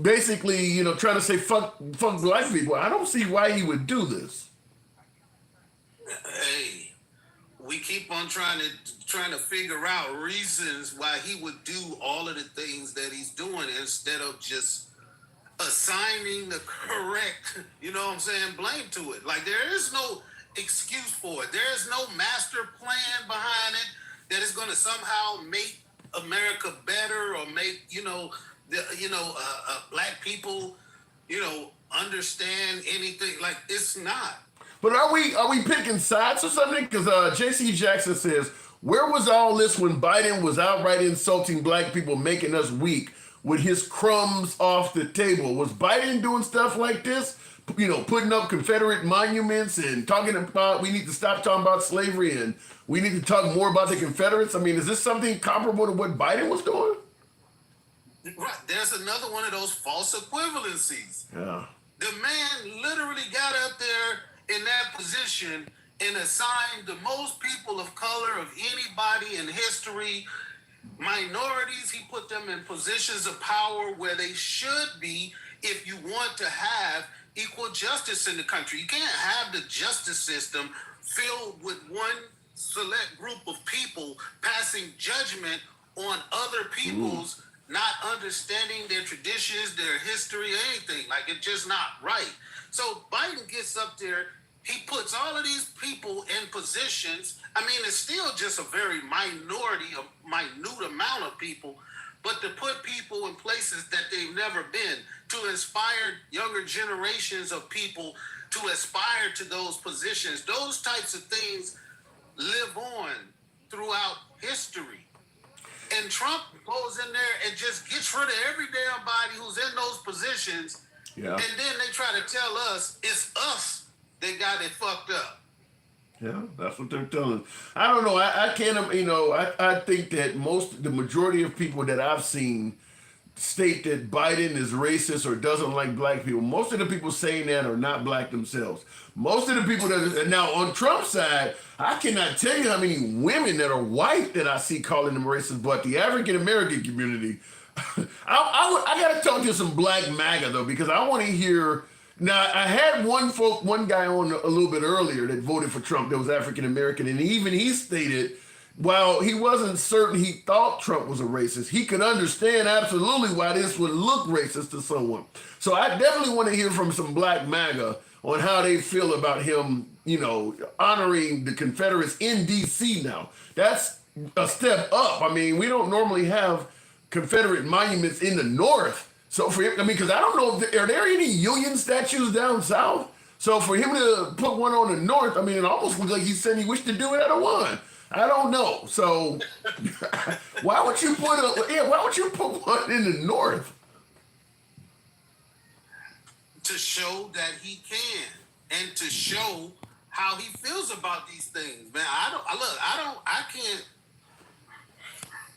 basically, trying to say fuck black people, I don't see why he would do this. Hey, on trying to figure out reasons why he would do all of the things that he's doing instead of just assigning the correct, you know what I'm saying, blame to it. Like, there is no excuse for it. There is no master plan behind it that is going to somehow make America better or make, black people, understand anything. Like, it's not. But are we picking sides or something? Because J.C. Jackson says, where was all this when Biden was outright insulting black people, making us weak with his crumbs off the table? Was Biden doing stuff like this? Putting up Confederate monuments and talking about we need to stop talking about slavery and we need to talk more about the Confederates? I mean, is this something comparable to what Biden was doing? Right. There's another one of those false equivalencies. Yeah. The man literally got up there in that position and assigned the most people of color of anybody in history, minorities. He put them in positions of power where they should be if you want to have equal justice in the country. You can't have the justice system filled with one select group of people passing judgment on other people's not understanding their traditions, their history, anything. Like, it's just not right. So Biden gets up there, he puts all of these people in positions. I mean, it's still just a very minute amount of people, but to put people in places that they've never been, to inspire younger generations of people to aspire to those positions, those types of things live on throughout history. And Trump goes in there and just gets rid of every damn body who's in those positions. Yeah. And then they try to tell us it's us that got it fucked up. Yeah, that's what they're telling. I don't know. I can't, I think that the majority of people that I've seen state that Biden is racist or doesn't like black people. Most of the people saying that are not black themselves. Most of the people that now on Trump's side, I cannot tell you how many women that are white that I see calling them racist, but the African American community, I got to talk to some black MAGA though, because I want to hear. Now, I had one guy on a little bit earlier that voted for Trump that was African American, and even he stated, while he wasn't certain he thought Trump was a racist, he could understand absolutely why this would look racist to someone. So I definitely want to hear from some black MAGA on how they feel about him, honoring the Confederates in D.C. now. That's a step up. I mean, we don't normally have Confederate monuments in the North. So for him, because I don't know, are there any Union statues down south? So for him to put one on the north, I mean, it almost looks like he said he wished to do it at a one. I don't know. So why would you put one in the north? To show that he can, and to show how he feels about these things, man. I can't.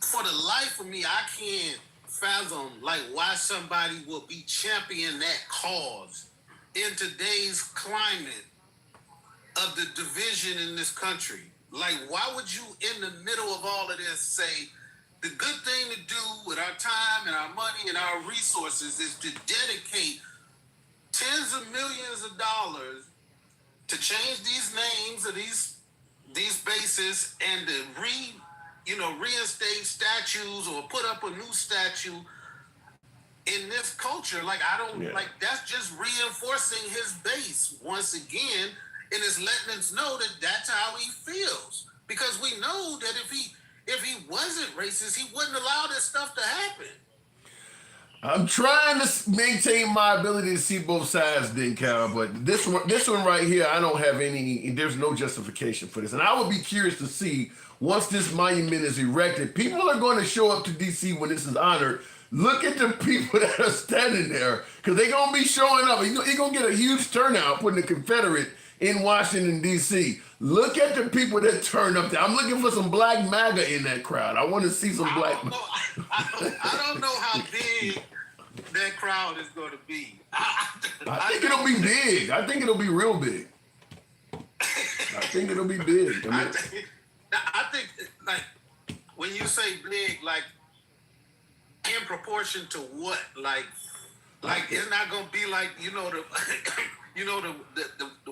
For the life of me, I can't fathom like why somebody will be championing that cause in today's climate of the division in this country. Like, why would you, in the middle of all of this, say the good thing to do with our time and our money and our resources is to dedicate tens of millions of dollars to change these names of these bases and to reinstate statues or put up a new statue in this culture? Like, like, that's just reinforcing his base once again, and it's letting us know that that's how he feels. Because we know that if he wasn't racist, he wouldn't allow this stuff to happen. I'm trying to maintain my ability to see both sides, Cal, but this one right here, I don't have there's no justification for this. And I would be curious to see, once this monument is erected, people are going to show up to D.C. when this is honored. Look at the people that are standing there, because they're going to be showing up. You're going to get a huge turnout putting the Confederate in Washington, D.C. Look at the people that turn up there. I'm looking for some black MAGA in that crowd. I want to see some black. I don't know how big that crowd is going to be. I think it'll be big. I think it'll be real big. I think it'll be big. I think, like, when you say big, like, in proportion to what? Like it's not gonna be like, the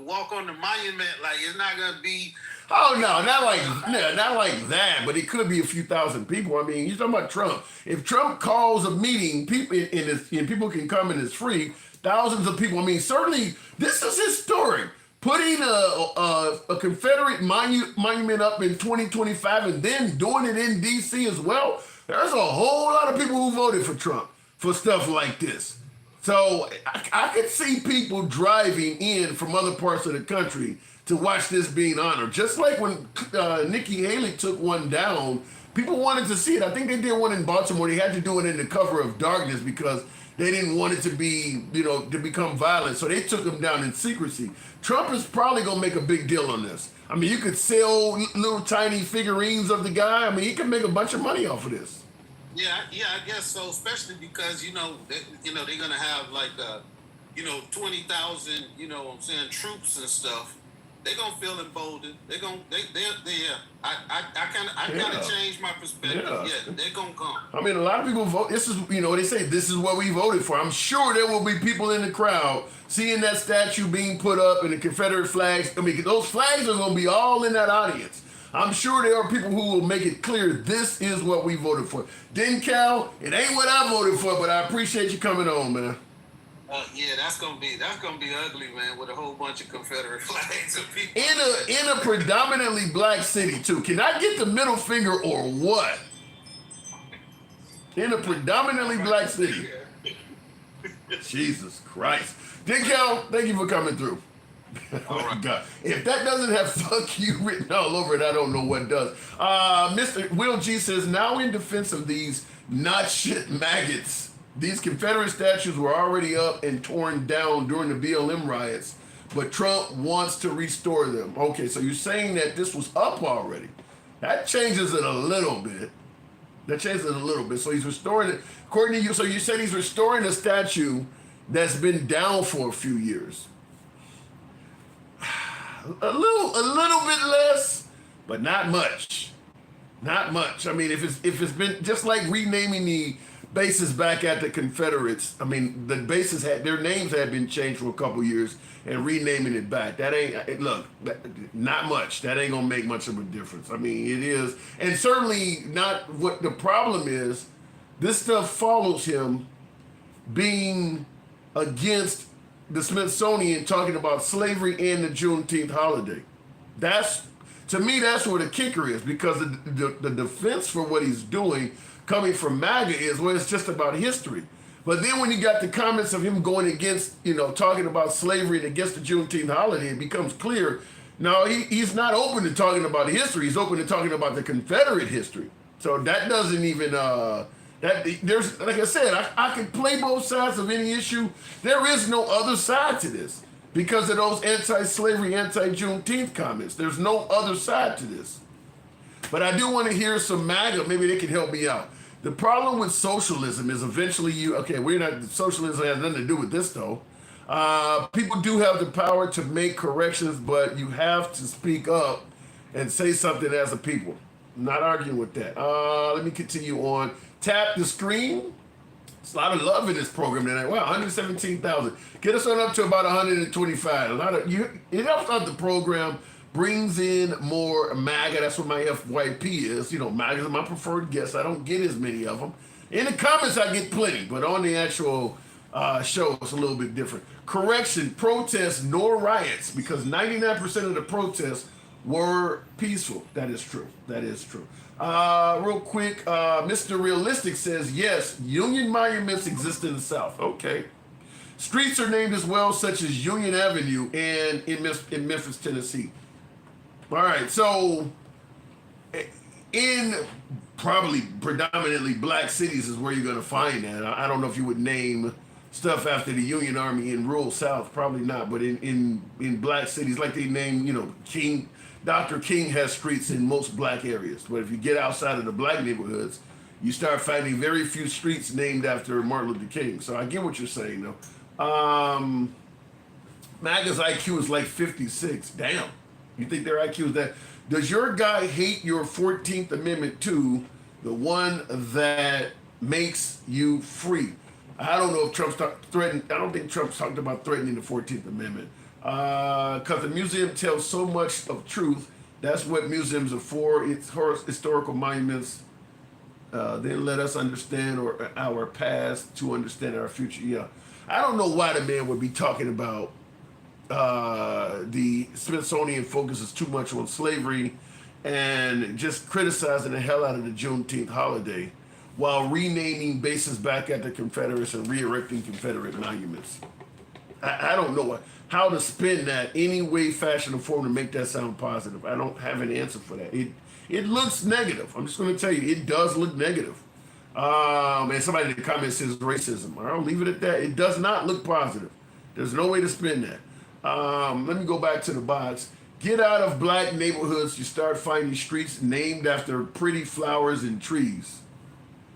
walk on the monument. Like, it's not gonna be Oh no, not like that. But it could be a few thousand people. I mean, you're talking about Trump. If Trump calls a meeting, and people can come and it's free. Thousands of people. I mean, certainly this is historic. Putting a Confederate monument up in 2025 and then doing it in D.C. as well. There's a whole lot of people who voted for Trump for stuff like this. So I could see people driving in from other parts of the country to watch this being honored. Just like when Nikki Haley took one down, people wanted to see it. I think they did one in Baltimore. They had to do it in the cover of darkness because they didn't want it to be, to become violent. So they took him down in secrecy. Trump is probably going to make a big deal on this. I mean, you could sell little tiny figurines of the guy. I mean, he can make a bunch of money off of this. Yeah, I guess so. Especially because they're gonna have like 20,000 troops and stuff. They're gonna feel emboldened. They're gonna I kind of changed my perspective. Yeah, they're gonna come. I mean, a lot of people vote. This is they say this is what we voted for. I'm sure there will be people in the crowd seeing that statue being put up and the Confederate flags. I mean, those flags are gonna be all in that audience. I'm sure there are people who will make it clear this is what we voted for. Didn't Cal? It ain't what I voted for, but I appreciate you coming on, man. Yeah, that's gonna be ugly, man, with a whole bunch of Confederate flags of people. In a predominantly black city too. Can I get the middle finger or what? In a predominantly black city. Jesus Christ. Cal, thank you for coming through. Oh my God. If that doesn't have fuck you written all over it, I don't know what does. Mr. Will G says, now in defense of these not shit maggots, these Confederate statues were already up and torn down during the BLM riots, but Trump wants to restore them. Okay, so you're saying that this was up already. That changes it a little bit. So he's restoring it. According to you, so you said he's restoring a statue that's been down for a few years. A little bit less, but not much. Not much. I mean, if it's been just like renaming the bases back at the Confederates. I mean, the bases their names had been changed for a couple years, and renaming it back. That ain't not much. That ain't gonna make much of a difference. I mean, it is, and certainly not what the problem is. This stuff follows him being against the Smithsonian talking about slavery and the Juneteenth holiday. To me, that's where the kicker is, because the defense for what he's doing coming from MAGA is, well, it's just about history. But then when you got the comments of him going against, talking about slavery and against the Juneteenth holiday, it becomes clear, no, he's not open to talking about history. He's open to talking about the Confederate history. So that doesn't even, there's, like I said, I can play both sides of any issue. There is no other side to this because of those anti-slavery, anti-Juneteenth comments. There's no other side to this. But I do want to hear some MAGA. Maybe they can help me out. The problem with socialism is eventually socialism has nothing to do with this though. People do have the power to make corrections, but you have to speak up and say something as a people. I'm not arguing with that. Let me continue on. Tap the screen. It's a lot of love in this program tonight. Wow, 117,000. Get us on up to about 125. It helps out the program, brings in more MAGA. That's what my FYP is. MAGAs are my preferred guests. I don't get as many of them. In the comments, I get plenty, but on the actual show, it's a little bit different. Correction, protests nor riots, because 99% of the protests were peaceful. That is true. Real quick, Mr. Realistic says, yes, Union monuments exist in the South. Okay. Streets are named as well, such as Union Avenue and in Memphis, Tennessee. All right, so in probably predominantly black cities is where you're going to find that. I don't know if you would name stuff after the Union Army in rural South, probably not, but in black cities, like they name, King, Dr. King has streets in most black areas. But if you get outside of the black neighborhoods, you start finding very few streets named after Martin Luther King. So I get what you're saying, though. MAGA's IQ is like 56. Damn. You think their IQ is that? Does your guy hate your 14th Amendment too, the one that makes you free? I don't know if Trump's threatened. I don't think Trump's talked about threatening the 14th Amendment. Because the museum tells so much of truth That's what museums are for. It's historical monuments. Then let us understand our past to understand our future. Yeah, I don't know why the man would be talking about the Smithsonian focuses too much on slavery and just criticizing the hell out of the Juneteenth holiday while renaming bases back at the Confederates and re-erecting Confederate monuments. I don't know how to spin that any way, fashion, or form to make that sound positive. I don't have an answer for that. It looks negative. I'm just going to tell you, it does look negative. And somebody in the comments says racism. I'll leave it at that. It does not look positive. There's no way to spin that. Let me go back to the box. Get out of black neighborhoods. You start finding streets named after pretty flowers and trees.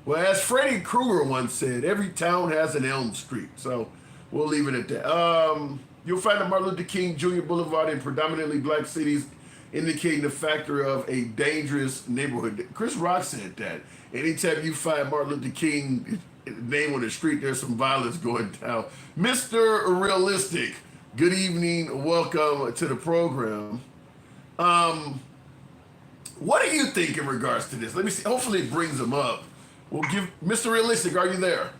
Well, as Freddy Krueger once said, every town has an Elm Street. So we'll leave it at that. You'll find that Martin Luther King Jr. Boulevard in predominantly black cities, indicating the factor of a dangerous neighborhood. Chris Rock said that. Anytime you find Martin Luther King name on the street, there's some violence going down. Mr. Realistic, good evening. Welcome to the program. What do you think in regards to this? Let me see. Hopefully it brings them up. We'll give Mr. Realistic, are you there?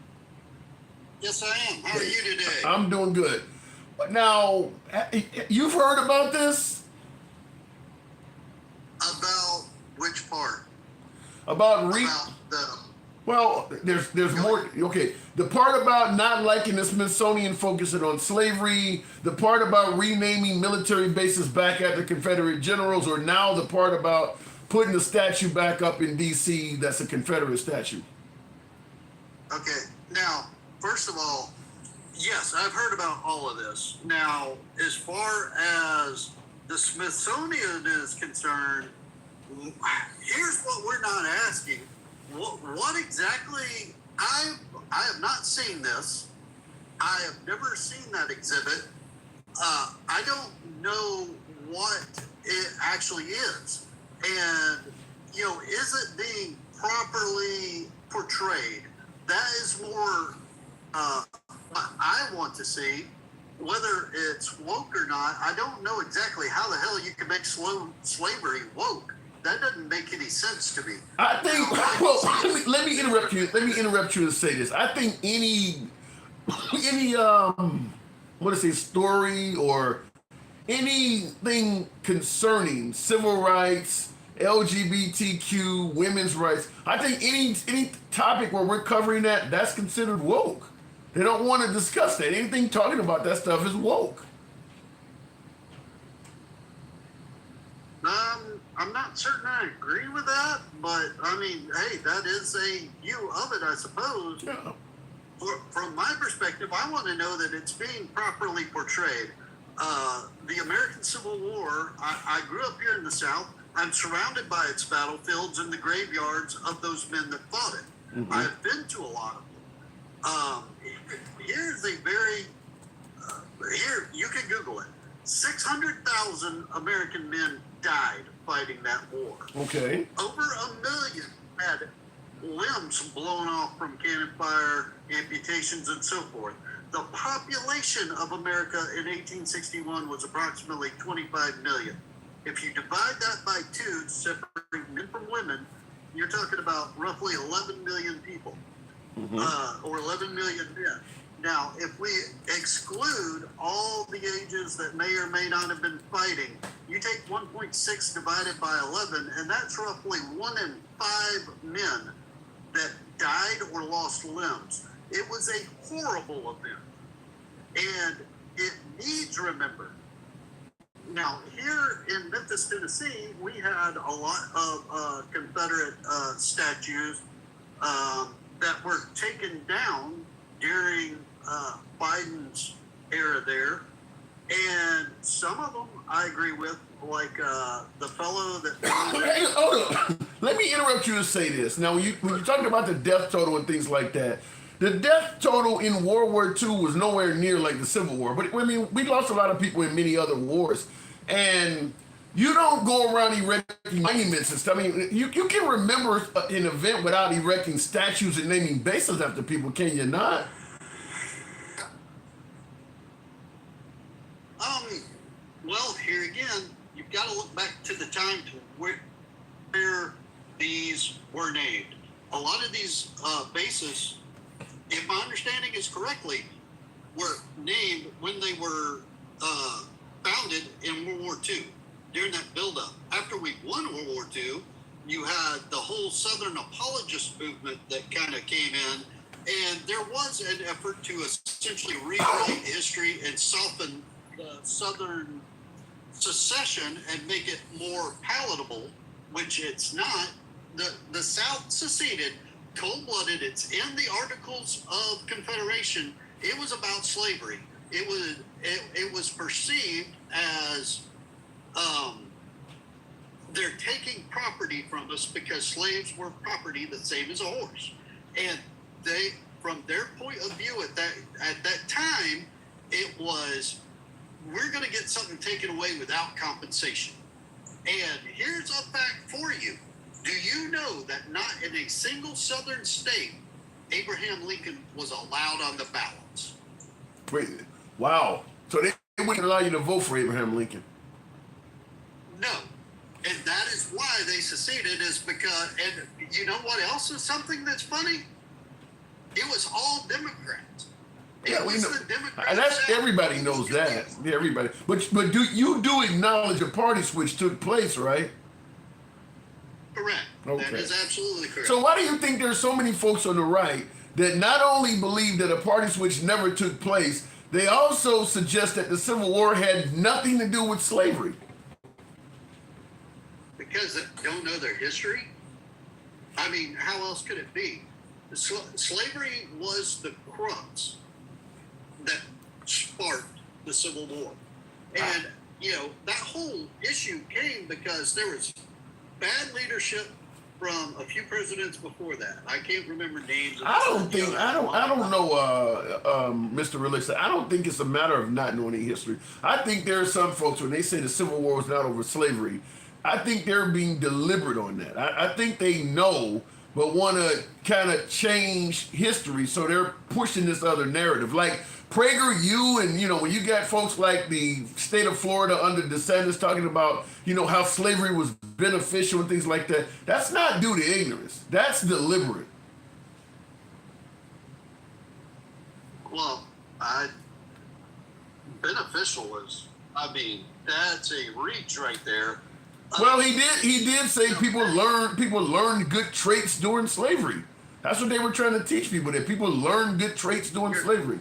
Yes, I am. How are you today? I'm doing good. Now, you've heard about this? About which part? Well, there's more. Okay, the part about not liking the Smithsonian focusing on slavery, the part about renaming military bases back at the Confederate generals, or now the part about putting the statue back up in D.C. that's a Confederate statue. Okay, now, first of all, yes, I've heard about all of this. Now, as far as the Smithsonian is concerned, here's what we're not asking. What exactly, I have not seen this. I have never seen that exhibit. I don't know what it actually is. And, you know, is it being properly portrayed? That is more what I want to see. Whether it's woke or not, I don't know exactly how the hell you can make slavery woke. That doesn't make any sense to me. I think. Well, let me interrupt you. Let me interrupt you and say this. I think any story or anything concerning civil rights, LGBTQ, women's rights. I think any topic where we're covering that's considered woke. They don't want to discuss that. Anything talking about that stuff is woke. I'm not certain I agree with that, but I mean, hey, that is a view of it, I suppose. Yeah. From my perspective, I want to know that it's being properly portrayed. The American Civil War, I grew up here in the South. I'm surrounded by its battlefields and the graveyards of those men that fought it. Mm-hmm. I've been to a lot of them. Here's a very, here, you can Google it. 600,000 American men died fighting that war. Okay. Over 1 million had limbs blown off from cannon fire, amputations, and so forth. The population of America in 1861 was approximately 25 million. If you divide that by 2, separating men from women, you're talking about roughly 11 million people, or 11 million men. Now, if we exclude all the ages that may or may not have been fighting, you take 1.6 divided by 11, and that's roughly 1 in 5 men that died or lost limbs. It was a horrible event, and it needs remembered. Now, here in Memphis, Tennessee, we had a lot of Confederate statues that were taken down during Biden's era there. And some of them I agree with, like the fellow that... Hold on. Let me interrupt you to say this. Now, when you're talking about the death total and things like that, the death total in World War II was nowhere near like the Civil War. But I mean, we lost a lot of people in many other wars. And you don't go around erecting monuments and stuff. I mean, you can remember an event without erecting statues and naming bases after people, can you not? Well, here again, you got to look back to the time to where these were named. A lot of these bases, if my understanding is correctly, were named when they were founded in World War II, during that buildup. After we won World War II, you had the whole Southern apologist movement that kind of came in, and there was an effort to essentially rewrite history and soften the Southern secession and make it more palatable, which it's not. The South seceded cold-blooded. It's in the Articles of Confederation. It was about slavery. It was perceived as they're taking property from us because slaves were property the same as a horse. And they, from their point of view at that time, it was, we're going to get something taken away without compensation. And here's a fact for you. Do you know that not in a single Southern state, Abraham Lincoln was allowed on the ballots? Wait, wow. So they wouldn't allow you to vote for Abraham Lincoln? No. And that is why they seceded, is because, and you know what else is something that's funny? It was all Democrats. Yeah, we know. And that's, everybody knows that. Yeah, everybody. But do you do acknowledge a party switch took place, right? Correct. Okay. That is absolutely correct. So why do you think there's so many folks on the right that not only believe that a party switch never took place, they also suggest that the Civil War had nothing to do with slavery? Because they don't know their history? I mean, how else could it be? Slavery was the crux that sparked the Civil War. And, you know, that whole issue came because there was bad leadership from a few presidents before that. I can't remember names. I don't know, Mr. Realistic. I don't think it's a matter of not knowing any history. I think there are some folks, when they say the Civil War was not over slavery, I think they're being deliberate on that. I think they know, but want to kind of change history, so they're pushing this other narrative. Like PragerU, and you know, when you got folks like the state of Florida under DeSantis talking about, you know, how slavery was beneficial and things like that, that's not due to ignorance. That's deliberate. Well, beneficial is, I mean, that's a reach right there. Well, he did say people learned good traits during slavery. That's what they were trying to teach people, that people learned good traits during slavery.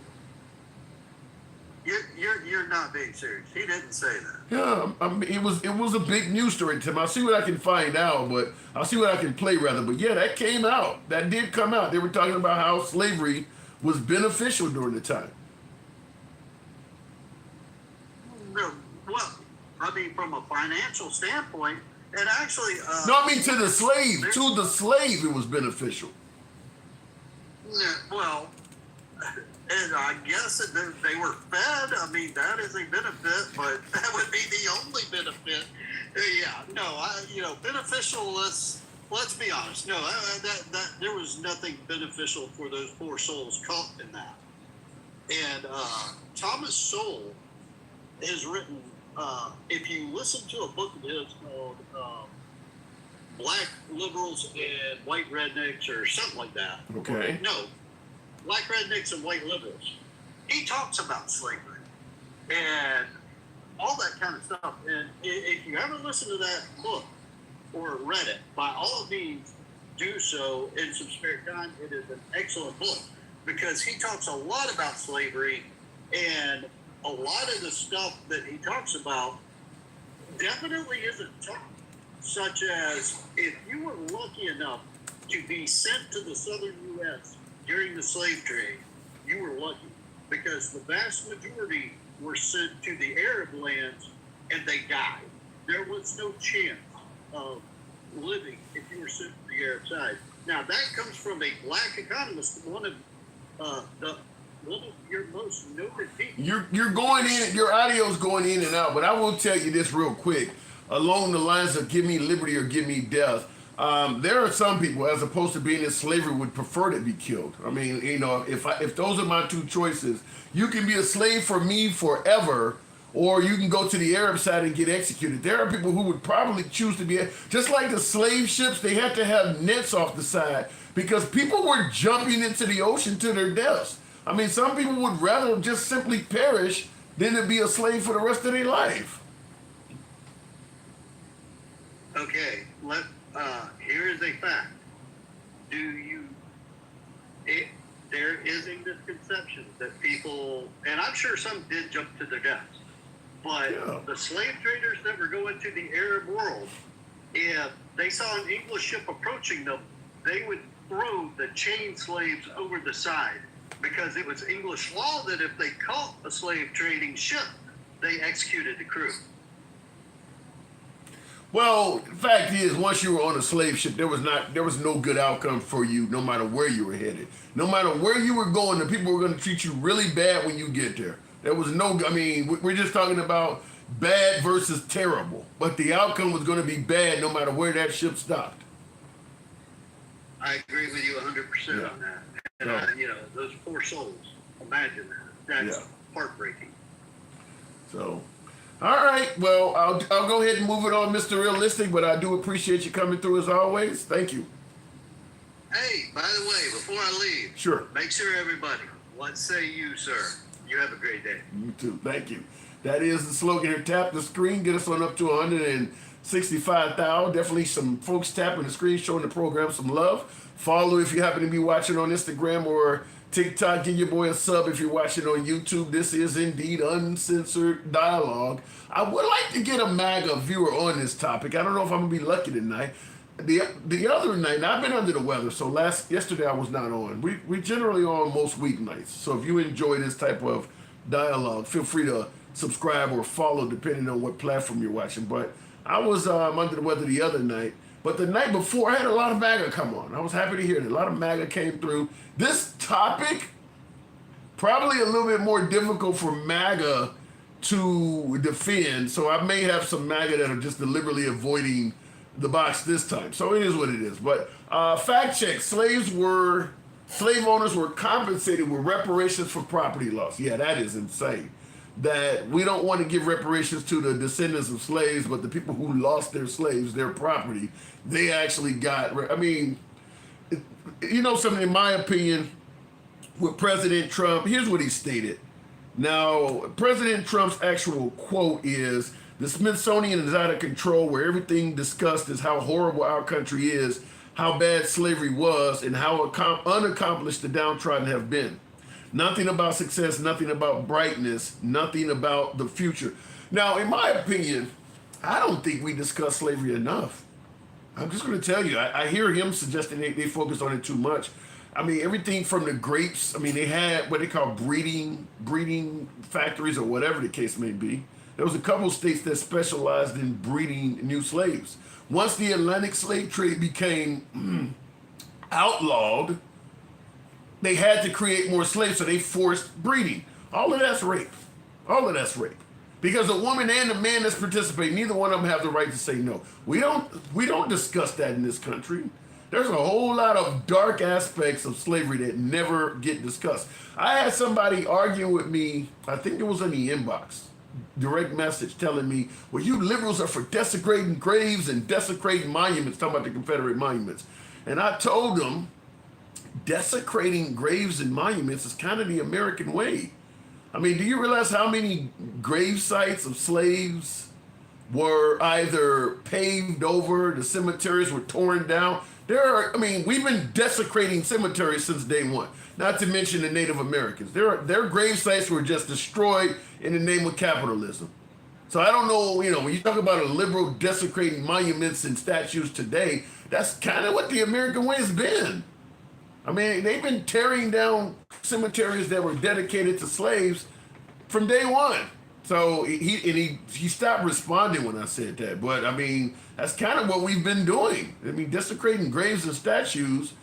You're not being serious. He didn't say that. Yeah, I mean, it was a big news story to him. I'll see what I can find out, but I'll see what I can play rather. But yeah, that came out. That did come out. They were talking about how slavery was beneficial during the time. Well, I mean, from a financial standpoint, it actually... no, I mean to the slave. To the slave, it was beneficial. Yeah, well, and I guess that they were fed. I mean, that is a benefit, but that would be the only benefit. Yeah, no, beneficial, let's be honest. No, that there was nothing beneficial for those poor souls caught in that. And Thomas Sowell has written, if you listen to a book of his called Black Liberals and White Rednecks or something like that. Okay. No, Black Rednecks and White Liberals. He talks about slavery and all that kind of stuff. And if you haven't listened to that book or read it, by all means, do so in some spare time. It is an excellent book because he talks a lot about slavery, and a lot of the stuff that he talks about definitely isn't taught, such as if you were lucky enough to be sent to the southern U.S. during the slave trade, you were lucky because the vast majority were sent to the Arab lands and they died. There was no chance of living if you were sent to the Arab side. Now, that comes from a black economist, one of your most noted people. You're going in, your audio's going in and out, but I will tell you this real quick. Along the lines of give me liberty or give me death, there are some people, as opposed to being in slavery, would prefer to be killed. I mean, you know, if those are my two choices, you can be a slave for me forever, or you can go to the Arab side and get executed. There are people who would probably choose to be, just like the slave ships, they had to have nets off the side because people were jumping into the ocean to their deaths. I mean, some people would rather just simply perish than to be a slave for the rest of their life. Okay, here is a fact. There is a misconception that people, and I'm sure some did jump to their deaths, but the slave traders that were going to the Arab world, if they saw an English ship approaching them, they would throw the chained slaves over the side because it was English law that if they caught a slave trading ship, they executed the crew. Well, the fact is, once you were on a slave ship, there was no good outcome for you, no matter where you were headed. No matter where you were going, the people were going to treat you really bad when you get there. There was no, I mean, we're just talking about bad versus terrible. But the outcome was going to be bad no matter where that ship stopped. I agree with you 100% on that. And, those poor souls, imagine that. That's heartbreaking. So... all right, well, I'll go ahead and move it on, Mr. Realistic, but I do appreciate you coming through as always. Thank you. Hey, by the way, before I leave, sure, make sure everybody, what say you, sir? You have a great day. You too. Thank you. That is the slogan here. Tap the screen, get us on up to 165,000. Definitely some folks tapping the screen, showing the program some love. Follow if you happen to be watching on Instagram or TikTok. Give your boy a sub if you're watching on YouTube. This is indeed Uncensored Dialogue. I would like to get a MAGA viewer on this topic. I don't know if I'm gonna be lucky tonight. The other night, now I've been under the weather, so yesterday I was not on. We generally on most weeknights. So if you enjoy this type of dialogue, feel free to subscribe or follow depending on what platform you're watching. But I was under the weather the other night. But the night before, I had a lot of MAGA come on. I was happy to hear that. A lot of MAGA came through. This topic, probably a little bit more difficult for MAGA to defend. So I may have some MAGA that are just deliberately avoiding the box this time. So it is what it is. But fact check, slave owners were compensated with reparations for property loss. Yeah, that is insane. That we don't want to give reparations to the descendants of slaves, but the people who lost their slaves, their property, they actually got, I mean, you know something, in my opinion, with President Trump, here's what he stated. Now, President Trump's actual quote is, the Smithsonian is out of control, where everything discussed is how horrible our country is, how bad slavery was, and how unaccomplished the downtrodden have been. Nothing about success, nothing about brightness, nothing about the future. Now, in my opinion, I don't think we discuss slavery enough. I'm just going to tell you, I hear him suggesting they focus on it too much. I mean, everything from the grapes, I mean, they had what they call breeding factories or whatever the case may be. There was a couple of states that specialized in breeding new slaves. Once the Atlantic slave trade became outlawed, they had to create more slaves, so they forced breeding. All of that's rape. All of that's rape. Because the woman and the man that's participating, neither one of them have the right to say no. We don't discuss that in this country. There's a whole lot of dark aspects of slavery that never get discussed. I had somebody arguing with me, I think it was in the inbox, direct message telling me, well, you liberals are for desecrating graves and desecrating monuments, talking about the Confederate monuments. And I told them, desecrating graves and monuments is kind of the American way. I mean, do you realize how many grave sites of slaves were either paved over, the cemeteries were torn down? We've been desecrating cemeteries since day one, not to mention the Native Americans. Their grave sites were just destroyed in the name of capitalism. So I don't know, when you talk about a liberal desecrating monuments and statues today, that's kind of what the American way has been. I mean, they've been tearing down cemeteries that were dedicated to slaves from day one. So he stopped responding when I said that. But I mean, that's kind of what we've been doing. I mean, desecrating graves and statues,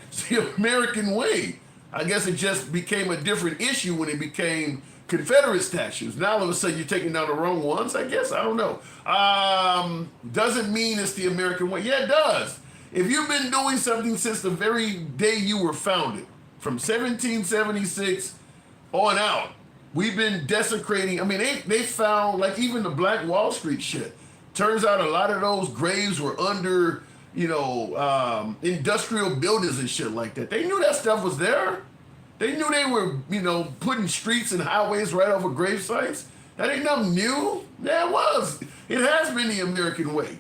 it's the American way. I guess it just became a different issue when it became Confederate statues. Now all of a sudden you're taking down the wrong ones, I guess. I don't know. Doesn't mean it's the American way. Yeah, it does. If you've been doing something since the very day you were founded, from 1776 on out, We've been desecrating. I mean, they found, like, even the Black Wall Street shit. Turns out a lot of those graves were under, industrial buildings and shit like that. They knew that stuff was there. They knew they were, putting streets and highways right over grave sites. That ain't nothing new. Yeah, it was. It has been the American way.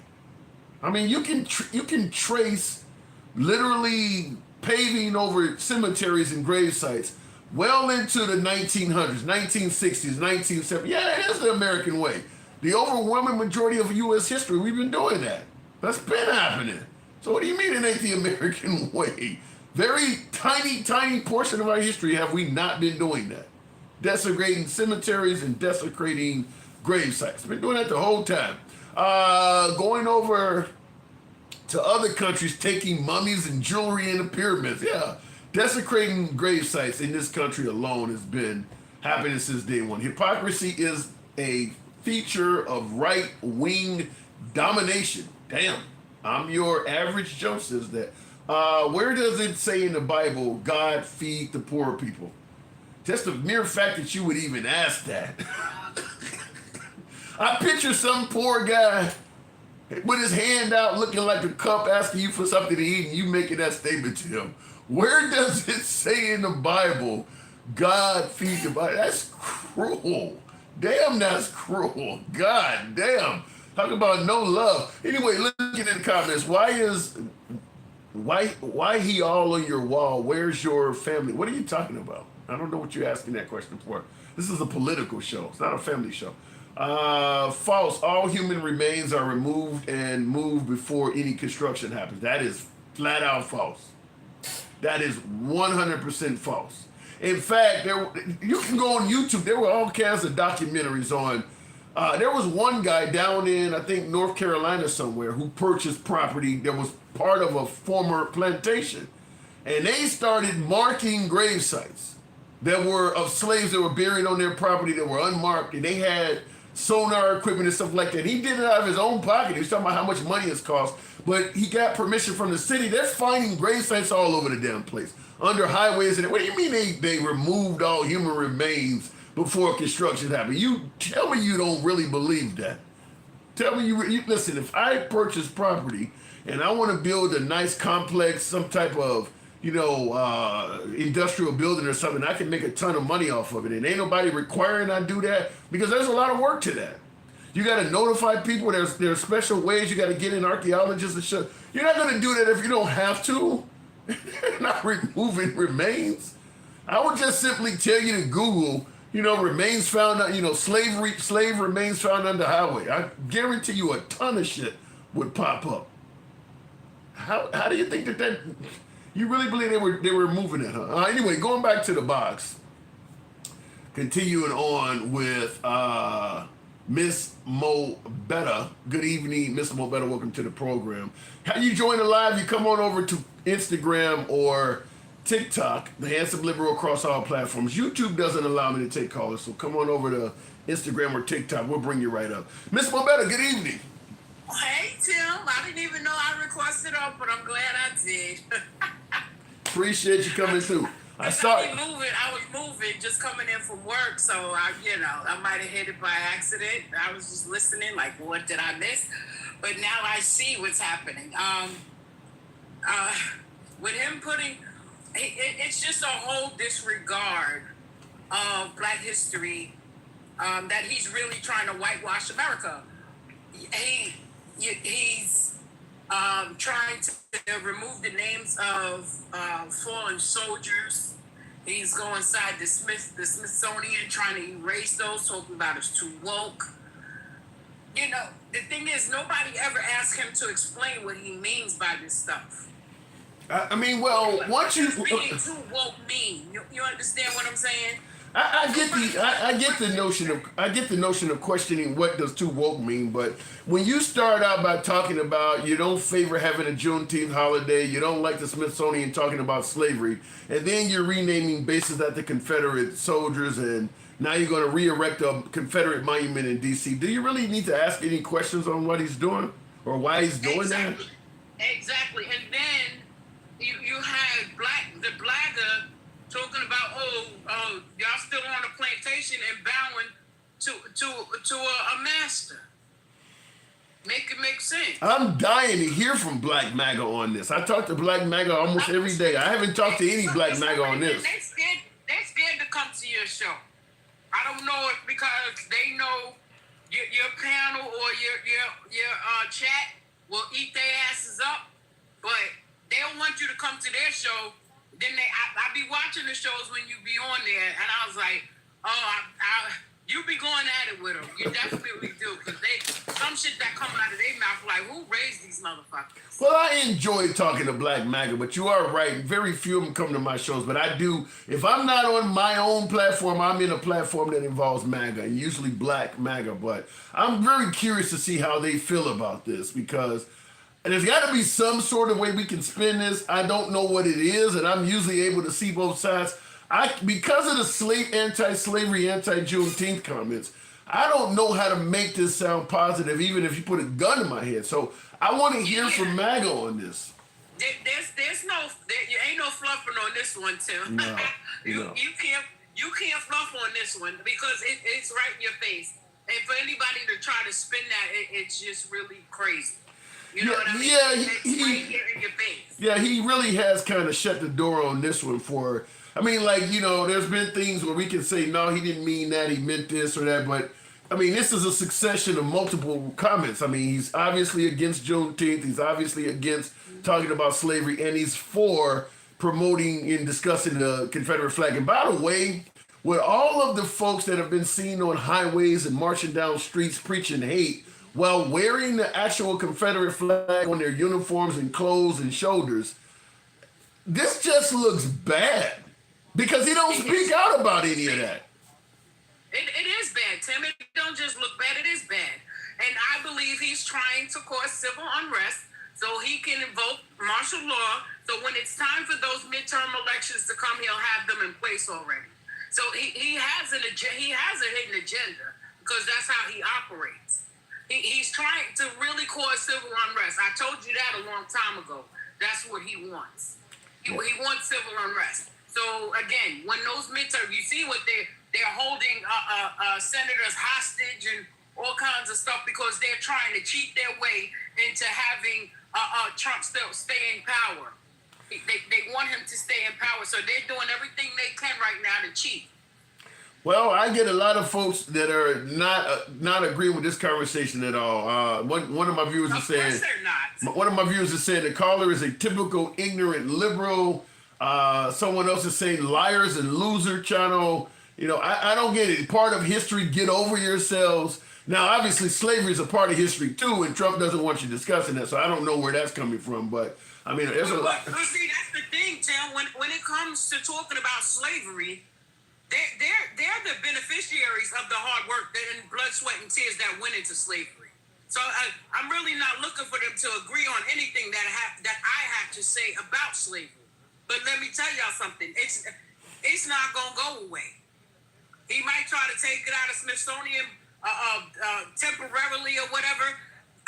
I mean, you can trace literally paving over cemeteries and grave sites well into the 1900s, 1960s, 1970s. Yeah, it is the American way. The overwhelming majority of U.S. history, we've been doing that. That's been happening. So what do you mean it ain't the American way? Very tiny, tiny portion of our history have we not been doing that. Desecrating cemeteries and desecrating grave sites. Been doing that the whole time. Going over to other countries, taking mummies and jewelry in the pyramids. Yeah, desecrating grave sites in this country alone has been happening since day one. Hypocrisy is a feature of right-wing domination. Damn, I'm your average Joe says that. Where does it say in the Bible, God feed the poor people? Just the mere fact that you would even ask that. I picture some poor guy with his hand out looking like a cup asking you for something to eat and you making that statement to him. Where does it say in the Bible, God feed the body? That's cruel. Damn, that's cruel. God damn. Talk about no love. Anyway, looking in the comments, why he all on your wall? Where's your family? What are you talking about? I don't know what you're asking that question for. This is a political show. It's not a family show. False. All human remains are removed and moved before any construction happens. That is flat out false. That is 100% false. In fact, you can go on YouTube. There were all kinds of documentaries on. There was one guy down in, I think, North Carolina somewhere who purchased property that was part of a former plantation. And they started marking grave sites that were of slaves that were buried on their property that were unmarked. And they had sonar equipment and stuff like that. He did it out of his own pocket. He was talking about how much money it's cost. But he got permission from the city. They're finding grave sites all over the damn place. Under highways. And what do you mean they removed all human remains before construction happened? You tell me you don't really believe that. Tell me you listen, if I purchase property and I want to build a nice complex, some type of, industrial building or something, I can make a ton of money off of it. And ain't nobody requiring I do that because there's a lot of work to that. You got to notify people. There's special ways you got to get in archaeologists and shit. You're not going to do that if you don't have to. Not removing remains. I would just simply tell you to Google, remains found, slave remains found on the highway. I guarantee you a ton of shit would pop up. How do you think that you really believe they were moving it, huh? Anyway, going back to the box. Continuing on with Miss Mo Betta. Good evening, Miss Mo Betta. Welcome to the program. How you join the live? You come on over to Instagram or TikTok, the handsome liberal across all platforms. YouTube doesn't allow me to take callers, so come on over to Instagram or TikTok. We'll bring you right up. Miss Mo Betta, good evening. Hey, Tim. I didn't even know I requested up, but I'm glad I did. Appreciate you coming through. I was moving, just coming in from work, so I might have hit it by accident. I was just listening, like, what did I miss? But now I see what's happening. With him it's just a whole disregard of Black history, that he's really trying to whitewash America. He's trying to remove the names of fallen soldiers. He's going inside the Smithsonian, trying to erase those, talking about it's too woke. The thing is, nobody ever asked him to explain what he means by this stuff. Once you too woke mean, you understand what I'm saying? I get the notion of questioning what does too woke mean, but when you start out by talking about you don't favor having a Juneteenth holiday, you don't like the Smithsonian talking about slavery, and then you're renaming bases after Confederate soldiers, and now you're going to re-erect a Confederate monument in D.C. Do you really need to ask any questions on what he's doing or why he's doing that? Exactly, and then you had the blagger talking about, y'all still on a plantation and bowing to a master. Make it make sense. I'm dying to hear from Black MAGA on this. I talk to Black MAGA almost every day. I haven't talked to any Black MAGA on this. They scared to come to your show. I don't know if because they know your panel or your chat will eat their asses up, but they don't want you to come to their show. Then I be watching the shows when you be on there, and I was like, you be going at it with them. You definitely do, because some shit that come out of their mouth, like, who raised these motherfuckers? Well, I enjoy talking to Black MAGA, but you are right. Very few of them come to my shows, but I do. If I'm not on my own platform, I'm in a platform that involves MAGA, and usually Black MAGA. But I'm very curious to see how they feel about this, because there's got to be some sort of way we can spin this. I don't know what it is, and I'm usually able to see both sides. Because of the anti-slavery, anti-Juneteenth comments, I don't know how to make this sound positive, even if you put a gun in my head. So I want to hear from MAGA on this. There ain't no fluffing on this one, Tim. No. You can't fluff on this one because it's right in your face. And for anybody to try to spin that, it's just really crazy. You know what I mean? Yeah, it's right here in your face. Yeah, he really has kind of shut the door on this one for. I mean, there's been things where we can say, no, he didn't mean that, he meant this or that, but, I mean, this is a succession of multiple comments. I mean, he's obviously against Juneteenth, he's obviously against talking about slavery, and he's for promoting and discussing the Confederate flag. And by the way, with all of the folks that have been seen on highways and marching down streets preaching hate, while wearing the actual Confederate flag on their uniforms and clothes and shoulders, this just looks bad. Because he don't speak out about any of that. It is bad, Tim. It don't just look bad, it is bad. And I believe he's trying to cause civil unrest so he can invoke martial law. So when it's time for those midterm elections to come, he'll have them in place already. So he has a hidden agenda because that's how he operates. He's trying to really cause civil unrest. I told you that a long time ago. That's what he wants. He wants civil unrest. So again, when those midterms, you see what they're holding senators hostage and all kinds of stuff because they're trying to cheat their way into having Trump still stay in power. They want him to stay in power, so they're doing everything they can right now to cheat. Well, I get a lot of folks that are not agreeing with this conversation at all. One of my viewers is saying, of course they're not. One of my viewers is saying the caller is a typical ignorant liberal. Someone else is saying liars and loser channel. I don't get it. Part of history, get over yourselves. Now, obviously, slavery is a part of history too, and Trump doesn't want you discussing that, so I don't know where that's coming from. But I mean, there's a lot. But see, that's the thing, Tim. When it comes to talking about slavery, they're the beneficiaries of the hard work and blood, sweat, and tears that went into slavery. So I'm really not looking for them to agree on anything that I have to say about slavery. But let me tell y'all something. It's not gonna go away. He might try to take it out of Smithsonian temporarily or whatever.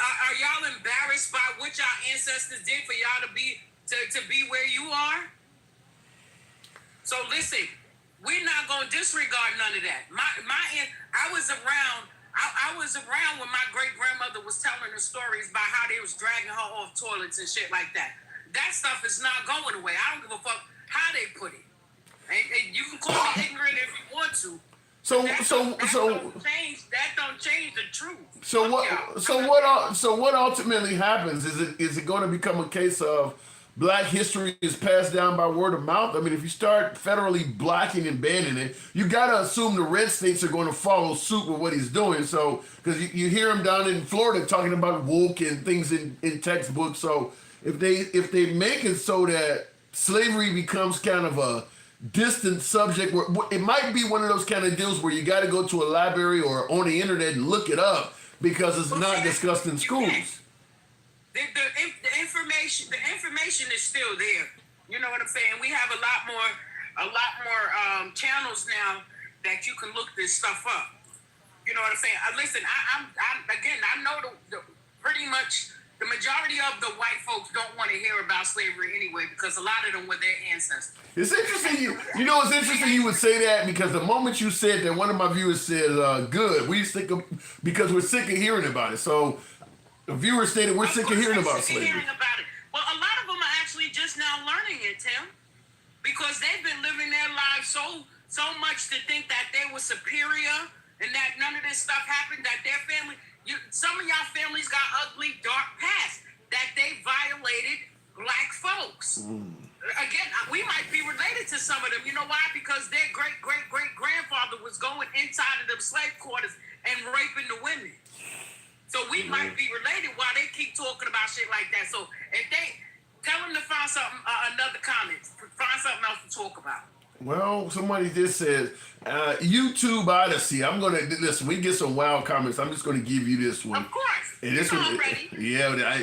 Are y'all embarrassed by what y'all ancestors did for y'all to be where you are? So listen, we're not gonna disregard none of that. I was around when my great grandmother was telling her stories about how they was dragging her off toilets and shit like that. That stuff is not going away. I don't give a fuck how they put it. And you can call me ignorant if you want to. That don't change the truth. So what ultimately happens? Is it going to become a case of Black history is passed down by word of mouth? I mean, if you start federally blocking and banning it, you got to assume the red states are going to follow suit with what he's doing. So because you hear him down in Florida talking about woke and things in textbooks. So if they make it so that slavery becomes kind of a distant subject, where it might be one of those kind of deals where you got to go to a library or on the internet and look it up because it's not discussed in schools. The information is still there. You know what I'm saying? We have a lot more channels now that you can look this stuff up. You know what I'm saying? Listen, I know pretty much the majority of the white folks don't want to hear about slavery anyway because a lot of them were their ancestors. It's interesting. You know, it's interesting you would say that because the moment you said that, one of my viewers said, "Good, we sick of because we're sick of hearing about it." So the viewer stated we're sick of hearing about slavery. Well, a lot of them are actually just now learning it, Tim, because they've been living their lives so much to think that they were superior and that none of this stuff happened. That their family, some of y'all families got ugly, dark past that they violated black folks. Again, we might be related to some of them. You know why? Because their great-great-great-grandfather was going inside of them slave quarters and raping the women. So we might be related while they keep talking about shit like that. So if they tell them to find something, another comment, find something else to talk about. Well, somebody just said, YouTube Odyssey. I'm going to, listen, we get some wild comments. I'm just going to give you this one. Of course. And this one,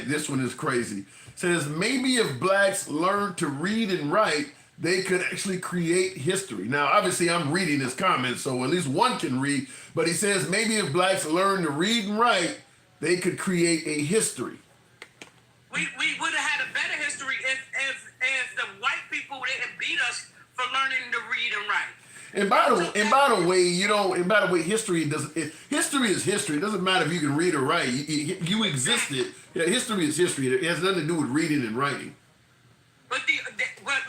this one is crazy. Says, maybe if blacks learned to read and write, they could actually create history. Now, obviously, I'm reading his comments, so at least one can read. But he says, maybe if blacks learned to read and write, they could create a history. We would have had a better history if the white people didn't beat us for learning to read and write. And by the way, history is history. It doesn't matter if you can read or write. You existed. Yeah, history is history. It has nothing to do with reading and writing. But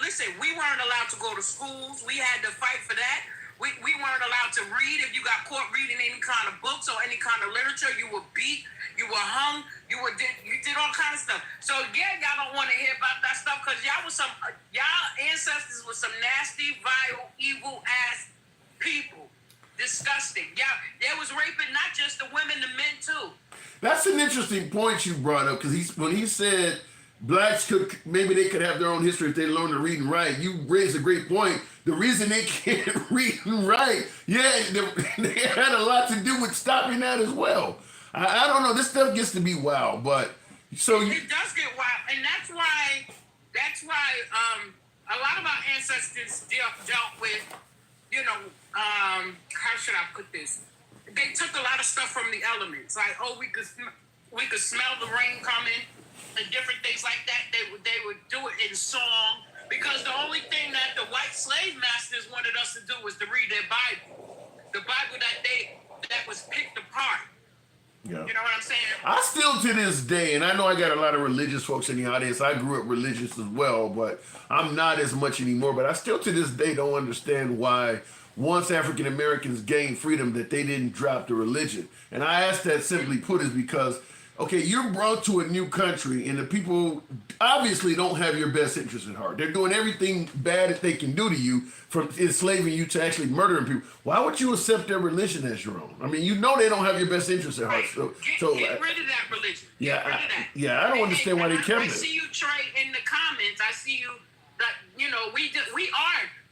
listen, we weren't allowed to go to schools. We had to fight for that. We weren't allowed to read. If you got caught reading any kind of books or any kind of literature, you were beat, you were hung, you did all kind of stuff. So yeah, y'all don't want to hear about that stuff because y'all ancestors were some nasty, vile, evil ass people. Disgusting. Yeah, they was raping not just the women, the men too. That's an interesting point you brought up because when he said blacks could have their own history if they learn to read and write. You raised a great point. The reason they can't read and write, they had a lot to do with stopping that as well. I don't know. This stuff gets to be wild, but it does get wild, and that's why a lot of our ancestors dealt with, how should I put this? They took a lot of stuff from the elements, like we could smell the rain coming. And different things like that, they would do it in song because the only thing that the white slave masters wanted us to do was to read their Bible, the Bible that was picked apart. Yeah. You know what I'm saying? I still to this day, and I know I got a lot of religious folks in the audience. I grew up religious as well, but I'm not as much anymore. But I still to this day don't understand why once African Americans gained freedom that they didn't drop the religion. And I ask that simply put is because, okay, you're brought to a new country, and the people obviously don't have your best interest at heart. They're doing everything bad that they can do to you, from enslaving you to actually murdering people. Why would you accept their religion as your own? I mean, they don't have your best interest at heart. Get rid of that religion. I don't understand why they kept it. I see you, Trey, in the comments. I see you that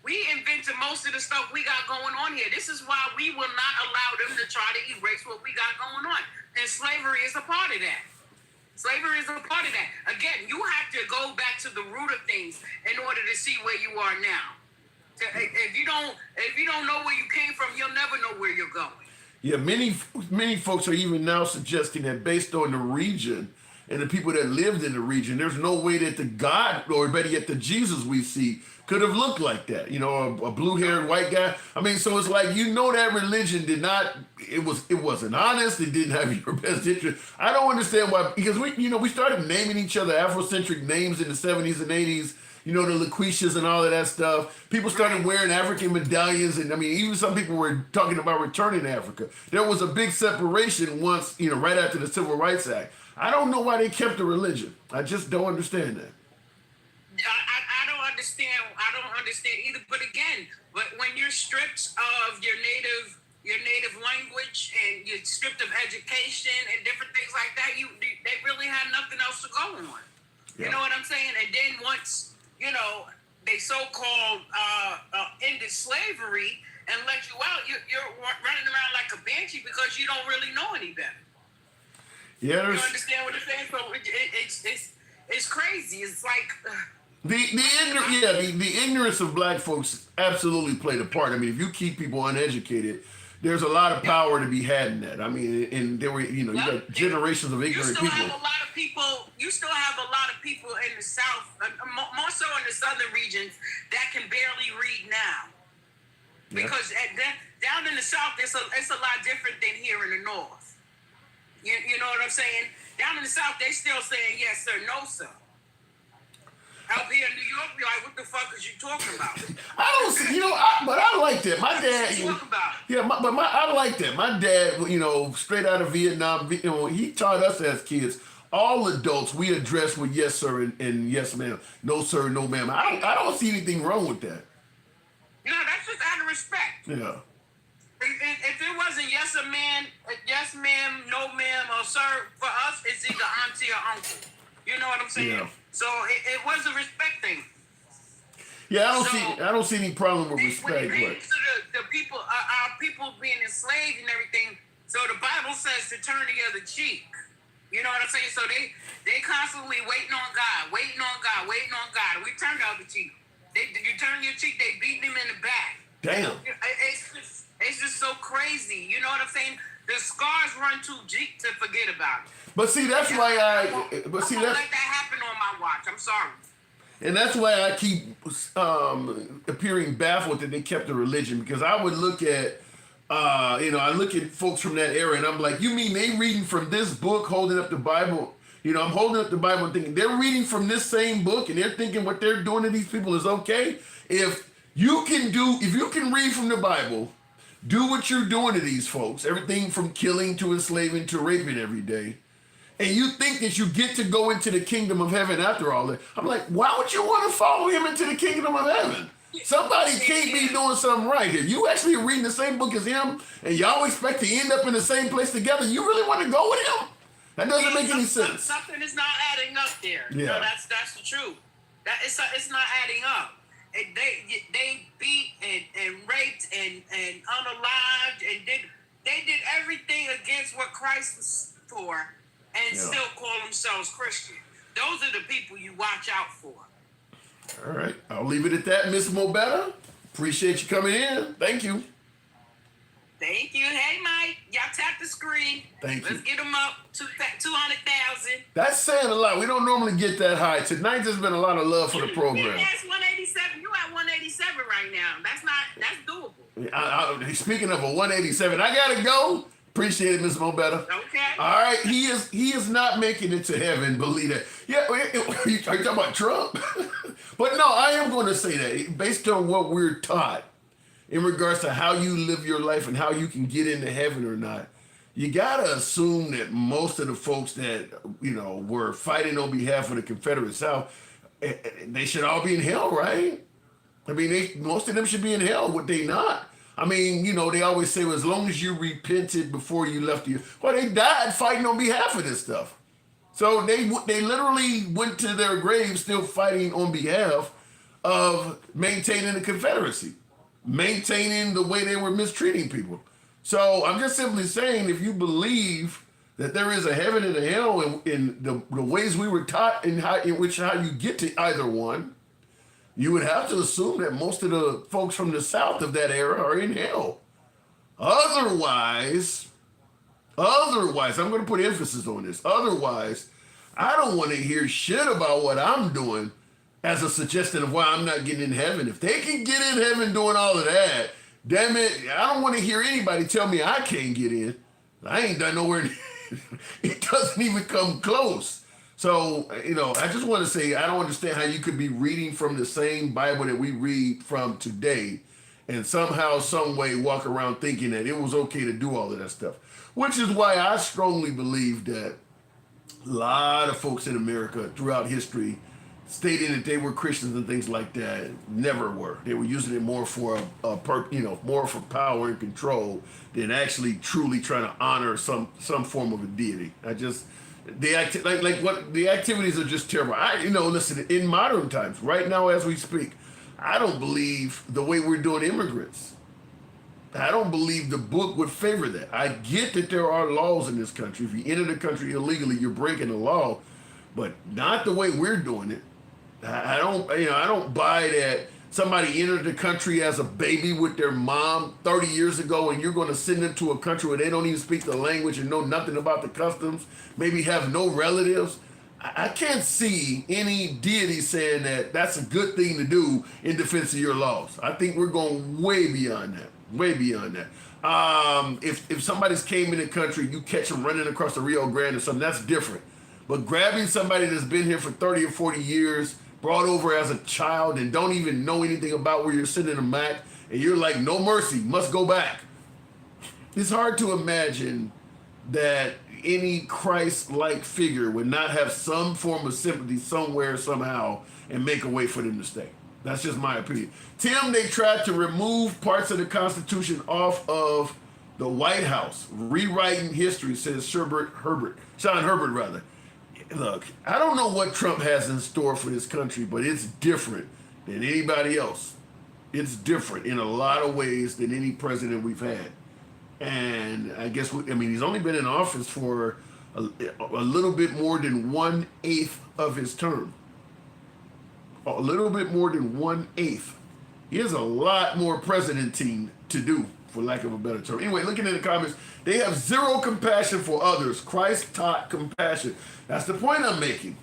we invented most of the stuff we got going on here. This is why we will not allow them to try to erase what we got going on. And slavery is a part of that. Slavery is a part of that. Again, you have to go back to the root of things in order to see where you are now. If you don't know where you came from, you'll never know where you're going. Yeah, many folks are even now suggesting that based on the region and the people that lived in the region, there's no way that the God, or better yet, the Jesus we see could have looked like that. A blue-haired white guy. I mean, so it's like, that religion did not, it wasn't honest. It didn't have your best interest. I don't understand why, because we started naming each other Afrocentric names in the 70s and 80s, the LaQuishas and all of that stuff. People started wearing African medallions, and I mean, even some people were talking about returning to Africa. There was a big separation once, right after the Civil Rights Act. I don't know why they kept the religion. I just don't understand that. I don't understand either. But again, when you're stripped of your native language and you're stripped of education and different things like that, they really had nothing else to go on. Yeah. You know what I'm saying? And then once they so-called ended slavery and let you out, you're running around like a banshee because you don't really know any better. Yeah, you understand what I'm saying? So it's crazy. It's like the ignorance of black folks absolutely played a part. I mean, if you keep people uneducated, there's a lot of power to be had in that. I mean, and there were you got generations of ignorant people. You still have a lot of people you still have a lot of people in the South, more so in the southern regions, that can barely read now. Because down in the South, it's a lot different than here in the North. You know what I'm saying? Down in the South, they still saying yes sir, no sir. Out here in New York, be like, what the fuck is you talking about? I don't see, but I like that. My dad, I like that. My dad, straight out of Vietnam, he taught us as kids, all adults, we address with yes sir and yes ma'am, no sir, no ma'am. I don't see anything wrong with that. That's just out of respect. Yeah. If it wasn't yes ma'am, no ma'am, or sir, for us, it's either auntie or uncle. You know what I'm saying? Yeah. So it was a respect thing. Yeah, I don't see any problem with respect. When it comes to the people, our people being enslaved and everything, so the Bible says to turn the other cheek. You know what I'm saying? So they constantly waiting on God. We turn the other cheek. You turn your cheek, they beat him in the back. Damn. It's just so crazy. You know what I'm saying? The scars run too deep to forget about it. But see, that's why I won't let that happen on my watch. I'm sorry. And that's why I keep appearing baffled that they kept the religion, because I would look at, I look at folks from that era and I'm like, you mean they reading from this book, holding up the Bible? I'm holding up the Bible and thinking they're reading from this same book and they're thinking what they're doing to these people is okay. If you can read from the Bible, do what you're doing to these folks, everything from killing to enslaving to raping every day, and you think that you get to go into the kingdom of heaven after all that, I'm like, why would you want to follow him into the kingdom of heaven? Somebody can't be doing something right here. You actually are reading the same book as him, and y'all expect to end up in the same place together. You really want to go with him? That doesn't make any sense. Something is not adding up there. Yeah. That's the truth. It's not adding up. They beat and raped and unalived and they did everything against what Christ was for, and still call themselves Christian. Those are the people you watch out for. All right, I'll leave it at that, Miss Mobetta. Appreciate you coming in. Thank you. Thank you. Hey, Mike. Y'all tap the screen. Thank you. Let's get them up to 200,000. That's saying a lot. We don't normally get that high. Tonight there's been a lot of love for the program. That's 187. You at 187 right now. That's doable. Speaking of a 187, I gotta go. Appreciate it, Miss Mobetta. Okay. All right, he is not making it to heaven. Believe that. Yeah, are you talking about Trump? But no, I am going to say that based on what we're taught in regards to how you live your life and how you can get into heaven or not, you gotta assume that most of the folks that were fighting on behalf of the Confederate South, they should all be in hell, right? I mean, most of them should be in hell. Would they not? I mean, they always say, well, as long as you repented before you left they died fighting on behalf of this stuff. So they literally went to their graves still fighting on behalf of maintaining the Confederacy, maintaining the way they were mistreating people. So I'm just simply saying, if you believe that there is a heaven and a hell in the ways we were taught and how you get to either one, you would have to assume that most of the folks from the South of that era are in hell. Otherwise, I'm going to put emphasis on this. Otherwise, I don't want to hear shit about what I'm doing as a suggestion of why I'm not getting in heaven. If they can get in heaven doing all of that, damn it, I don't want to hear anybody tell me I can't get in. I ain't done nowhere. It doesn't even come close. So, I just want to say, I don't understand how you could be reading from the same Bible that we read from today and somehow, some way walk around thinking that it was okay to do all of that stuff. Which is why I strongly believe that a lot of folks in America throughout history stating that they were Christians and things like that never were. They were using it more for more for power and control than actually truly trying to honor some form of a deity. The activities are just terrible. Listen, in modern times, right now as we speak, I don't believe the way we're doing immigrants. I don't believe the book would favor that. I get that there are laws in this country. If you enter the country illegally, you're breaking the law, but not the way we're doing it. I don't buy that somebody entered the country as a baby with their mom 30 years ago and you're going to send them to a country where they don't even speak the language and know nothing about the customs, maybe have no relatives. I can't see any deity saying that that's a good thing to do in defense of your laws. I think we're going way beyond that. Way beyond that. If somebody's came in the country, you catch them running across the Rio Grande or something, that's different. But grabbing somebody that's been here for 30 or 40 years, brought over as a child and don't even know anything about where you're sending them at, and you're like, no mercy, must go back. It's hard to imagine that any Christ-like figure would not have some form of sympathy somewhere, somehow, and make a way for them to stay. That's just my opinion. Tim, they tried to remove parts of the Constitution off of the White House, rewriting history, says Sean Herbert. Look, I don't know what Trump has in store for this country, but it's different than anybody else. It's different in a lot of ways than any president we've had. And I guess, he's only been in office for a little bit more than 1/8 of his term. A little bit more than 1/8. He has a lot more presidenting to do, for lack of a better term. Anyway, looking at the comments, they have zero compassion for others. Christ taught compassion. That's the point I'm making.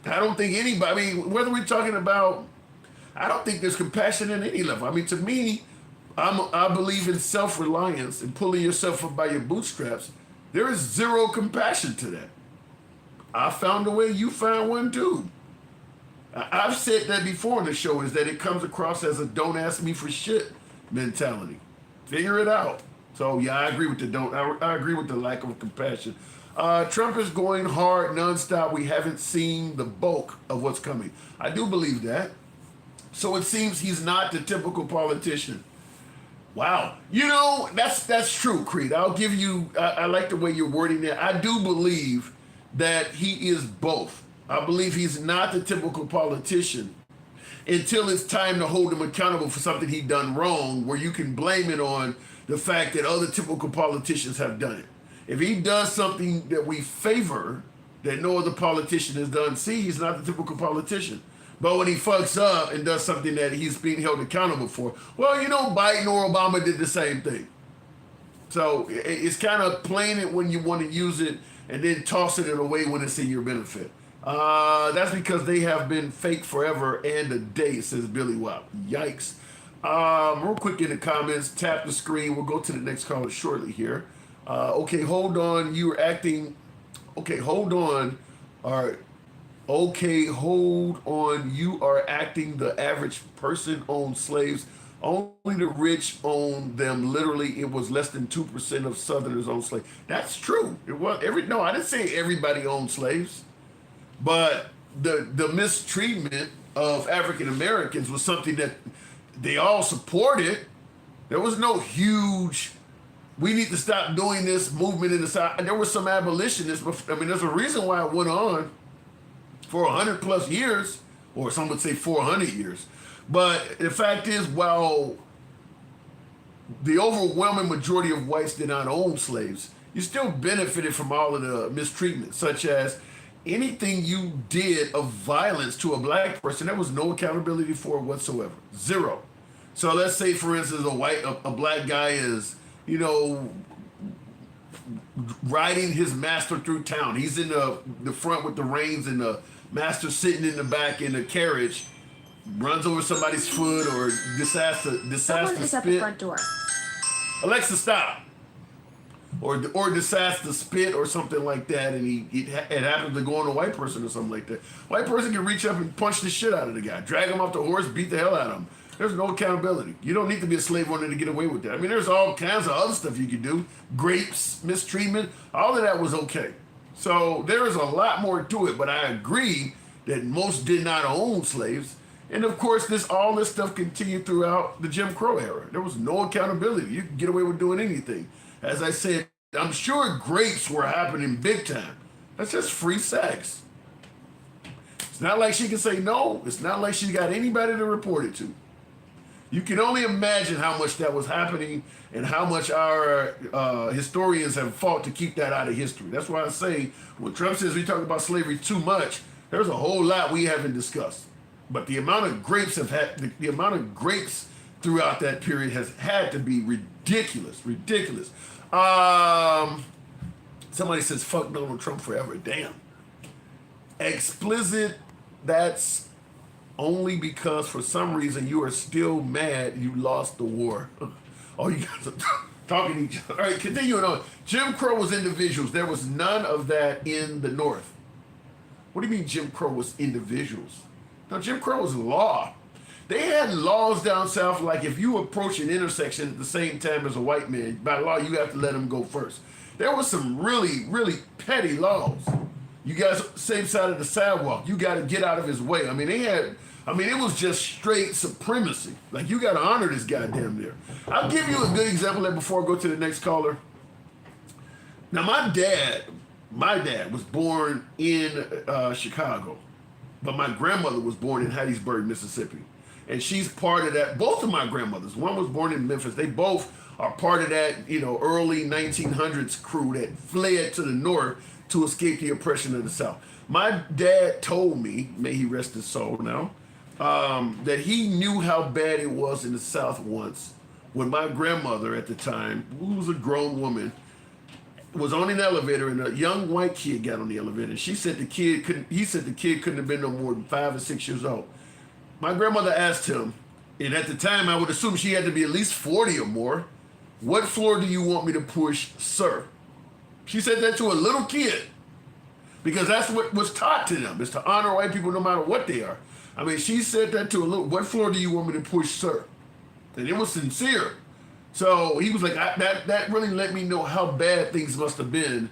I don't think anybody, whether we're talking about, I don't think there's compassion in any level. To me, I believe in self-reliance and pulling yourself up by your bootstraps. There is zero compassion to that. I found a way, you found one too. I've said that before in the show, is that it comes across as a don't ask me for shit mentality. Figure it out. So yeah, I agree with I agree with the lack of compassion. Trump is going hard nonstop. We haven't seen the bulk of what's coming. I do believe that. So it seems he's not the typical politician. Wow. That's true, Creed. I'll give you, I like the way you're wording that. I do believe that he is both. I believe he's not the typical politician until it's time to hold him accountable for something he done wrong, where you can blame it on the fact that other typical politicians have done it. If he does something that we favor that no other politician has done, he's not the typical politician. But when he fucks up and does something that he's being held accountable for, Biden or Obama did the same thing. So it's kind of playing it when you want to use it and then tossing it away when it's in your benefit. That's because they have been fake forever and a day, says Billy Wop. Yikes. Real quick in the comments, tap the screen. We'll go to the next caller shortly here. Okay, hold on. You are acting. Okay, hold on. All right. Okay, hold on. You are acting the average person owns slaves. Only the rich own them. Literally, it was less than 2% of Southerners owned slaves. That's true. It was no, I didn't say everybody owned slaves, but the mistreatment of African Americans was something that they all supported. There was no huge, we need to stop doing this movement in the South. There were some abolitionists, but there's a reason why it went on for 100 plus years, or some would say 400 years. But the fact is, while the overwhelming majority of whites did not own slaves, you still benefited from all of the mistreatment, such as anything you did of violence to a black person, there was no accountability for whatsoever. Zero. So let's say, for instance, a black guy is, riding his master through town. He's in the front with the reins and the master sitting in the back in the carriage, runs over somebody's foot or decides to Someone is at the front door. Alexa, stop. Or decides to spit or something like that, and it happens to go on a white person or something like that. White person can reach up and punch the shit out of the guy, drag him off the horse, beat the hell out of him. There's no accountability. You don't need to be a slave owner to get away with that. There's all kinds of other stuff you can do. Grapes, mistreatment, all of that was okay. So there is a lot more to it, but I agree that most did not own slaves. And of course, all this stuff continued throughout the Jim Crow era. There was no accountability. You could get away with doing anything. As I said, I'm sure grapes were happening big time. That's just free sex. It's not like she can say no. It's not like she got anybody to report it to. You can only imagine how much that was happening and how much our historians have fought to keep that out of history. That's why I say, when Trump says we talk about slavery too much, there's a whole lot we haven't discussed. But the amount of grapes the amount of grapes throughout that period has had to be ridiculous. Somebody says fuck Donald Trump forever. Damn. Explicit, that's only because for some reason you are still mad you lost the war. Oh, you guys are talking to each other. All right, continuing on. Jim Crow was individuals. There was none of that in the North. What do you mean Jim Crow was individuals? No, Jim Crow was law. They had laws down south like if you approach an intersection at the same time as a white man, by law you have to let him go first. There was some really, really petty laws. You guys, same side of the sidewalk, you got to get out of his way. I mean, it was just straight supremacy. Like, you got to honor this goddamn there. I'll give you a good example of before I go to the next caller. Now, my dad was born in Chicago, but my grandmother was born in Hattiesburg, Mississippi. And she's part of that. Both of my grandmothers, one was born in Memphis. They both are part of that, early 1900s crew that fled to the North to escape the oppression of the South. My dad told me, may he rest his soul now, that he knew how bad it was in the South once when my grandmother at the time, who was a grown woman, was on an elevator and a young white kid got on the elevator. And he said the kid couldn't have been no more than 5 or 6 years old. My grandmother asked him, and at the time I would assume she had to be at least 40 or more, "What floor do you want me to push, sir?" She said that to a little kid because that's what was taught to them, is to honor white people no matter what they are. I mean, she said that to a little, "What floor do you want me to push, sir?" And it was sincere. So he was like, that really let me know how bad things must have been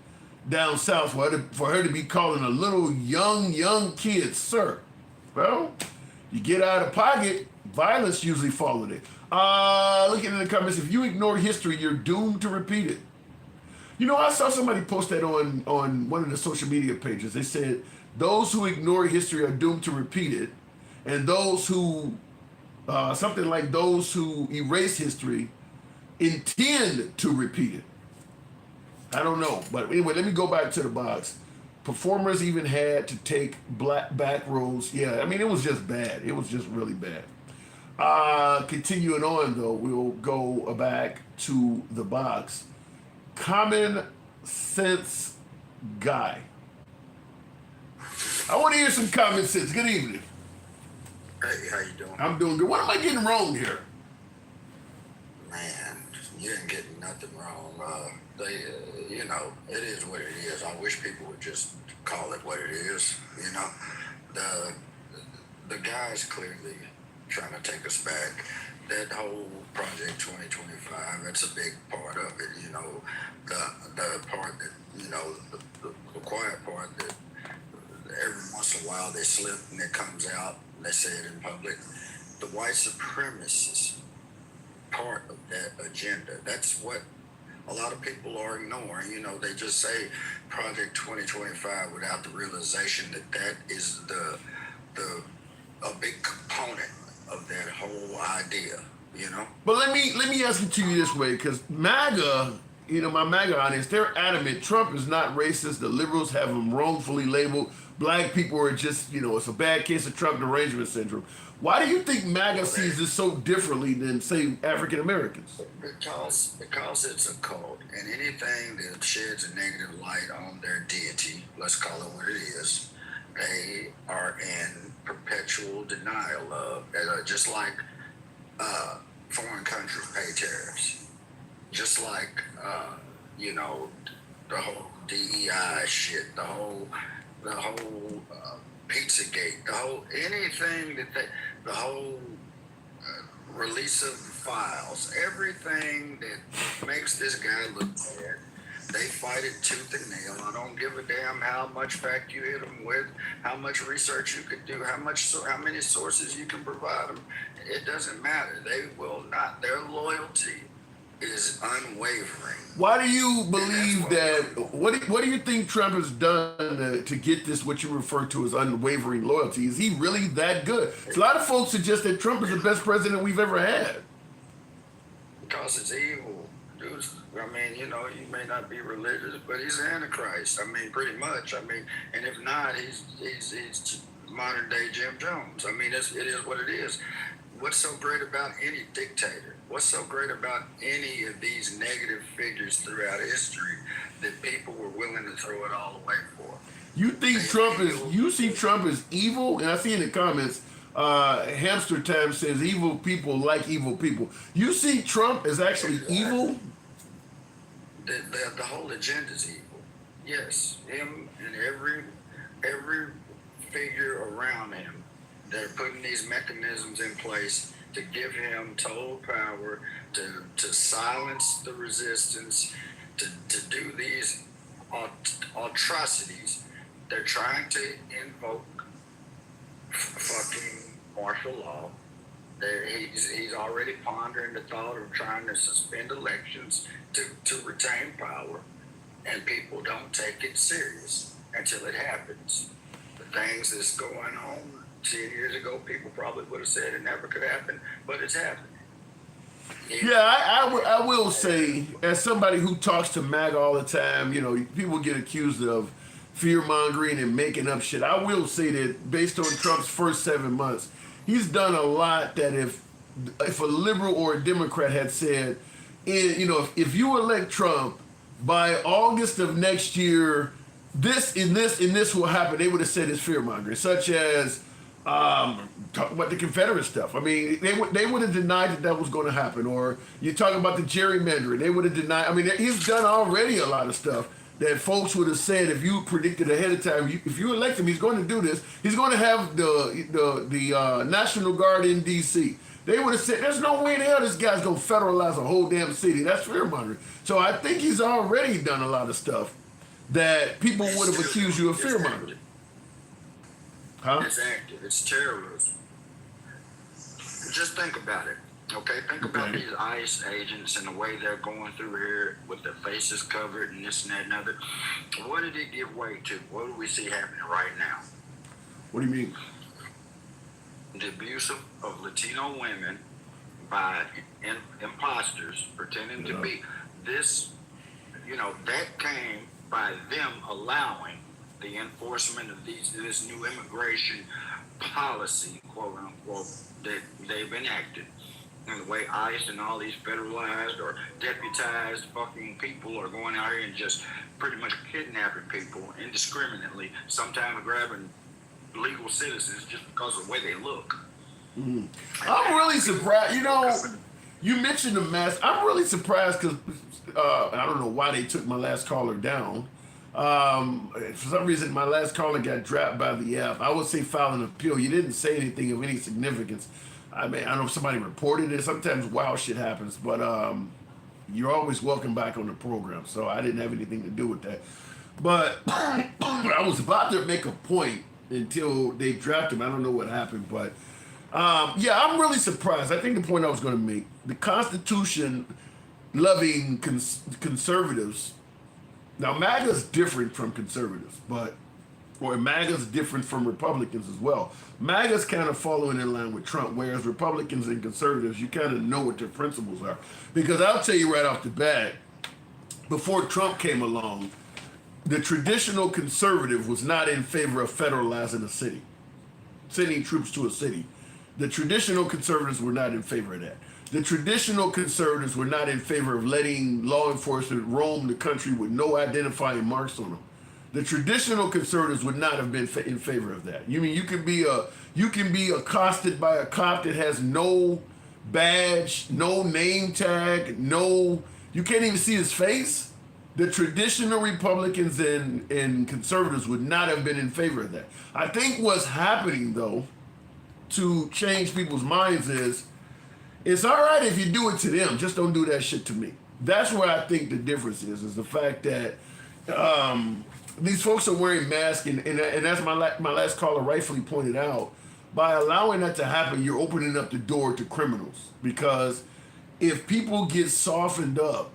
down south for her to be calling a little young kid, sir. Well, you get out of pocket, violence usually follows it. Looking in the comments, if you ignore history, you're doomed to repeat it. I saw somebody post that on one of the social media pages. They said, those who ignore history are doomed to repeat it. And those who, something like those who erase history intend to repeat it. I don't know. But anyway, let me go back to the box. Performers even had to take back roads. Yeah, I mean, it was just bad. It was just really bad. Continuing on, though, we'll go back to the box. Common sense guy. I want to hear some common sense. Good evening. Hey, how you doing? I'm doing good. What am I getting wrong here? Man, you didn't get nothing wrong. It is what it is. I wish people would just call it what it is. The guy's clearly trying to take us back. That whole Project 2025, that's a big part of it. The part that, the quiet part that every once in a while they slip and it comes out, they say it in public. The white supremacist part of that agenda, that's what a lot of people are ignoring. They just say Project 2025 without the realization that is a big component of that whole idea, But let me ask it to you this way, because MAGA, my MAGA audience, they're adamant Trump is not racist. The liberals have him wrongfully labeled. Black people are just, it's a bad case of Trump derangement syndrome. Why do you think MAGA sees this so differently than, say, African Americans? Because it's a cult, and anything that sheds a negative light on their deity, let's call it what it is, they are in perpetual denial of, just like foreign countries pay tariffs, just like the whole DEI shit, the whole Pizzagate, the whole anything that the whole release of files, everything that makes this guy look bad. They fight it tooth and nail. I don't give a damn how much fact you hit them with, how much research you could do, how many sources you can provide them. It doesn't matter. They will not. Their loyalty is unwavering. Why do you believe that? What do you think Trump has done to get this, what you refer to as unwavering loyalty? Is he really that good? A lot of folks suggest that Trump is the best president we've ever had. Because it's evil. Dude, I mean, you may not be religious, but he's the Antichrist. I mean, pretty much. I mean, and if not, he's modern day Jim Jones. I mean, it is what it is. What's so great about any dictator? What's so great about any of these negative figures throughout history that people were willing to throw it all away for? You think Trump is? You see Trump as evil? And I see in the comments, Hamster Time says evil people like evil people. You see Trump as actually evil? The whole agenda is evil. Yes, him and every figure around him. They're putting these mechanisms in place to give him total power, to silence the resistance, to do these atrocities. They're trying to invoke fucking martial law. He's already pondering the thought of trying to suspend elections to retain power, and people don't take it serious until it happens. The things that's going on 10 years ago, people probably would have said it never could happen, but it's happening. Yeah, I will say, as somebody who talks to MAGA all the time, you know, people get accused of fear-mongering and making up shit. I will say that based on Trump's first 7 months, he's done a lot that if a liberal or a Democrat had said, you know, if you elect Trump by August of next year, this will happen, they would have said it's fear-mongering, such as talk about the Confederate stuff. I mean, they would have denied that was going to happen. Or you talk about the gerrymandering, they would have denied. I mean, he's done already a lot of stuff that folks would have said if you predicted ahead of time, if you elect him, he's going to do this. He's going to have the National Guard in D.C. They would have said, there's no way in hell this guy's going to federalize a whole damn city. That's fear-mongering. So I think he's already done a lot of stuff that people would have accused you of fear-mongering. Huh? It's active. It's terrorism. Just think about it. Okay, think about these ICE agents and the way they're going through here with their faces covered and this and that and other. What did it give way to? What do we see happening right now? What do you mean? The abuse of Latino women by imposters pretending to be this. You know, that came by them allowing the enforcement of this new immigration policy, quote unquote, that they've enacted. And the way ICE and all these federalized or deputized fucking people are going out here and just pretty much kidnapping people indiscriminately, sometimes grabbing legal citizens just because of the way they look. Mm-hmm. I'm really surprised. You know, you mentioned the mask. I'm really surprised because I don't know why they took my last caller down. For some reason, my last caller got dropped by the app. I would say file an appeal. You didn't say anything of any significance. I mean, I don't know if somebody reported it. Sometimes wild shit happens, but you're always welcome back on the program. So I didn't have anything to do with that. But I was about to make a point until they dropped him. I don't know what happened, but yeah, I'm really surprised. I think the point I was going to make, the Constitution loving conservatives. Now, MAGA's different from conservatives, or MAGA's different from Republicans as well. MAGA's kind of following in line with Trump, whereas Republicans and conservatives, you kind of know what their principles are. Because I'll tell you right off the bat, before Trump came along, the traditional conservative was not in favor of federalizing a city, sending troops to a city. The traditional conservatives were not in favor of that. The traditional conservatives were not in favor of letting law enforcement roam the country with no identifying marks on them. The traditional conservatives would not have been in favor of that. You mean you can be accosted by a cop that has no badge, no name tag, you can't even see his face? The traditional Republicans and conservatives would not have been in favor of that. I think what's happening though, to change people's minds is, it's all right if you do it to them, just don't do that shit to me. That's where I think the difference is the fact that these folks are wearing masks, and as my last caller rightfully pointed out, by allowing that to happen, you're opening up the door to criminals. Because if people get softened up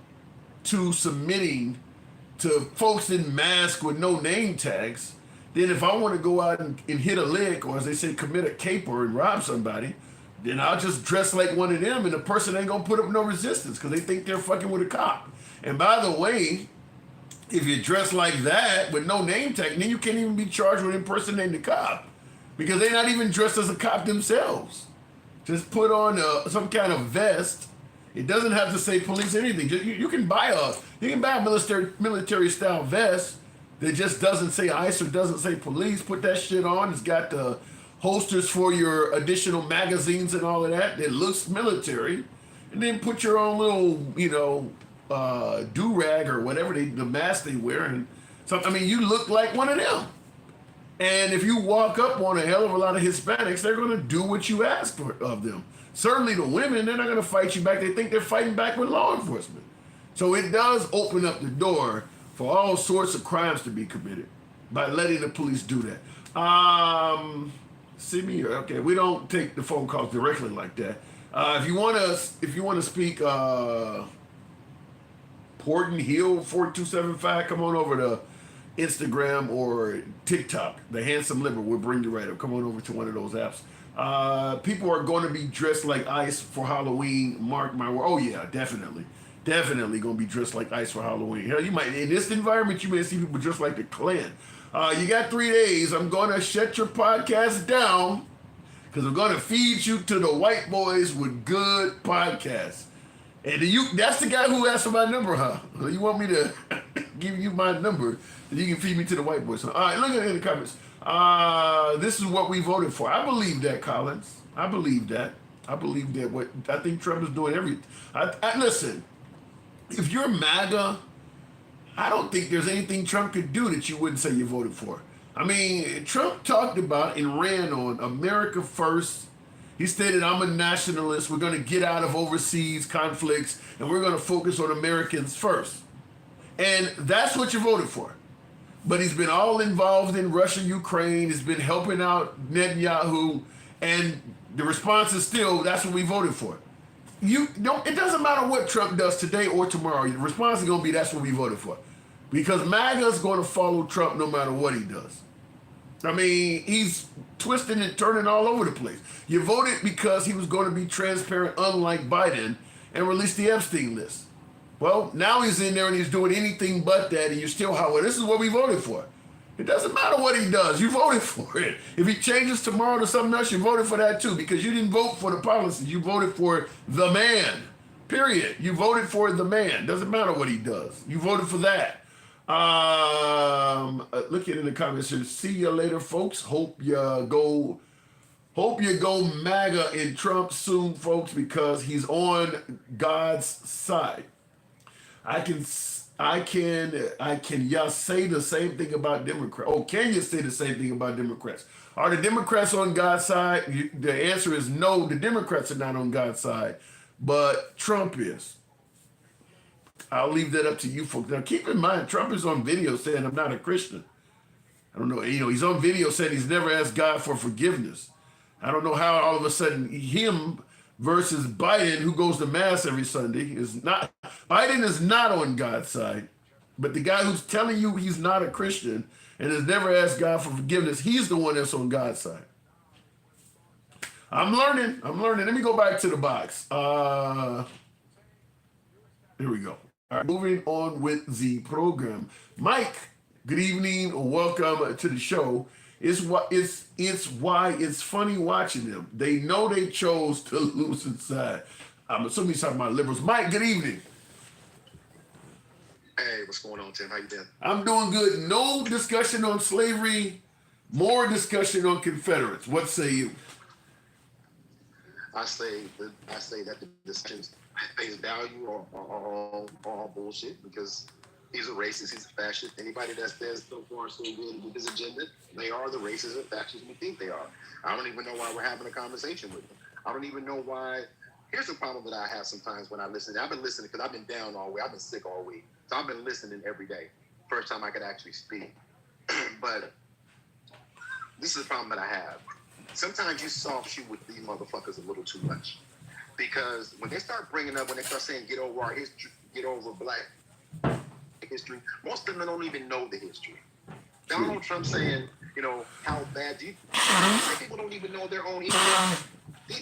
to submitting to folks in masks with no name tags, then if I want to go out and hit a lick, or as they say, commit a caper and rob somebody, then I'll just dress like one of them, and the person ain't gonna put up no resistance because they think they're fucking with a cop. And by the way, if you dress like that with no name tag, then you can't even be charged with impersonating the cop because they're not even dressed as a cop themselves. Just put on some kind of vest. It doesn't have to say police or anything. You can buy a military style vest, that just doesn't say ICE or doesn't say police. Put that shit on. It's got the holsters for your additional magazines and all of that. It looks military. And then put your own little, do-rag or whatever, the mask they wear. And so, I mean, you look like one of them. And if you walk up on a hell of a lot of Hispanics, they're going to do what you ask for of them. Certainly the women, they're not going to fight you back. They think they're fighting back with law enforcement. So it does open up the door for all sorts of crimes to be committed by letting the police do that. See me here. Okay, we don't take the phone calls directly like that. If you want to speak, Porton Hill 4275, come on over to Instagram or TikTok. The Handsome Liver will bring you right up. Come on over to one of those apps. People are going to be dressed like ICE for Halloween. Mark my word. Oh yeah, definitely going to be dressed like ICE for Halloween. Hell, you might in this environment you may see people dressed like the Klan. You got 3 days. I'm going to shut your podcast down because I'm going to feed you to the white boys with good podcasts. And that's the guy who asked for my number, huh? You want me to give you my number so you can feed me to the white boys? Huh? All right, look at it in the comments. This is what we voted for. I believe that, Collins. I believe that. I think Trump is doing everything. Listen, if you're MAGA, I don't think there's anything Trump could do that you wouldn't say you voted for. I mean, Trump talked about and ran on America first. He stated, I'm a nationalist. We're going to get out of overseas conflicts and we're going to focus on Americans first. And that's what you voted for. But he's been all involved in Russia, Ukraine. He's been helping out Netanyahu. And the response is still, that's what we voted for. It doesn't matter what Trump does today or tomorrow. The response is going to be, that's what we voted for. Because MAGA is going to follow Trump no matter what he does. I mean, he's twisting and turning all over the place. You voted because he was going to be transparent, unlike Biden, and release the Epstein list. Well, now he's in there and he's doing anything but that, and you're still, well, this is what we voted for. It doesn't matter what he does. You voted for it. If he changes tomorrow to something else, you voted for that too, because you didn't vote for the policies. You voted for the man, period. You voted for the man. Doesn't matter what he does. You voted for that. Look at it in the comments here. See you later, folks. Hope you go MAGA in Trump soon, folks, because he's on God's side. I can y'all say the same thing about Democrats? Oh, can you say the same thing about Democrats? Are the Democrats on God's side? The answer is no, the Democrats are not on God's side, but Trump is. I'll leave that up to you folks. Now, keep in mind, Trump is on video saying, I'm not a Christian. I don't know. He's on video saying he's never asked God for forgiveness. I don't know how all of a sudden him versus Biden, who goes to mass every Sunday, Biden is not on God's side. But the guy who's telling you he's not a Christian and has never asked God for forgiveness, he's the one that's on God's side. I'm learning. Let me go back to the box. Here we go. All right, moving on with the program. Mike, good evening. Welcome to the show. It's why it's funny watching them. They know they chose to lose inside. I'm assuming he's talking about liberals. Mike, good evening. Hey, what's going on, Tim? How you doing? I'm doing good. No discussion on slavery, more discussion on Confederates. What say you? I say that the discussions face value are all bullshit because he's a racist, he's a fascist. Anybody that says so far so good with his agenda, they are the racists and fascists we think they are. I don't even know why we're having a conversation with them. I don't even know why. Here's the problem that I have sometimes when I listen. I've been listening because I've been down all week. I've been sick all week. So I've been listening every day. First time I could actually speak. But this is the problem that I have. Sometimes you soft shoot with these motherfuckers a little too much. Because when they start saying get over our history, get over black history, most of them don't even know the history. Donald Trump saying, how bad people don't even know their own history.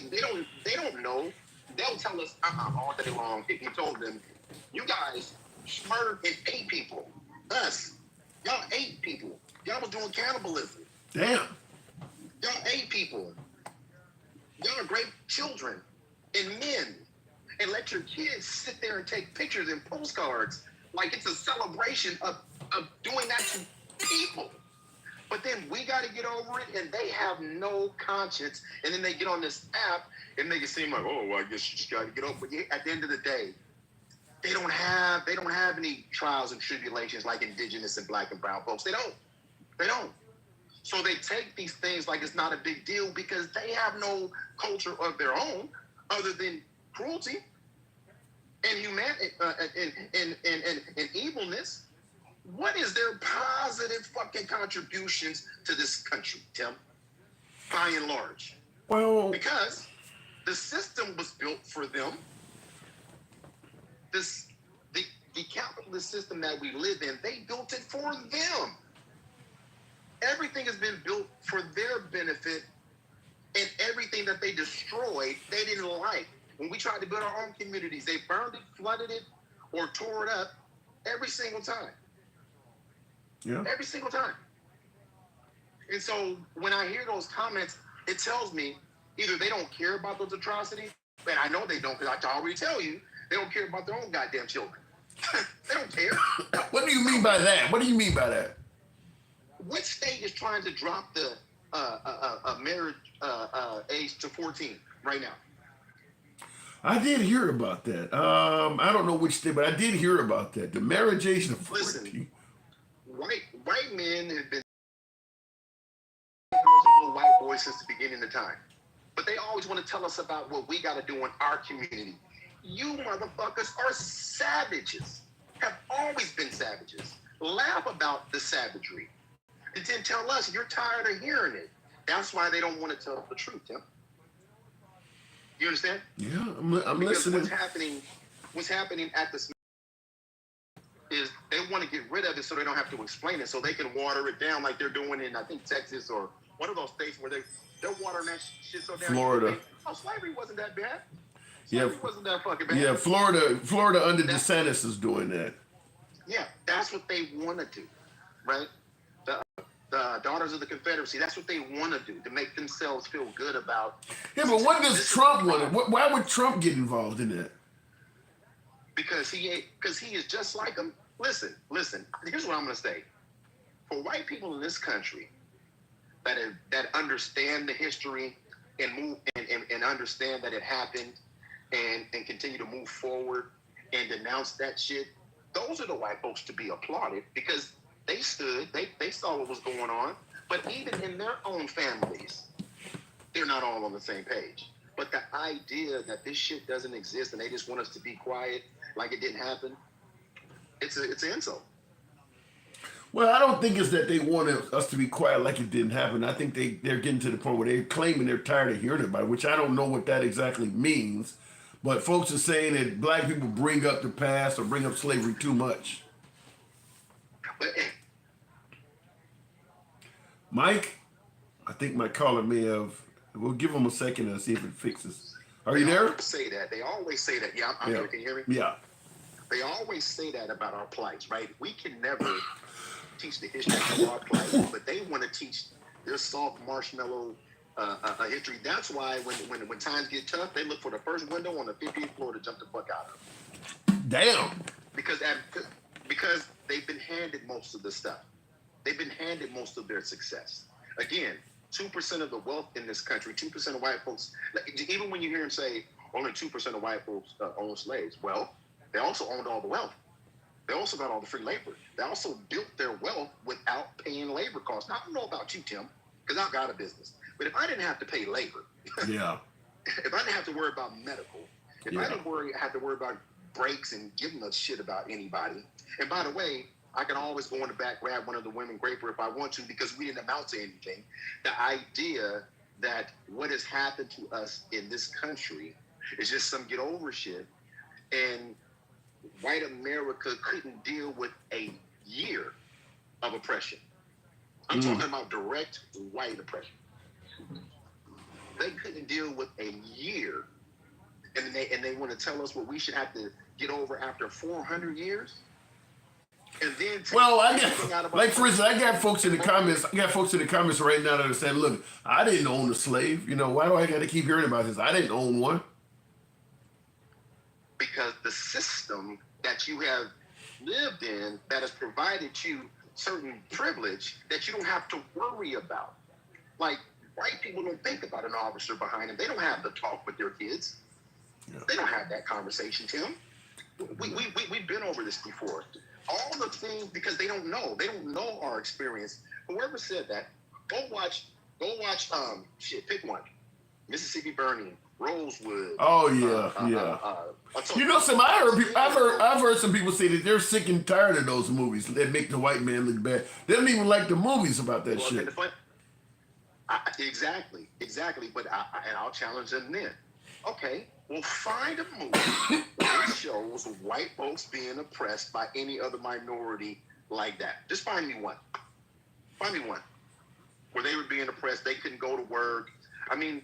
They don't know. They'll tell us all day long. He told them, you guys murdered and ate people. Us. Y'all ate people. Y'all was doing cannibalism. Damn. Y'all ate people. Y'all are great children and men. And let your kids sit there and take pictures and postcards like it's a celebration of doing that to people. But then we got to get over it, and they have no conscience. And then they get on this app and make it seem like, oh, well, I guess you just got to get over it. But at the end of the day, they don't have any trials and tribulations like indigenous and black and brown folks. They don't. So they take these things like it's not a big deal because they have no culture of their own other than cruelty and humanity and evilness. What is their positive fucking contributions to this country, Tim? By and large. Well, because the system was built for them. The capitalist system that we live in, they built it for them. Everything has been built for their benefit, and everything that they destroyed, they didn't like. When we tried to build our own communities, they burned it, flooded it, or tore it up every single time. Yeah. Every single time. And so when I hear those comments, it tells me either they don't care about those atrocities, and I know they don't because I can already tell you, they don't care about their own goddamn children. They don't care. What do you mean by that? What do you mean by that? Which state is trying to drop the marriage age to 14 right now? I did hear about that. I don't know which state, but I did hear about that. The marriage age to 14. Listen, white men have been girls and little white boys since the beginning of time. But they always want to tell us about what we got to do in our community. You motherfuckers are savages. Have always been savages. Laugh about the savagery. And then tell us you're tired of hearing it. That's why they don't want to tell the truth, Tim. You understand? Yeah, I'm because listening. What's happening at the is they want to get rid of it so they don't have to explain it, so they can water it down like they're doing in, I think, Texas or one of those states where they're watering that shit so down. Florida. Oh, slavery wasn't that bad. Yeah, wasn't that fucking bad. Yeah, Florida under DeSantis is doing that. Yeah, that's what they want to do, right? The Daughters of the Confederacy, that's what they want to do, to make themselves feel good about. Yeah, but what does Trump want? Why would Trump get involved in that? Because he is just like them. Listen, here's what I'm going to say. For white people in this country that understand the history and move and understand that it happened and continue to move forward and denounce that shit, those are the white folks to be applauded because they stood, they saw what was going on. But even in their own families, they're not all on the same page. But the idea that this shit doesn't exist and they just want us to be quiet like it didn't happen, it's an insult. Well, I don't think it's that they want us to be quiet like it didn't happen. I think they're getting to the point where they're claiming they're tired of hearing about it, which I don't know what that exactly means. But folks are saying that black people bring up the past or bring up slavery too much. Mike, I think my caller may have. We'll give him a second and see if it fixes. Are you there? Say that. They always say that. Yeah, I'm here. Can you hear me? Yeah. They always say that about our plights, right? We can never teach the history of our plight, but they want to teach their soft marshmallow history. That's why when times get tough, they look for the first window on the 50th floor to jump the fuck out of. Damn. Because they've been handed most of the stuff. They've been handed most of their success. Again, 2% of the wealth in this country, 2% of white folks, even when you hear them say only 2% of white folks own slaves, well, they also owned all the wealth. They also got all the free labor. They also built their wealth without paying labor costs. Now, I don't know about you, Tim, because I've got a business. But if I didn't have to pay labor, yeah. If I didn't have to worry about medical, if I didn't have to worry about breaks and giving a shit about anybody, and by the way, I can always go in the back, grab one of the women graper if I want to because we didn't amount to anything. The idea that what has happened to us in this country is just some get over shit, and white America couldn't deal with a year of oppression. I'm talking about direct white oppression. They couldn't deal with a year, and they want to tell us what we should have to get over after 400 years. And then well, like for instance, I got folks in the comments. I got folks in the comments right now that are saying, "Look, I didn't own a slave. You know, why do I got to keep hearing about this? I didn't own one." Because the system that you have lived in that has provided you certain privilege that you don't have to worry about. Like, white people don't think about an officer behind them. They don't have the talk with their kids. They don't have that conversation, Tim. We've been over this before. All the things, because they don't know. They don't know our experience. Whoever said that, go watch, pick one. Mississippi Burning, Rosewood. Oh yeah. You know, I've heard some people say that they're sick and tired of those movies that make the white man look bad. They don't even like the movies about that shit. Exactly. But I'll challenge them then. Okay, well, find a movie that shows white folks being oppressed by any other minority like that. Just find me one. Where they were being oppressed, they couldn't go to work. I mean,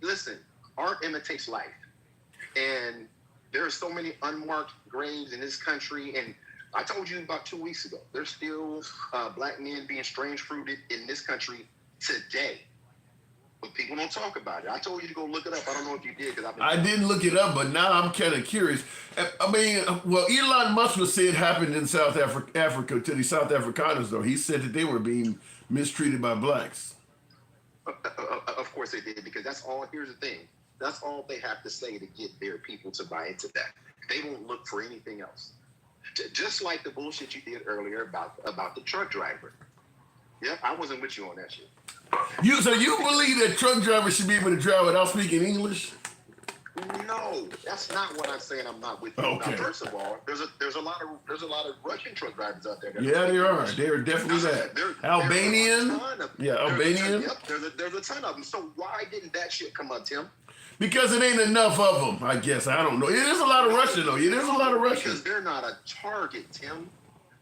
listen, art imitates life. And there are so many unmarked graves in this country. And I told you about 2 weeks ago, there's still black men being strange fruited in this country today. But people don't talk about it. I told you to go look it up. I don't know if you did. I didn't look it up, but now I'm kind of curious. I mean, well, Elon Musk was saying it happened in South Africa to the South Afrikaners, though. He said that they were being mistreated by blacks. Of course they did, because that's all. Here's the thing. That's all they have to say to get their people to buy into that. They won't look for anything else. Just like the bullshit you did earlier about the truck driver. Yep, I wasn't with you on that shit. So you believe that truck drivers should be able to drive without speaking English? No, that's not what I'm saying. I'm not with you. Okay. Now, first of all, there's a lot of Russian truck drivers out there. Yeah, there are. There are definitely that. Albanian. Albanian. Yep, there's a ton of them. So why didn't that shit come up, Tim? Because it ain't enough of them, I guess. I don't know. It is a lot of Russian, though. It is a lot of Russian. Because they're not a target, Tim.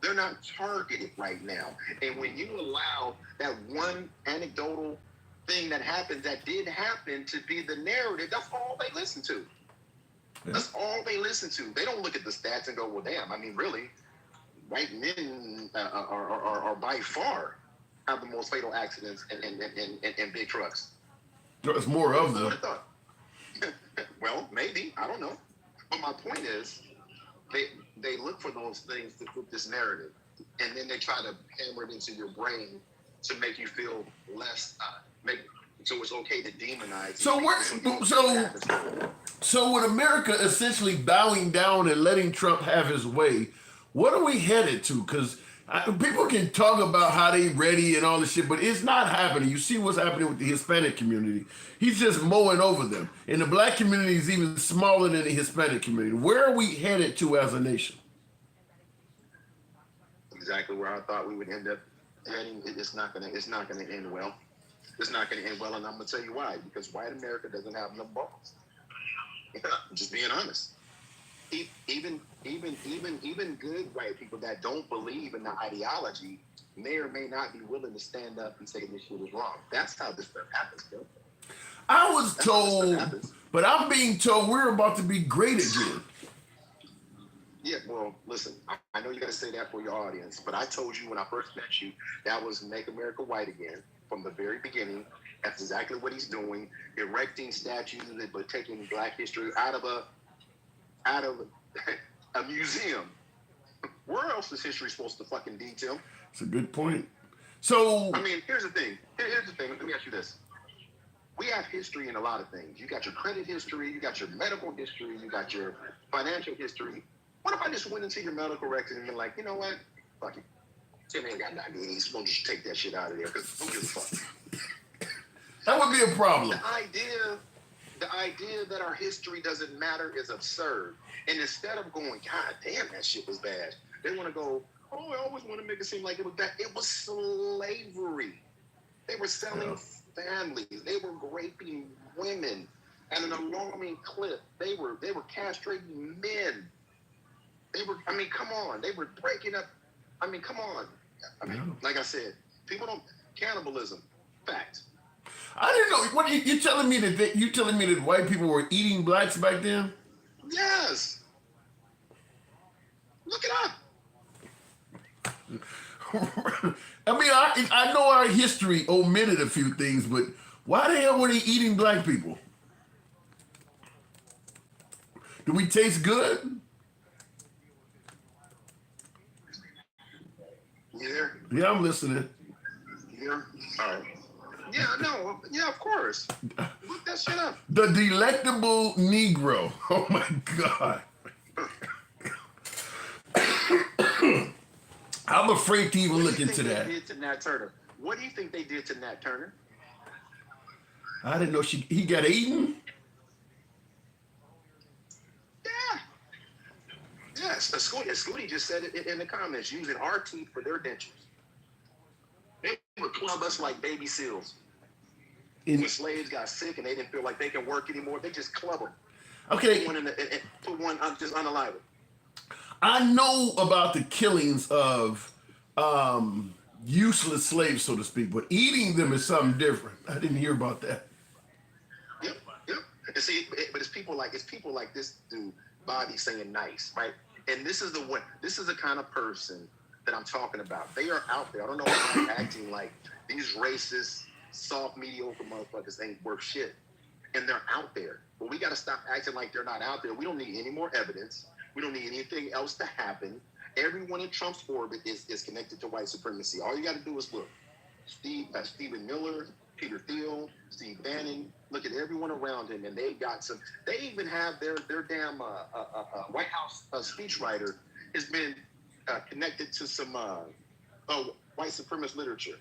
They're not targeted right now. And when you allow that one anecdotal thing that happened, that did happen, to be the narrative, that's all they listen to. Yeah. That's all they listen to. They don't look at the stats and go, well, damn, I mean, really, white men are by far have the most fatal accidents in big trucks. There's more of them. Well, maybe. I don't know. But my point is, they look for those things to put this narrative, and then they try to hammer it into your brain to make you feel less, so it's okay to demonize. So with America essentially bowing down and letting Trump have his way, what are we headed to? Because people can talk about how they ready and all this shit, but it's not happening. You see what's happening with the Hispanic community. He's just mowing over them. And the black community is even smaller than the Hispanic community. Where are we headed to as a nation? Exactly where I thought we would end up heading. It's not gonna end well. It's not gonna end well, and I'm gonna tell you why. Because white America doesn't have enough balls. Just being honest. Even good white people that don't believe in the ideology may or may not be willing to stand up and say this shit is wrong. That's how this stuff happens, Bill. I was told, but I'm being told we're about to be great again. Yeah, well, listen, I know you got to say that for your audience, but I told you when I first met you, that was Make America White Again from the very beginning. That's exactly what he's doing, erecting statues, but taking black history out of a museum. Where else is history supposed to fucking be, Tim? It's a good point. So, I mean, here's the thing. Let me ask you this. We have history in a lot of things. You got your credit history, you got your medical history, you got your financial history. What if I just went into your medical records and been like, you know what? Fuck it. Tim ain't got diabetes. We'll just take that shit out of there because who gives a fuck? That would be a problem. The idea that our history doesn't matter is absurd. And instead of going, God damn, that shit was bad, they want to go, oh, I always want to make it seem like it was bad. It was slavery. They were selling families. They were raping women at an alarming clip. They were castrating men. Come on. They were breaking up. Come on. Like I said, people don't, cannibalism, fact. I didn't know. What you telling me that white people were eating blacks back then? Yes. Look it up. I know our history omitted a few things, but why the hell were they eating black people? Do we taste good? You there? Yeah, I'm listening. Yeah. All right. Yeah, no. Yeah, of course. Look that shit up. The delectable Negro. Oh my God. I'm afraid to even look into that. What do you think they did to Nat Turner? What do you think they did to Nat Turner? I didn't know he got eaten. Yeah. Yes, Scooty just said it in the comments, using our teeth for their dentures. They would club us like baby seals. When slaves got sick and they didn't feel like they can work anymore, they just club them. Okay. Put one just unalive it. I know about the killings of useless slaves, so to speak, but eating them is something different. I didn't hear about that. Yep. And see, but it's people like this dude, Bobby, saying nice, right? And this is the kind of person that I'm talking about. They are out there. I don't know why they're acting like these racist, soft, mediocre motherfuckers ain't worth shit. And they're out there. But we got to stop acting like they're not out there. We don't need any more evidence. We don't need anything else to happen. Everyone in Trump's orbit is connected to white supremacy. All you got to do is look. Stephen Miller, Peter Thiel, Steve Bannon. Look at everyone around him, and they've got some. They even have their damn White House speechwriter has been connected to some white supremacist literature.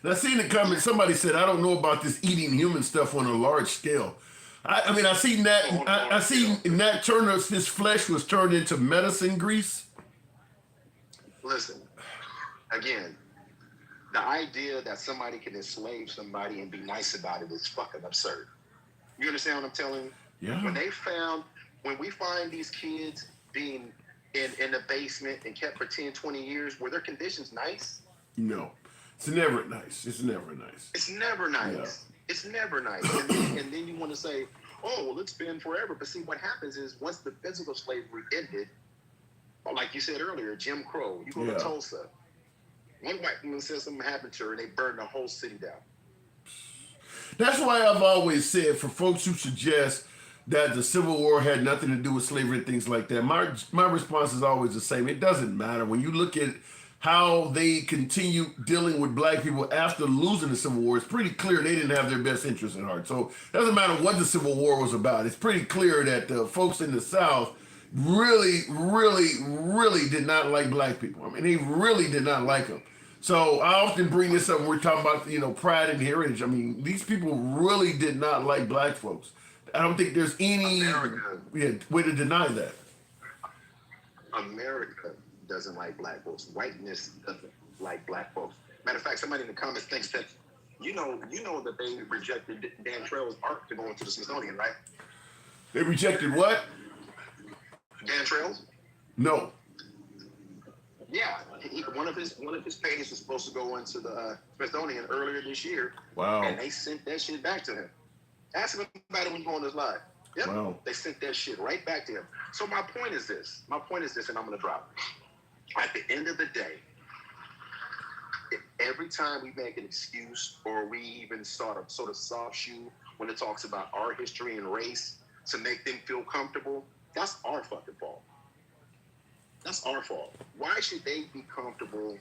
Now, see in the comments, somebody said, I don't know about this eating human stuff on a large scale. I mean, I seen that. I seen Nat Turner's, his flesh was turned into medicine grease. Listen, again, the idea that somebody can enslave somebody and be nice about it is fucking absurd. You understand what I'm telling you? Yeah. When we find these kids being in the basement and kept for 10, 20 years, were their conditions nice? No. It's never nice. It's never nice. It's never nice. Yeah. It's never nice. And then you want to say, oh, well, it's been forever. But see, what happens is once the physical slavery ended, like you said earlier, Jim Crow, you go to Tulsa. One white woman says something happened to her and they burned the whole city down. That's why I've always said, for folks who suggest that the Civil War had nothing to do with slavery and things like that, my response is always the same. It doesn't matter. When you look at how they continue dealing with black people after losing the Civil War, it's pretty clear they didn't have their best interests at heart. So it doesn't matter what the Civil War was about. It's pretty clear that the folks in the South really, really, really did not like black people. I mean, they really did not like them. So I often bring this up when we're talking about, pride and heritage. I mean, these people really did not like black folks. I don't think there's any way to deny that. America doesn't like black folks. Whiteness doesn't like black folks. Matter of fact, somebody in the comments thinks that, you know that they rejected Dan Trail's art to go into the Smithsonian, right? They rejected what? Dan Trail's? No. Yeah, one of his paintings was supposed to go into the Smithsonian earlier this year. Wow. And they sent that shit back to him. Ask him about it when you go on this live. Yep. Wow. They sent that shit right back to him. So my point is this, and I'm gonna drop it. At the end of the day, every time we make an excuse or we even sort of soft shoe when it talks about our history and race to make them feel comfortable, that's our fucking fault. That's our fault. Why should they be comfortable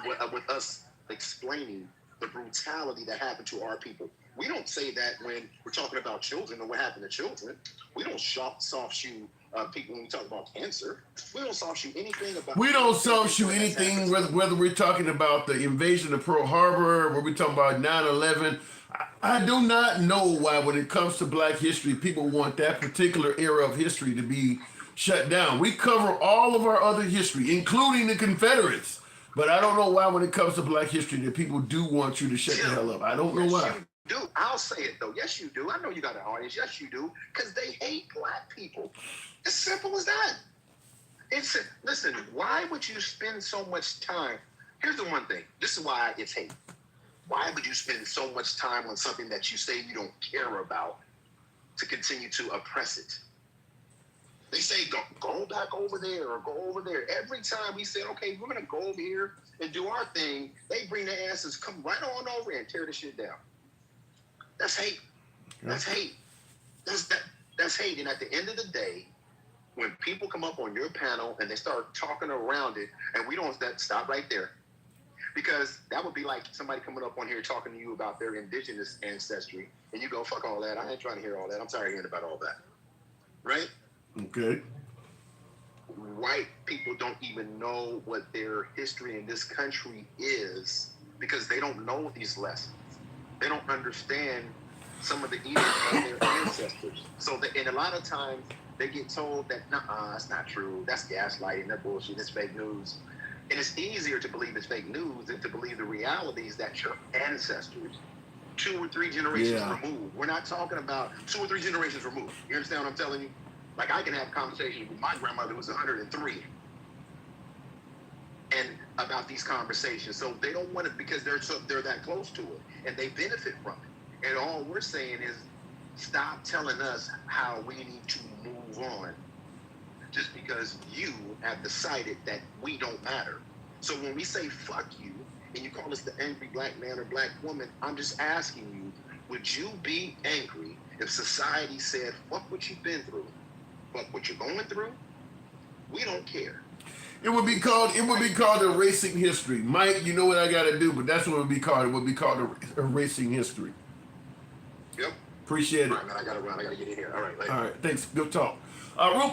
with us explaining the brutality that happened to our people? We don't say that when we're talking about children or what happened to children. We don't soft shoe people when we talk about cancer. We don't soft shoe anything about. We don't soft shoe anything whether we're talking about the invasion of Pearl Harbor, where we're talking about 9/11. I do not know why, when it comes to black history, people want that particular era of history to be shut down. We cover all of our other history, including the Confederates. But I don't know why, when it comes to black history, that people do want you to shut the hell up. I don't know why. Do. I'll say it though. Yes, you do. I know you got an audience. Yes, you do. Because they hate black people. As simple as that. Listen, why would you spend so much time? Here's the one thing. This is why it's hate. Why would you spend so much time on something that you say you don't care about to continue to oppress it? They say, go back over there or go over there. Every time we said, okay, we're going to go over here and do our thing, they bring their asses, come right on over and tear the shit down. That's hate. That's hate. That's hate. And at the end of the day, when people come up on your panel and they start talking around it, and we don't stop right there, because that would be like somebody coming up on here talking to you about their indigenous ancestry, and you go, fuck all that. I ain't trying to hear all that. I'm tired of hearing about all that. Right? Okay. White people don't even know what their history in this country is because they don't know these lessons. They don't understand some of the edicts of their ancestors. So, and a lot of times they get told that, nah, that's not true. That's gaslighting. That bullshit. It's fake news. And it's easier to believe it's fake news than to believe the realities that your ancestors, 2 or 3 generations removed. We're not talking about 2 or 3 generations removed. You understand what I'm telling you? Like, I can have conversations with my grandmother who was 103 and about these conversations. So they don't want it because they're that close to it and they benefit from it. And all we're saying is stop telling us how we need to move on just because you have decided that we don't matter. So when we say fuck you and you call us the angry black man or black woman, I'm just asking you, would you be angry if society said, fuck what you've been through, fuck what you're going through? We don't care. It would be called erasing history. Mike, you know what I gotta do, but that's what it would be called. It would be called erasing history. Yep. Appreciate it. All right, man, I gotta run. I gotta get in here. All right, later. All right, thanks. Good talk. Real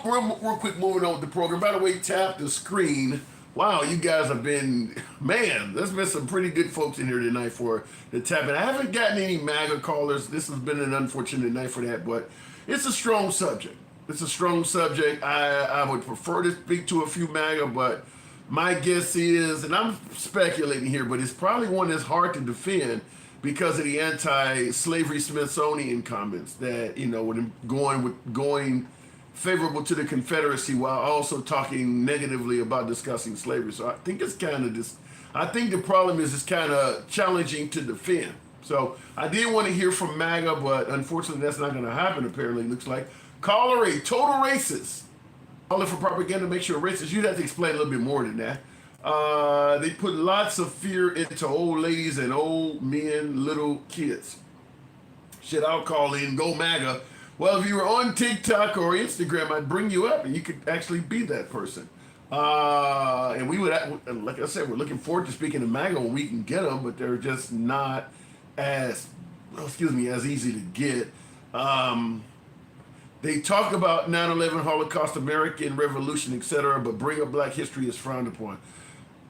quick, moving on with the program. By the way, tap the screen. Wow, you guys have been, man, there's been some pretty good folks in here tonight for the tapping. I haven't gotten any MAGA callers. This has been an unfortunate night for that, but it's a strong subject. It's a strong subject. I would prefer to speak to a few MAGA, but my guess is, and I'm speculating here, but it's probably one that's hard to defend because of the anti-slavery Smithsonian comments that, you know, going favorable to the Confederacy while also talking negatively about discussing slavery. So I think it's kind of this. I think the problem is it's kind of challenging to defend. So I did want to hear from MAGA, but unfortunately that's not going to happen. Apparently, looks like caller a total racist. Calling for propaganda makes you a racist. You'd have to explain a little bit more than that. They put lots of fear into old ladies and old men, little kids. Shit, I'll call in, go MAGA. Well, if you were on TikTok or Instagram, I'd bring you up and you could actually be that person. And we would, like I said, we're looking forward to speaking to MAGA when we can get them, but they're just not as easy to get. They talk about 9/11, Holocaust, American Revolution, etc., but bring up Black history is frowned upon.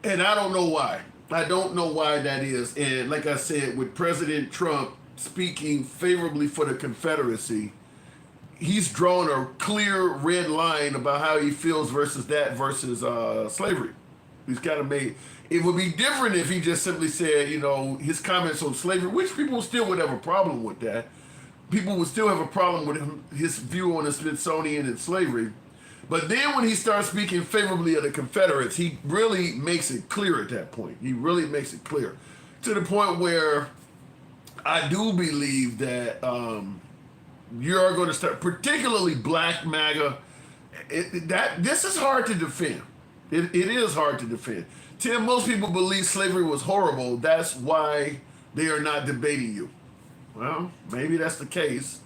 And I don't know why. I don't know why that is. And like I said, with President Trump speaking favorably for the Confederacy, he's drawn a clear red line about how he feels versus slavery. He's kind of made, it would be different if he just simply said, you know, his comments on slavery, which people still would have a problem with that. People would still have a problem with his view on the Smithsonian and slavery. But then when he starts speaking favorably of the Confederates, he really makes it clear at that point. He really makes it clear to the point where I do believe that you are going to start, particularly Black MAGA, this is hard to defend. It is hard to defend. Tim, most people believe slavery was horrible. That's why they are not debating you. Well, maybe that's the case.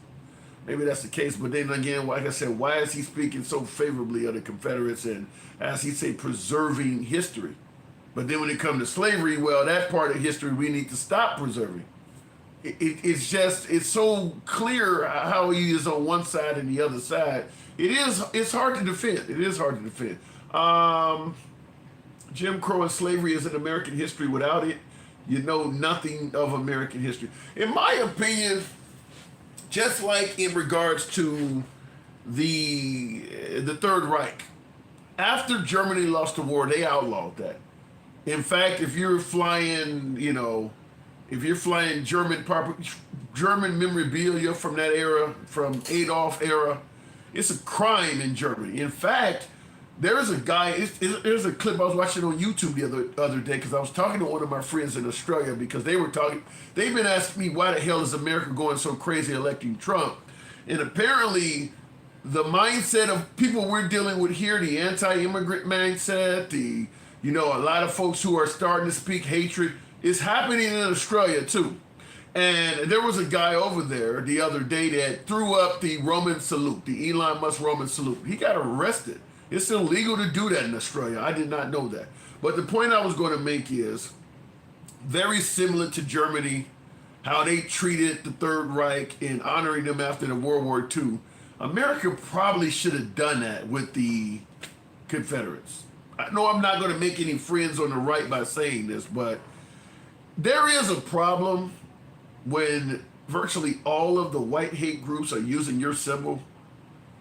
Maybe that's the case. But then again, like I said, why is he speaking so favorably of the Confederates and, as he say, preserving history? But then when it comes to slavery, well, that part of history we need to stop preserving. It's so clear how he is on one side and the other side. It's hard to defend. It is hard to defend. Jim Crow and slavery is an American history. Without it, you know nothing of American history. In my opinion, just like in regards to the Third Reich, after Germany lost the war, they outlawed that. In fact, if you're flying, German memorabilia from that era, from Adolf era, it's a crime in Germany. In fact, there's a guy, there's a clip I was watching on YouTube the other day because I was talking to one of my friends in Australia because they've been asking me why the hell is America going so crazy electing Trump? And apparently the mindset of people we're dealing with here, the anti-immigrant mindset, a lot of folks who are starting to speak hatred, is happening in Australia too. And there was a guy over there the other day that threw up the Roman salute, the Elon Musk Roman salute. He got arrested. It's illegal to do that in Australia. I did not know that. But the point I was going to make is very similar to Germany, how they treated the Third Reich and honoring them after the World War II. America probably should have done that with the Confederates. I know I'm not going to make any friends on the right by saying this, but there is a problem when virtually all of the white hate groups are using your symbol.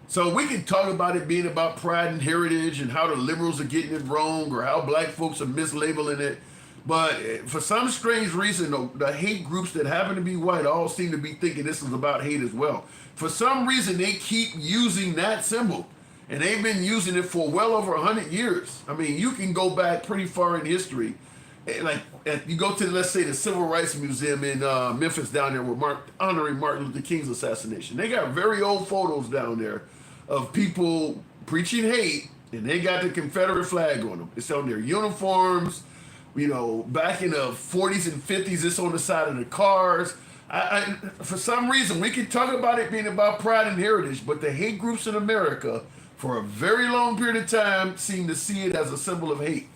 So we can talk about it being about pride and heritage and how the liberals are getting it wrong or how black folks are mislabeling it. But for some strange reason, the hate groups that happen to be white all seem to be thinking this is about hate as well. For some reason, they keep using that symbol. And they've been using it for well over 100 years. I mean, you can go back pretty far in history. Like, you go to, let's say, the Civil Rights Museum in Memphis down there with honoring Martin Luther King's assassination. They got very old photos down there of people preaching hate, and they got the Confederate flag on them. It's on their uniforms. You know, back in the 40s and 50s, it's on the side of the cars. For some reason, we can talk about it being about pride and heritage, but the hate groups in America, for a very long period of time, seem to see it as a symbol of hate.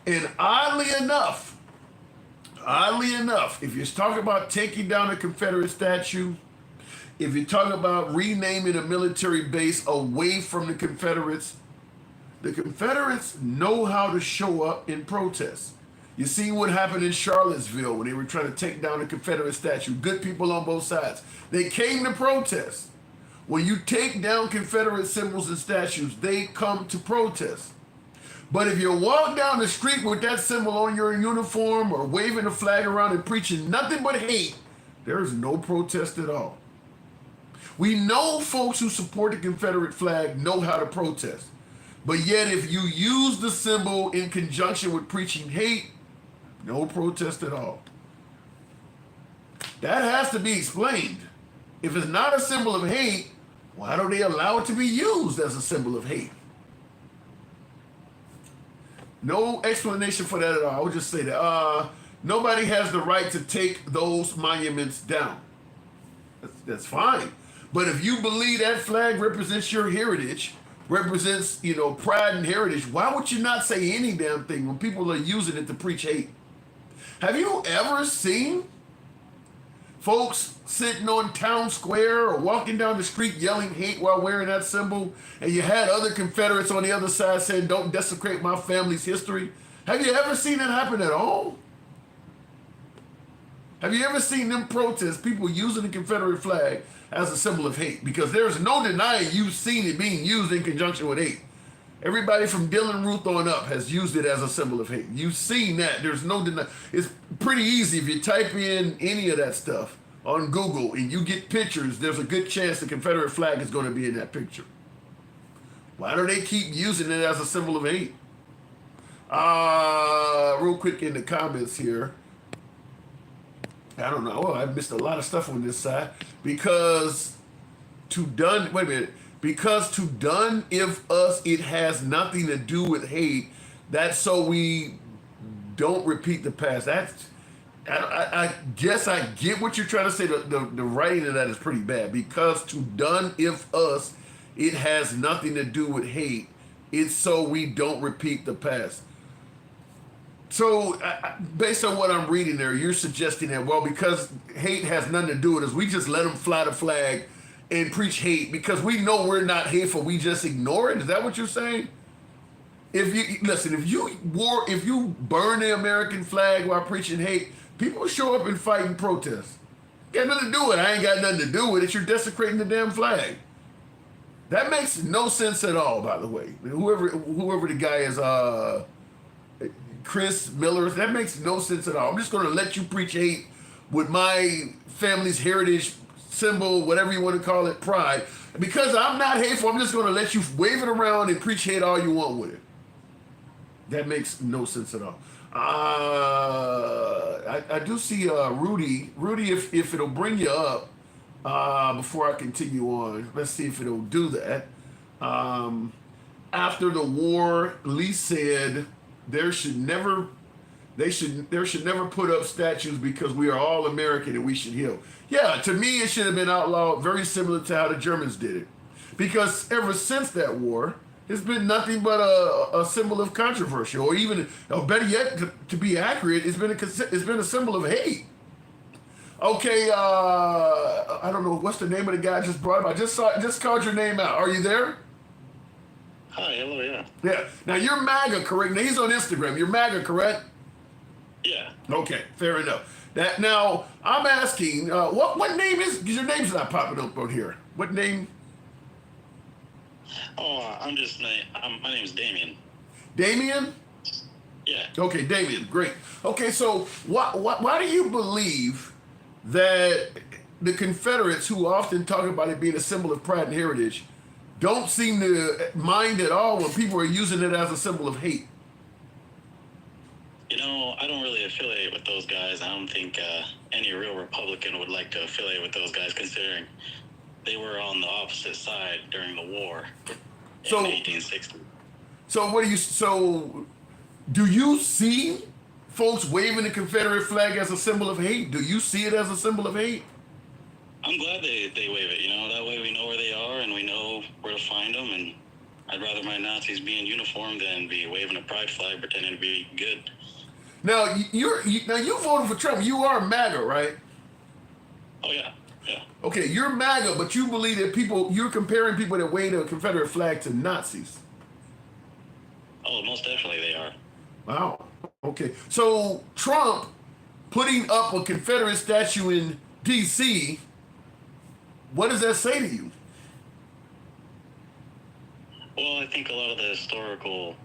And oddly enough, if you're talking about taking down a Confederate statue, if you're talking about renaming a military base away from the Confederates know how to show up in protest. You see what happened in Charlottesville when they were trying to take down a Confederate statue. Good people on both sides. They came to protest. When you take down Confederate symbols and statues, they come to protest. But if you walk down the street with that symbol on your uniform or waving a flag around and preaching nothing but hate, there is no protest at all. We know folks who support the Confederate flag know how to protest. But yet if you use the symbol in conjunction with preaching hate, no protest at all. That has to be explained. If it's not a symbol of hate, why don't they allow it to be used as a symbol of hate? No explanation for that at all. I would just say that nobody has the right to take those monuments down. That's fine. But if you believe that flag represents your heritage, represents, pride and heritage, why would you not say any damn thing when people are using it to preach hate? Have you ever seen folks sitting on town square or walking down the street yelling hate while wearing that symbol, and you had other Confederates on the other side saying, "Don't desecrate my family's history"? Have you ever seen that happen at all? Have you ever seen them protest people using the Confederate flag as a symbol of hate? Because there's no denying you've seen it being used in conjunction with hate. Everybody from Dylan Ruth on up has used it as a symbol of hate. You've seen that. There's no denying. It's pretty easy. If you type in any of that stuff on Google and you get pictures, there's a good chance the Confederate flag is going to be in that picture. Why do they keep using it as a symbol of hate? Real quick in the comments here. I don't know. I missed a lot of stuff on this side. Because to done if us, it has nothing to do with hate. That's so we don't repeat the past. I guess I get what you're trying to say. The writing of that is pretty bad. Because to done if us, it has nothing to do with hate. It's so we don't repeat the past. So based on what I'm reading there, you're suggesting that, well, because hate has nothing to do with us, we just let them fly the flag and preach hate because we know we're not hateful. We just ignore it. Is that what you're saying? If you burn the American flag while preaching hate, people show up and fight and protest. Got nothing to do with it. I ain't got nothing to do with it. You're desecrating the damn flag. That makes no sense at all, by the way. Whoever the guy is, Chris Miller, that makes no sense at all. I'm just going to let you preach hate with my family's heritage symbol, whatever you want to call it, pride. Because I'm not hateful, I'm just going to let you wave it around and preach hate all you want with it. That makes no sense at all. I do see Rudy. Rudy, if it'll bring you up before I continue on, let's see if it'll do that. After the war, Lee said there should never There should never put up statues because we are all American and we should heal. Yeah, to me it should have been outlawed, very similar to how the Germans did it. Because ever since that war, it's been nothing but a symbol of controversy, or even, or better yet, to be accurate, it's been a symbol of hate. Okay, I don't know what's the name of the guy I just brought up. I just called your name out. Are you there? Hi, hello, yeah. Yeah. Now you're MAGA, correct? Now he's on Instagram. You're MAGA, correct? Yeah. Okay, fair enough. Now I'm asking, what name is? Because your name's not popping up on here. What name? Oh, my name's Damien. Damien? Yeah. Okay, Damien, great. Okay, so why do you believe that the Confederates, who often talk about it being a symbol of pride and heritage, don't seem to mind at all when people are using it as a symbol of hate? You know, I don't really affiliate with those guys. I don't think any real Republican would like to affiliate with those guys, considering they were on the opposite side during the war in 1860. So do you see folks waving the Confederate flag as a symbol of hate? Do you see it as a symbol of hate? I'm glad they wave it, you know, that way we know where they are and we know where to find them, and I'd rather my Nazis be in uniform than be waving a pride flag pretending to be good. Now, you voted for Trump. You are MAGA, right? Oh, yeah. Yeah. Okay, you're MAGA, but you believe that you're comparing people that wave the Confederate flag to Nazis. Oh, most definitely they are. Wow. Okay. So Trump putting up a Confederate statue in D.C., what does that say to you? Well, I think a lot of the historical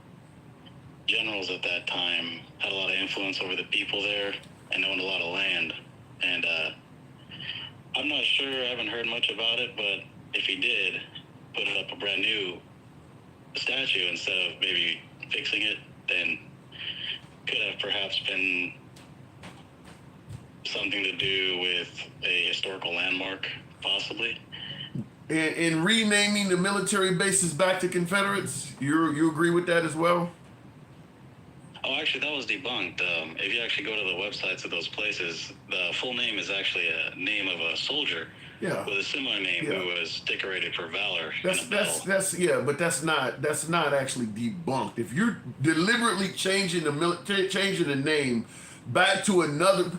generals at that time had a lot of influence over the people there and owned a lot of land. And I'm not sure, I haven't heard much about it, but if he did put up a brand new statue instead of maybe fixing it, then could have perhaps been something to do with a historical landmark, possibly. In renaming the military bases back to Confederates, you agree with that as well? Oh, actually, that was debunked. If you actually go to the websites of those places, the full name is actually a name of a soldier with a similar name who was decorated for valor. But that's not actually debunked. If you're deliberately changing the name back to another,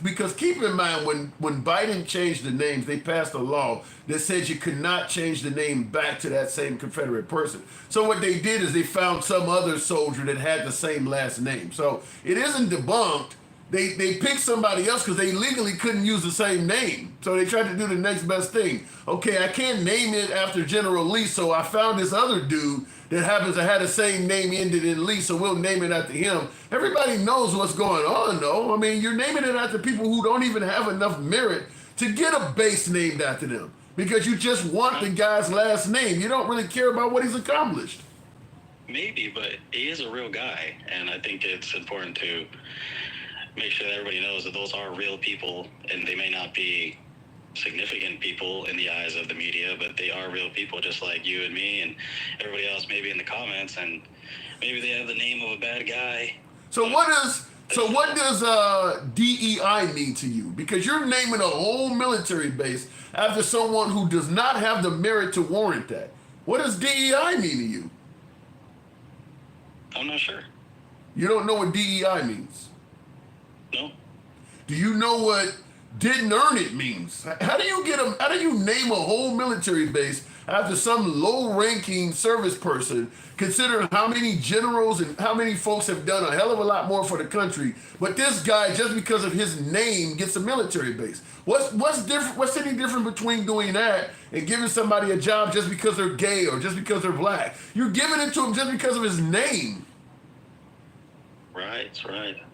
because keep in mind when Biden changed the names, they passed a law that said you could not change the name back to that same Confederate person. So what they did is they found some other soldier that had the same last name. So it isn't debunked. They picked somebody else because they legally couldn't use the same name. So they tried to do the next best thing. Okay, I can't name it after General Lee, so I found this other dude that happens to have the same name ended in Lee, so we'll name it after him. Everybody knows what's going on, though. I mean, you're naming it after people who don't even have enough merit to get a base named after them because you just want the guy's last name. You don't really care about what he's accomplished. Maybe, but he is a real guy, and I think it's important to make sure that everybody knows that those are real people, and they may not be significant people in the eyes of the media, but they are real people just like you and me and everybody else maybe in the comments, and maybe they have the name of a bad guy. So what does DEI mean to you? Because you're naming a whole military base after someone who does not have the merit to warrant that. What does DEI mean to you? I'm not sure. You don't know what DEI means? No. Do you know what didn't earn it means? How do you name a whole military base after some low-ranking service person, considering how many generals and how many folks have done a hell of a lot more for the country, but this guy, just because of his name, gets a military base? What's different? What's any different between doing that and giving somebody a job just because they're gay or just because they're black? You're giving it to him just because of his name. Right.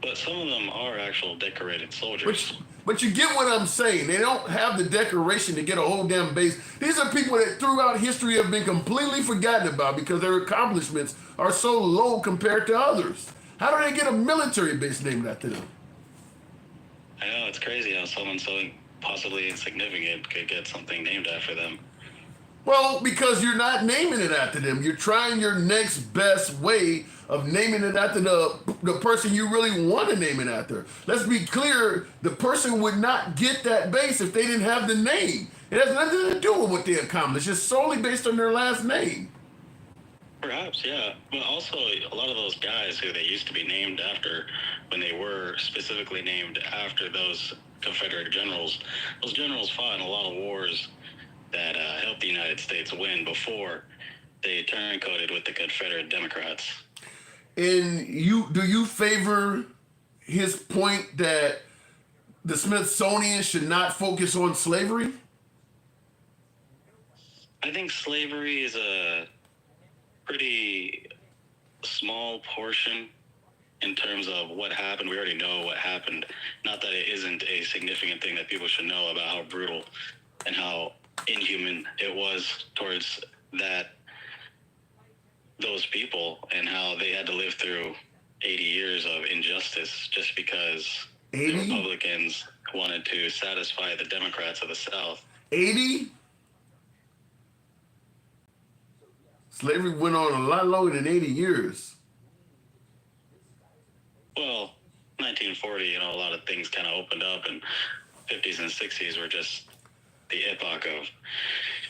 But some of them are actual decorated soldiers. But you get what I'm saying. They don't have the decoration to get a whole damn base. These are people that throughout history have been completely forgotten about because their accomplishments are so low compared to others. How do they get a military base named after them? I know, it's crazy how someone so possibly insignificant could get something named after them. Well, because you're not naming it after them. You're trying your next best way of naming it after the person you really want to name it after. Let's be clear, the person would not get that base if they didn't have the name. It has nothing to do with what they accomplished. It's solely based on their last name. Perhaps, yeah. But also, a lot of those guys who they used to be named after, when they were specifically named after those Confederate generals, those generals fought in a lot of wars that helped the United States win before they turncoated with the Confederate Democrats. And do you favor his point that the Smithsonian should not focus on slavery? I think slavery is a pretty small portion in terms of what happened. We already know what happened. Not that it isn't a significant thing that people should know about how brutal and how inhuman it was towards those people, and how they had to live through 80 years of injustice just because 80? The Republicans wanted to satisfy the Democrats of the South. 80? Slavery went on a lot longer than 80 years. Well, 1940, a lot of things kind of opened up, and 50s and 60s were just the epoch of.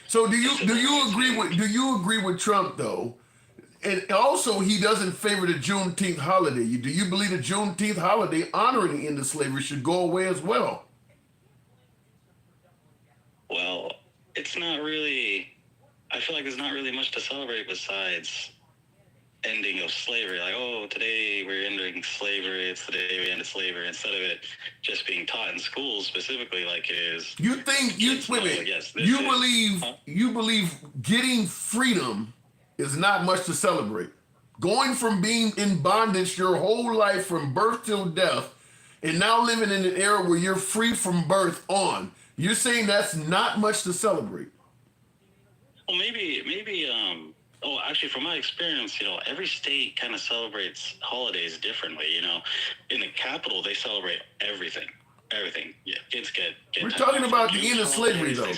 So do you agree with Trump though? And also, he doesn't favor the Juneteenth holiday. Do you believe the Juneteenth holiday honoring the end of slavery should go away as well? Well, it's not really. I feel like there's not really much to celebrate besides ending of slavery. Like, oh, today we're ending slavery. It's the day we ended slavery. Instead of it just being taught in schools specifically, like it is. You think you believe getting freedom is not much to celebrate. Going from being in bondage your whole life from birth till death, and now living in an era where you're free from birth on. You're saying that's not much to celebrate. Well, maybe. Actually, from my experience, every state kind of celebrates holidays differently. In the capital, they celebrate everything. Yeah, kids get We're talking about the end of slavery, though.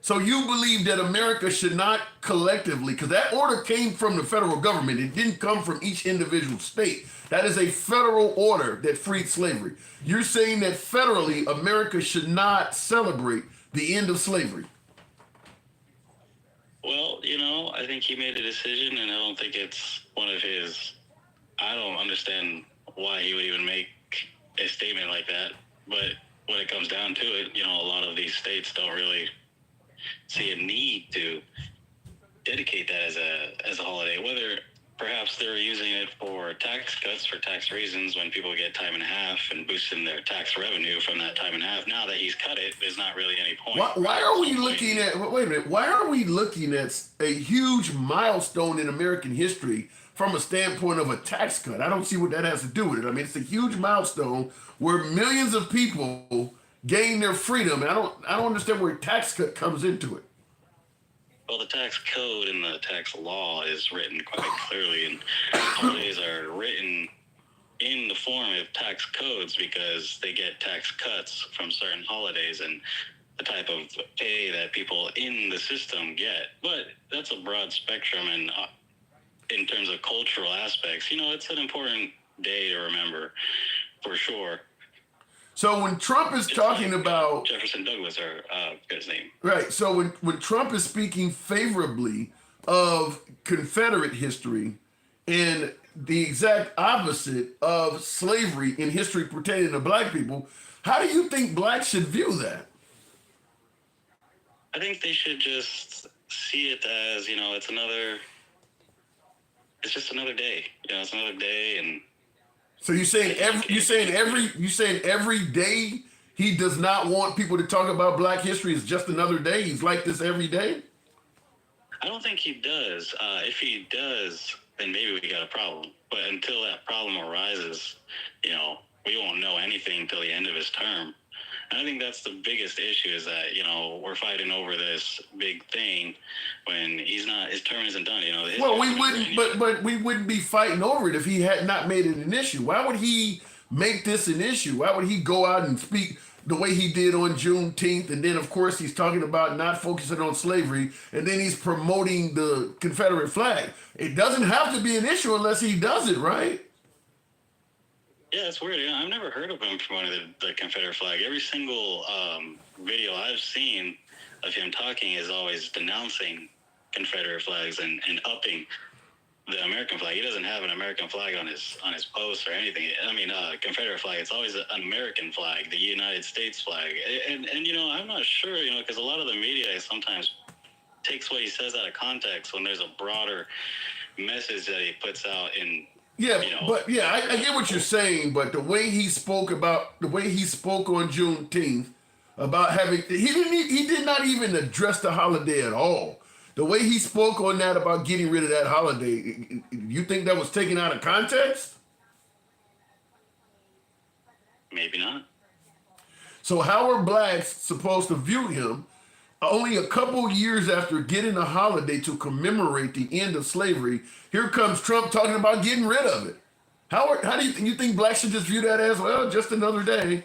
So you believe that America should not collectively, because that order came from the federal government. It didn't come from each individual state. That is a federal order that freed slavery. You're saying that federally, America should not celebrate the end of slavery. Well, I think he made a decision, and I don't think it's one of his. I don't understand why he would even make a statement like that. But when it comes down to it, a lot of these states don't really see a need to dedicate that as a holiday. Whether perhaps they're using it for tax cuts, for tax reasons, when people get time and a half and boosting their tax revenue from that time and a half. Now that he's cut it, there's not really any point. Why are we looking at? Wait a minute. Why are we looking at a huge milestone in American history from a standpoint of a tax cut? I don't see what that has to do with it. I mean, it's a huge milestone where millions of people gain their freedom. And I don't understand where tax cut comes into it. Well, the tax code and the tax law is written quite clearly, and holidays are written in the form of tax codes because they get tax cuts from certain holidays and the type of pay that people in the system get. But that's a broad spectrum, and in terms of cultural aspects, it's an important day to remember for sure. So when Trump is talking about Jefferson Douglas, his name. Right. So when Trump is speaking favorably of Confederate history and the exact opposite of slavery in history pertaining to black people, how do you think blacks should view that? I think they should just see it as, it's just another day. It's another day. And so you're saying every day he does not want people to talk about black history is just another day? He's like this every day? I don't think he does. If he does, then maybe we got a problem. But until that problem arises, we won't know anything till the end of his term. And I think that's the biggest issue is that, we're fighting over this big thing when his term isn't done, Well, we wouldn't be fighting over it if he had not made it an issue. Why would he make this an issue? Why would he go out and speak? the way he did on Juneteenth, and then of course he's talking about not focusing on slavery, and then he's promoting the Confederate flag. It doesn't have to be an issue unless he does it, right? Yeah, it's weird. I've never heard of him promoting the Confederate flag. Every single video I've seen of him talking is always denouncing Confederate flags and upping the American flag. He doesn't have an American flag on his post or anything. I mean, Confederate flag. It's always an American flag, the United States flag. And you know, I'm not sure, you know, because a lot of the media sometimes takes what he says out of context when there's a broader message that he puts out in. Yeah, you know, but yeah, I get what you're saying, but the way he spoke on Juneteenth about having, he did not even address the holiday at all. The way he spoke on that about getting rid of that holiday, you think that was taken out of context? Maybe not. So how are blacks supposed to view him only a couple years after getting a holiday to commemorate the end of slavery? Here comes Trump talking about getting rid of it. How do you think blacks should just view that as, well, just another day?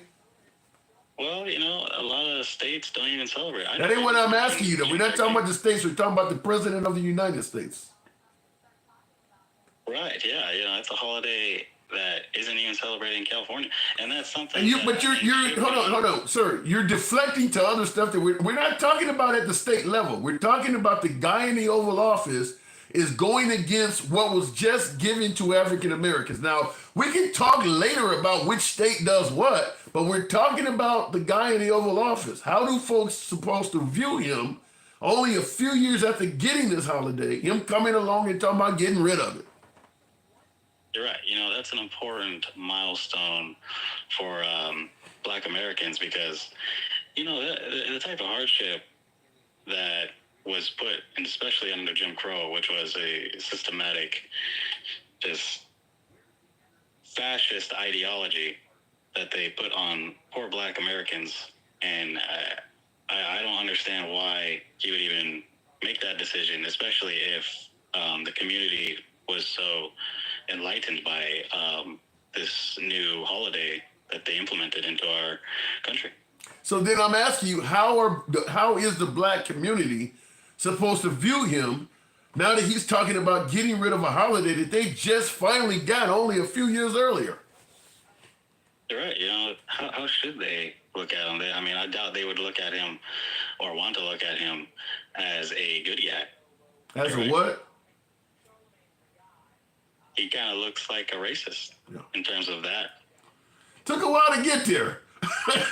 Well, you know, a lot of states don't even celebrate. That ain't what I'm asking you, though. We're not talking about the states. We're talking about the president of the United States. Right, yeah. You know, it's a holiday that isn't even celebrated in California. And that's something And hold on, sir. You're deflecting to other stuff that we're not talking about at the state level. We're talking about the guy in the Oval Office is going against what was just given to African Americans. Now, we can talk later about which state does what, but we're talking about the guy in the Oval Office. How do folks supposed to view him only a few years after getting this holiday, him coming along and talking about getting rid of it? You're right. You know, that's an important milestone for Black Americans because, you know, the type of hardship that was put, and especially under Jim Crow, which was a systematic, just fascist ideology that they put on poor Black Americans. And I don't understand why he would even make that decision, especially if the community was so enlightened by this new holiday that they implemented into our country. So then I'm asking you, how is the Black community supposed to view him now that he's talking about getting rid of a holiday that they just finally got only a few years earlier? You're right. You know, how should they look at him? I mean, I doubt they would look at him or want to look at him as a good guy. As a what? He kind of looks like a racist in terms of that. Took a while to get there.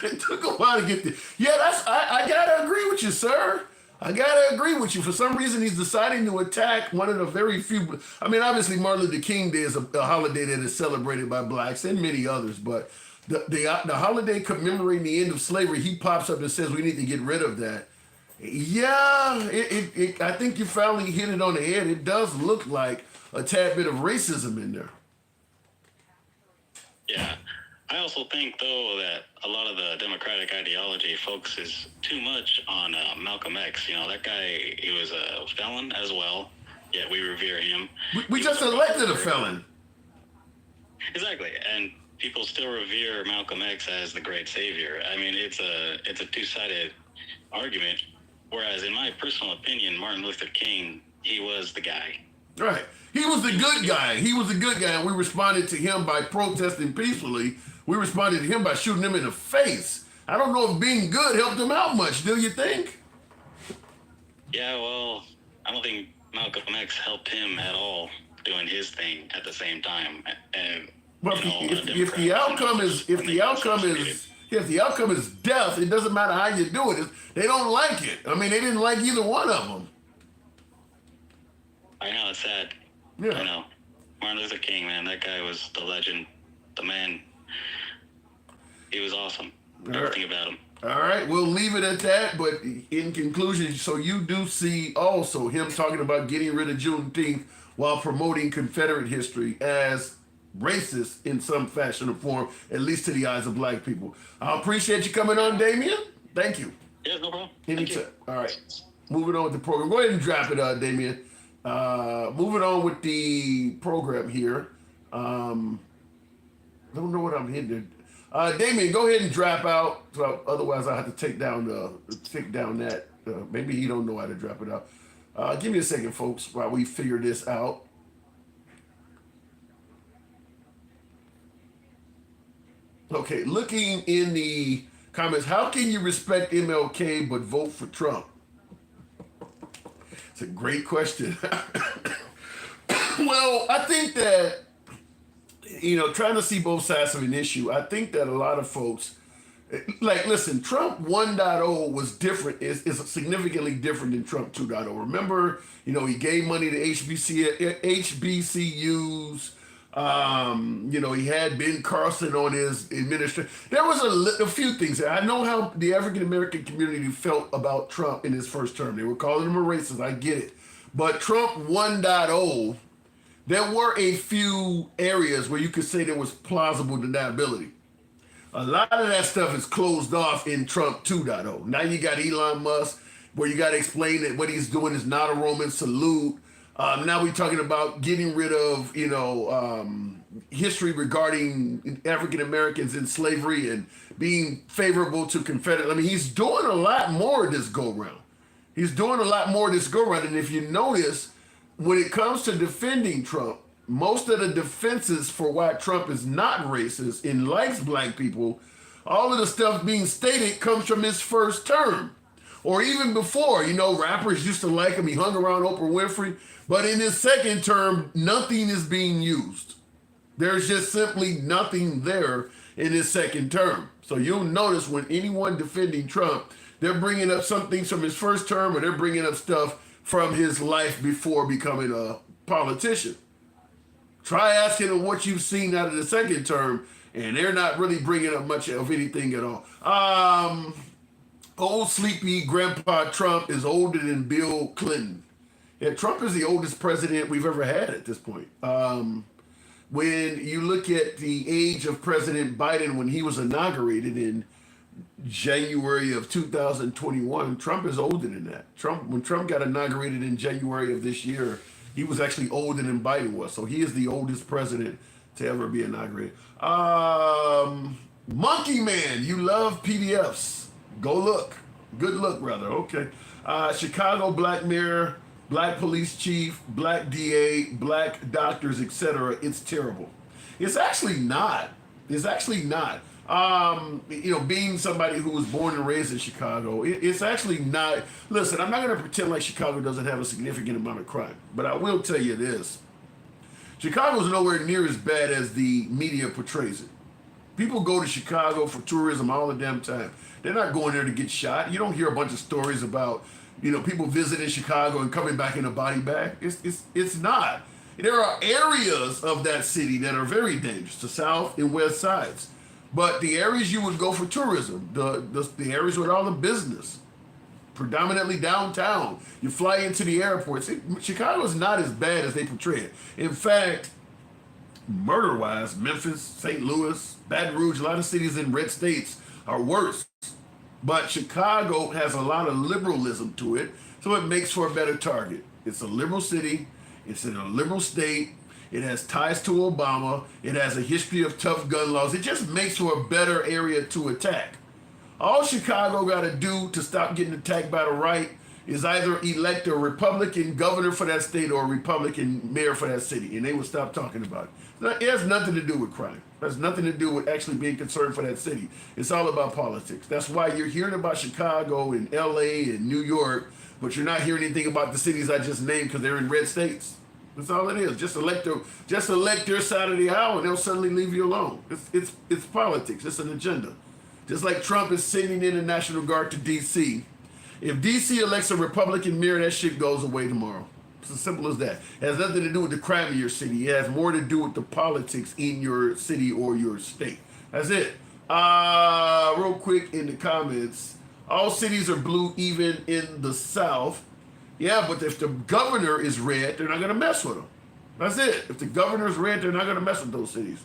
It took a while to get there. Yeah, I gotta agree with you, sir. I gotta agree with you. For some reason, he's deciding to attack one of the very few. I mean, obviously, Martin Luther King Day is a holiday that is celebrated by blacks and many others. But the holiday commemorating the end of slavery, he pops up and says we need to get rid of that. Yeah, I think you finally hit it on the head. It does look like a tad bit of racism in there. Yeah. I also think, though, that a lot of the Democratic ideology focuses too much on Malcolm X. You know, that guy, he was a felon as well, yet we revere him. We just elected a felon. Exactly, and people still revere Malcolm X as the great savior. I mean, it's a two-sided argument, whereas in my personal opinion, Martin Luther King, he was the guy. Right. He was the good guy. He was the good guy, and we responded to him by protesting peacefully. We responded to him by shooting him in the face. I don't know if being good helped him out much, do you think? Yeah, well, I don't think Malcolm X helped him at all doing his thing at the same time. And well, if the outcome is death, it doesn't matter how you do it. They don't like it. I mean, they didn't like either one of them. I know, it's sad. Yeah. I know. Martin Luther King, man, that guy was the legend, the man. He was awesome. Everything about him. All right, we'll leave it at that. But in conclusion, so you do see also him talking about getting rid of Juneteenth while promoting Confederate history as racist in some fashion or form, at least to the eyes of black people. I appreciate you coming on, Damien. Thank you. Yeah, no problem. Anytime. All right, moving on with the program. Go ahead and drop it, Damien. Moving on with the program here. I don't know what I'm hitting. Damien, go ahead and drop out. So otherwise, I have to take down that. Maybe he don't know how to drop it out. Give me a second, folks, while we figure this out. Okay, looking in the comments, how can you respect MLK but vote for Trump? It's a great question. Well, I think that, trying to see both sides of an issue, I think that a lot of folks, listen, Trump 1.0 was different, is significantly different than Trump 2.0. Remember, he gave money to HBCUs. He had Ben Carson on his administration. There was a few things. I know how the African-American community felt about Trump in his first term. They were calling him a racist. I get it. But Trump 1.0, there were a few areas where you could say there was plausible deniability. A lot of that stuff is closed off in Trump 2.0. Now you got Elon Musk, where you got to explain that what he's doing is not a Roman salute. Now we're talking about getting rid of, history regarding African Americans in slavery and being favorable to Confederate. I mean, he's doing a lot more this go round. And if you notice, when it comes to defending Trump, most of the defenses for why Trump is not racist and likes black people, all of the stuff being stated comes from his first term. Or even before, rappers used to like him. He hung around Oprah Winfrey. But in his second term, nothing is being used. There's just simply nothing there in his second term. So you'll notice when anyone defending Trump, they're bringing up some things from his first term, or they're bringing up stuff from his life before becoming a politician. Try asking them what you've seen out of the second term, and they're not really bringing up much of anything at all. Old sleepy Grandpa Trump is older than Bill Clinton. Yeah, Trump is the oldest president we've ever had at this point. When you look at the age of President Biden when he was inaugurated in January of 2021, Trump is older than that. When Trump got inaugurated in January of this year, he was actually older than Biden was. So he is the oldest president to ever be inaugurated. Monkey Man, you love PDFs. Go look. Good look, rather. Okay. Chicago Black Mayor, Black Police Chief, Black DA, Black doctors, etc. It's terrible. It's actually not. Being somebody who was born and raised in Chicago, it's actually not. Listen, I'm not going to pretend like Chicago doesn't have a significant amount of crime, but I will tell you this. Chicago's nowhere near as bad as the media portrays it. People go to Chicago for tourism all the damn time. They're not going there to get shot. You don't hear a bunch of stories about, people visiting Chicago and coming back in a body bag. It's not. There are areas of that city that are very dangerous, the south and west sides. But the areas you would go for tourism, the areas with all the business, predominantly downtown, you fly into the airports. Chicago is not as bad as they portray it. In fact, murder-wise, Memphis, St. Louis, Baton Rouge, a lot of cities in red states are worse. But Chicago has a lot of liberalism to it, so it makes for a better target. It's a liberal city. It's in a liberal state. It has ties to Obama. It has a history of tough gun laws. It just makes for a better area to attack. All Chicago got to do to stop getting attacked by the right is either elect a Republican governor for that state or a Republican mayor for that city, and they will stop talking about it. It has nothing to do with crime. It has nothing to do with actually being concerned for that city. It's all about politics. That's why you're hearing about Chicago and LA and New York, but you're not hearing anything about the cities I just named because they're in red states. That's all it is. Just elect their side of the aisle and they'll suddenly leave you alone. It's politics. It's an agenda. Just like Trump is sending in the National Guard to D.C. If D.C. elects a Republican mayor, that shit goes away tomorrow. It's as simple as that. It has nothing to do with the crime in your city. It has more to do with the politics in your city or your state. That's it. Real quick in the comments. All cities are blue even in the South. Yeah, but if the governor is red, they're not going to mess with him. That's it. If the governor is red, they're not going to mess with those cities.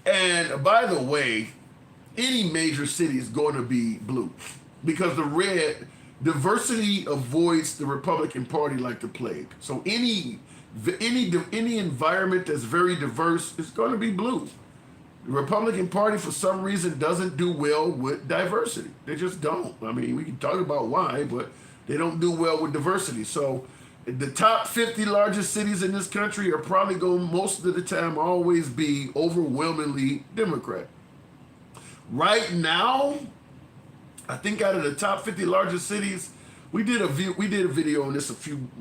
And by the way, any major city is going to be blue because the red diversity avoids the Republican Party like the plague. So any environment that's very diverse is going to be blue. The Republican Party, for some reason, doesn't do well with diversity. They just don't. I mean, we can talk about why, but they don't do well with diversity. So the top 50 largest cities in this country are probably going to, most of the time, always be overwhelmingly Democrat. Right now, I think out of the top 50 largest cities, we did a video on this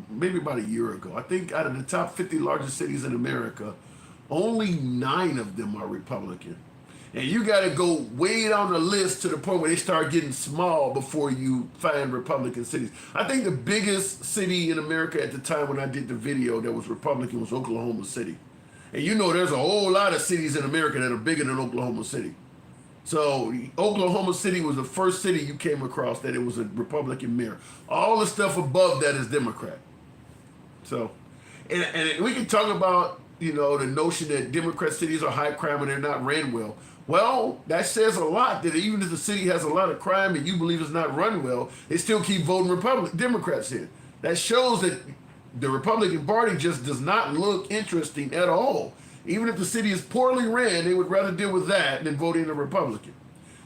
maybe about a year ago. I think out of the top 50 largest cities in America, only 9 of them are Republican. And you got to go way down the list to the point where they start getting small before you find Republican cities. I think the biggest city in America at the time when I did the video that was Republican was Oklahoma City. And you know there's a whole lot of cities in America that are bigger than Oklahoma City. So Oklahoma City was the first city you came across that it was a Republican mayor. All the stuff above that is Democrat. So, and we can talk about, you know, the notion that Democrat cities are high crime and they're not ran well. Well, that says a lot, that even if the city has a lot of crime and you believe it's not run well, they still keep voting Democrats in. That shows that the Republican Party just does not look interesting at all. Even if the city is poorly ran, they would rather deal with that than voting a Republican.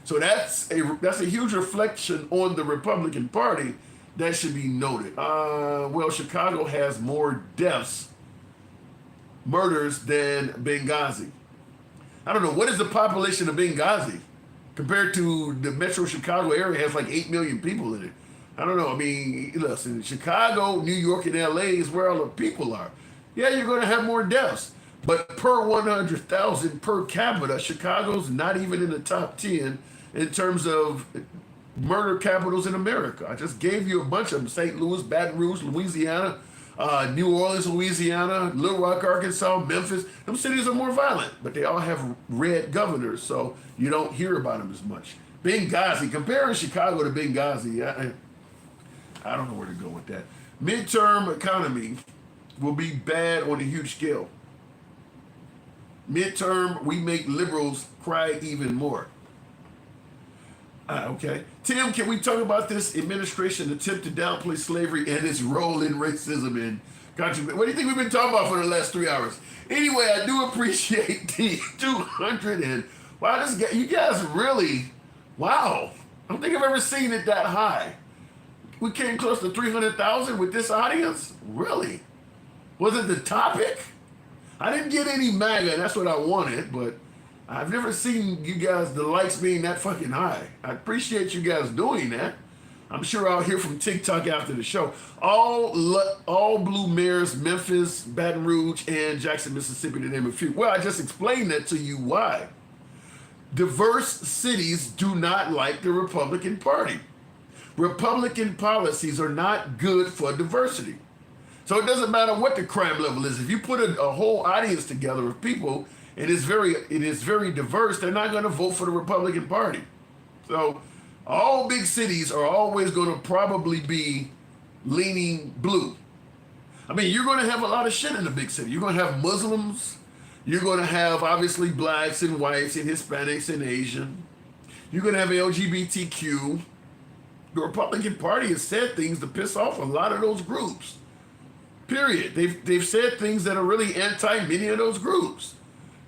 So that's a huge reflection on the Republican Party that should be noted. Well, Chicago has more deaths, murders than Benghazi. I don't know, what is the population of Benghazi compared to the metro Chicago area? Has like 8 million people in it. I don't know. I mean, listen, Chicago, New York, and LA is where all the people are. Yeah, you're going to have more deaths. But per 100,000 per capita, Chicago's not even in the top 10 in terms of murder capitals in America. I just gave you a bunch of them: St. Louis, Baton Rouge, Louisiana, New Orleans, Louisiana, Little Rock, Arkansas, Memphis. Them cities are more violent, but they all have red governors, so you don't hear about them as much. Benghazi, comparing Chicago to Benghazi, I don't know where to go with that. Midterm economy will be bad on a huge scale. Midterm, we make liberals cry even more. Okay. Tim, can we talk about this administration attempt to downplay slavery and its role in racism and contribution? What do you think we've been talking about for the last 3 hours? Anyway, I do appreciate the 200 and wow, this guy, you guys really, wow. I don't think I've ever seen it that high. We came close to 300,000 with this audience? Really? Was it the topic? I didn't get any MAGA, and that's what I wanted, but I've never seen you guys, the likes being that fucking high. I appreciate you guys doing that. I'm sure I'll hear from TikTok after the show. All blue mayors, Memphis, Baton Rouge, and Jackson, Mississippi, to name a few. Well, I just explained that to you why. Diverse cities do not like the Republican Party. Republican policies are not good for diversity. So it doesn't matter what the crime level is. If you put a whole audience together of people, it is very diverse, they're not going to vote for the Republican Party. So all big cities are always going to probably be leaning blue. I mean, you're going to have a lot of shit in the big city. You're going to have Muslims. You're going to have, obviously, blacks and whites and Hispanics and Asian. You're going to have LGBTQ. The Republican Party has said things to piss off a lot of those groups. Period. They've said things that are really anti many of those groups.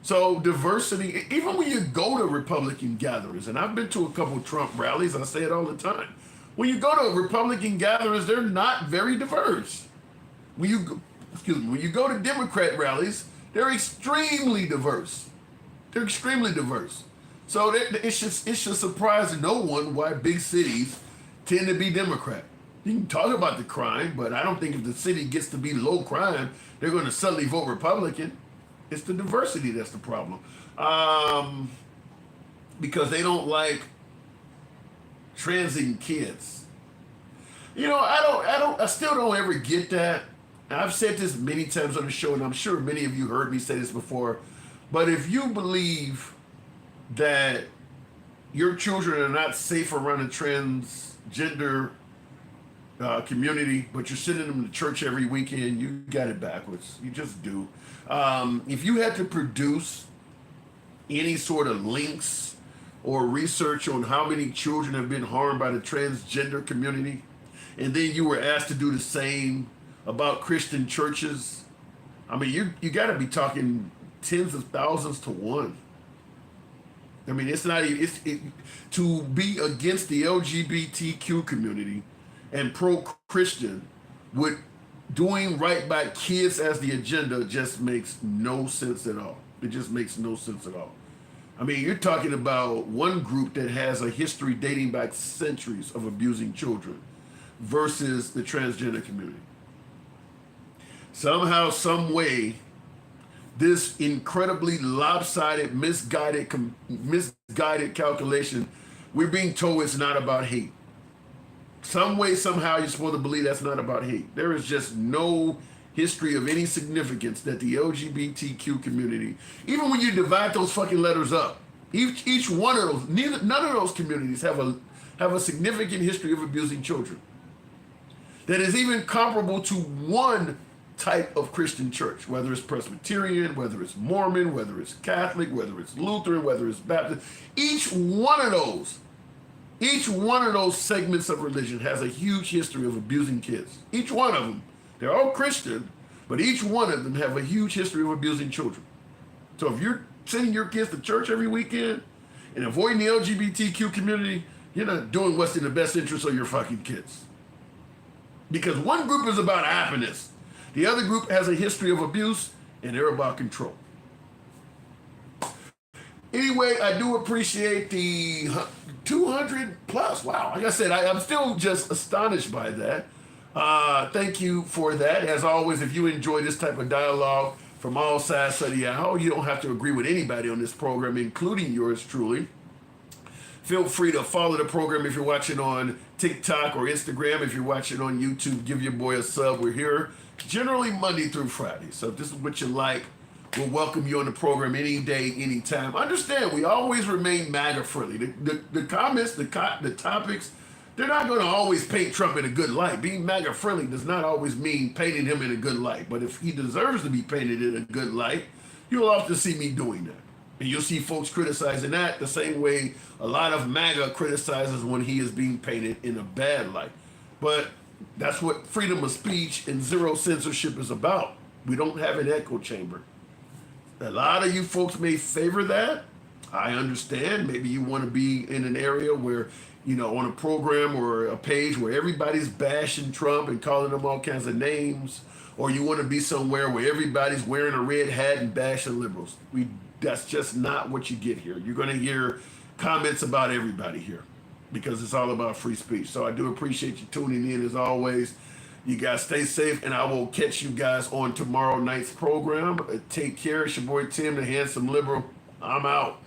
So diversity, even when you go to Republican gatherings, and I've been to a couple of Trump rallies, I say it all the time. When you go to Republican gatherings, they're not very diverse. When you go to Democrat rallies, they're extremely diverse. They're extremely diverse. So it should surprise no one why big cities tend to be Democrat. You can talk about the crime, but I don't think if the city gets to be low crime, they're going to suddenly vote Republican. It's the diversity that's the problem. Because they don't like transing kids. You know, I still don't ever get that. I've said this many times on the show, and I'm sure many of you heard me say this before, but if you believe that your children are not safe around a transgender community, but you're sending them to church every weekend, you got it backwards. You just do. If you had to produce any sort of links or research on how many children have been harmed by the transgender community, and then you were asked to do the same about Christian churches, I mean, you got to be talking tens of thousands to one. I mean, it's not even, to be against the LGBTQ community and pro-Christian with doing right by kids as the agenda just makes no sense at all. It just makes no sense at all. I mean, you're talking about one group that has a history dating back centuries of abusing children versus the transgender community. Somehow, some way, this incredibly lopsided, misguided calculation, we're being told it's not about hate. Some way, somehow, you're supposed to believe that's not about hate. There is just no history of any significance that the LGBTQ community, even when you divide those fucking letters up, each one of those, none of those communities have a significant history of abusing children that is even comparable to one type of Christian church, whether it's Presbyterian, whether it's Mormon, whether it's Catholic, whether it's Lutheran, whether it's Baptist. Each one of those segments of religion has a huge history of abusing kids. Each one of them. They're all Christian, but each one of them have a huge history of abusing children. So if you're sending your kids to church every weekend and avoiding the LGBTQ community, you're not doing what's in the best interest of your fucking kids. Because one group is about happiness. The other group has a history of abuse, and they're about control. Anyway, I do appreciate the 200 plus. Wow. Like I said, I'm still just astonished by that. Thank you for that. As always, if you enjoy this type of dialogue from all sides of the aisle, you don't have to agree with anybody on this program, including yours truly. Feel free to follow the program if you're watching on TikTok or Instagram. If you're watching on YouTube, give your boy a sub. We're here generally Monday through Friday. So if this is what you like, we'll welcome you on the program any day, anytime. Understand, we always remain MAGA friendly. The comments, the topics, they're not going to always paint Trump in a good light. Being MAGA friendly does not always mean painting him in a good light. But if he deserves to be painted in a good light, you'll often see me doing that. And you'll see folks criticizing that the same way a lot of MAGA criticizes when he is being painted in a bad light. But that's what freedom of speech and zero censorship is about. We don't have an echo chamber. A lot of you folks may favor that. I understand. Maybe you want to be in an area where, you know, on a program or a page where everybody's bashing Trump and calling him all kinds of names, or you want to be somewhere where everybody's wearing a red hat and bashing liberals. That's just not what you get here. You're going to hear comments about everybody here because it's all about free speech. So I do appreciate you tuning in as always. You guys stay safe, and I will catch you guys on tomorrow night's program. Take care. It's your boy Tim, the handsome liberal. I'm out.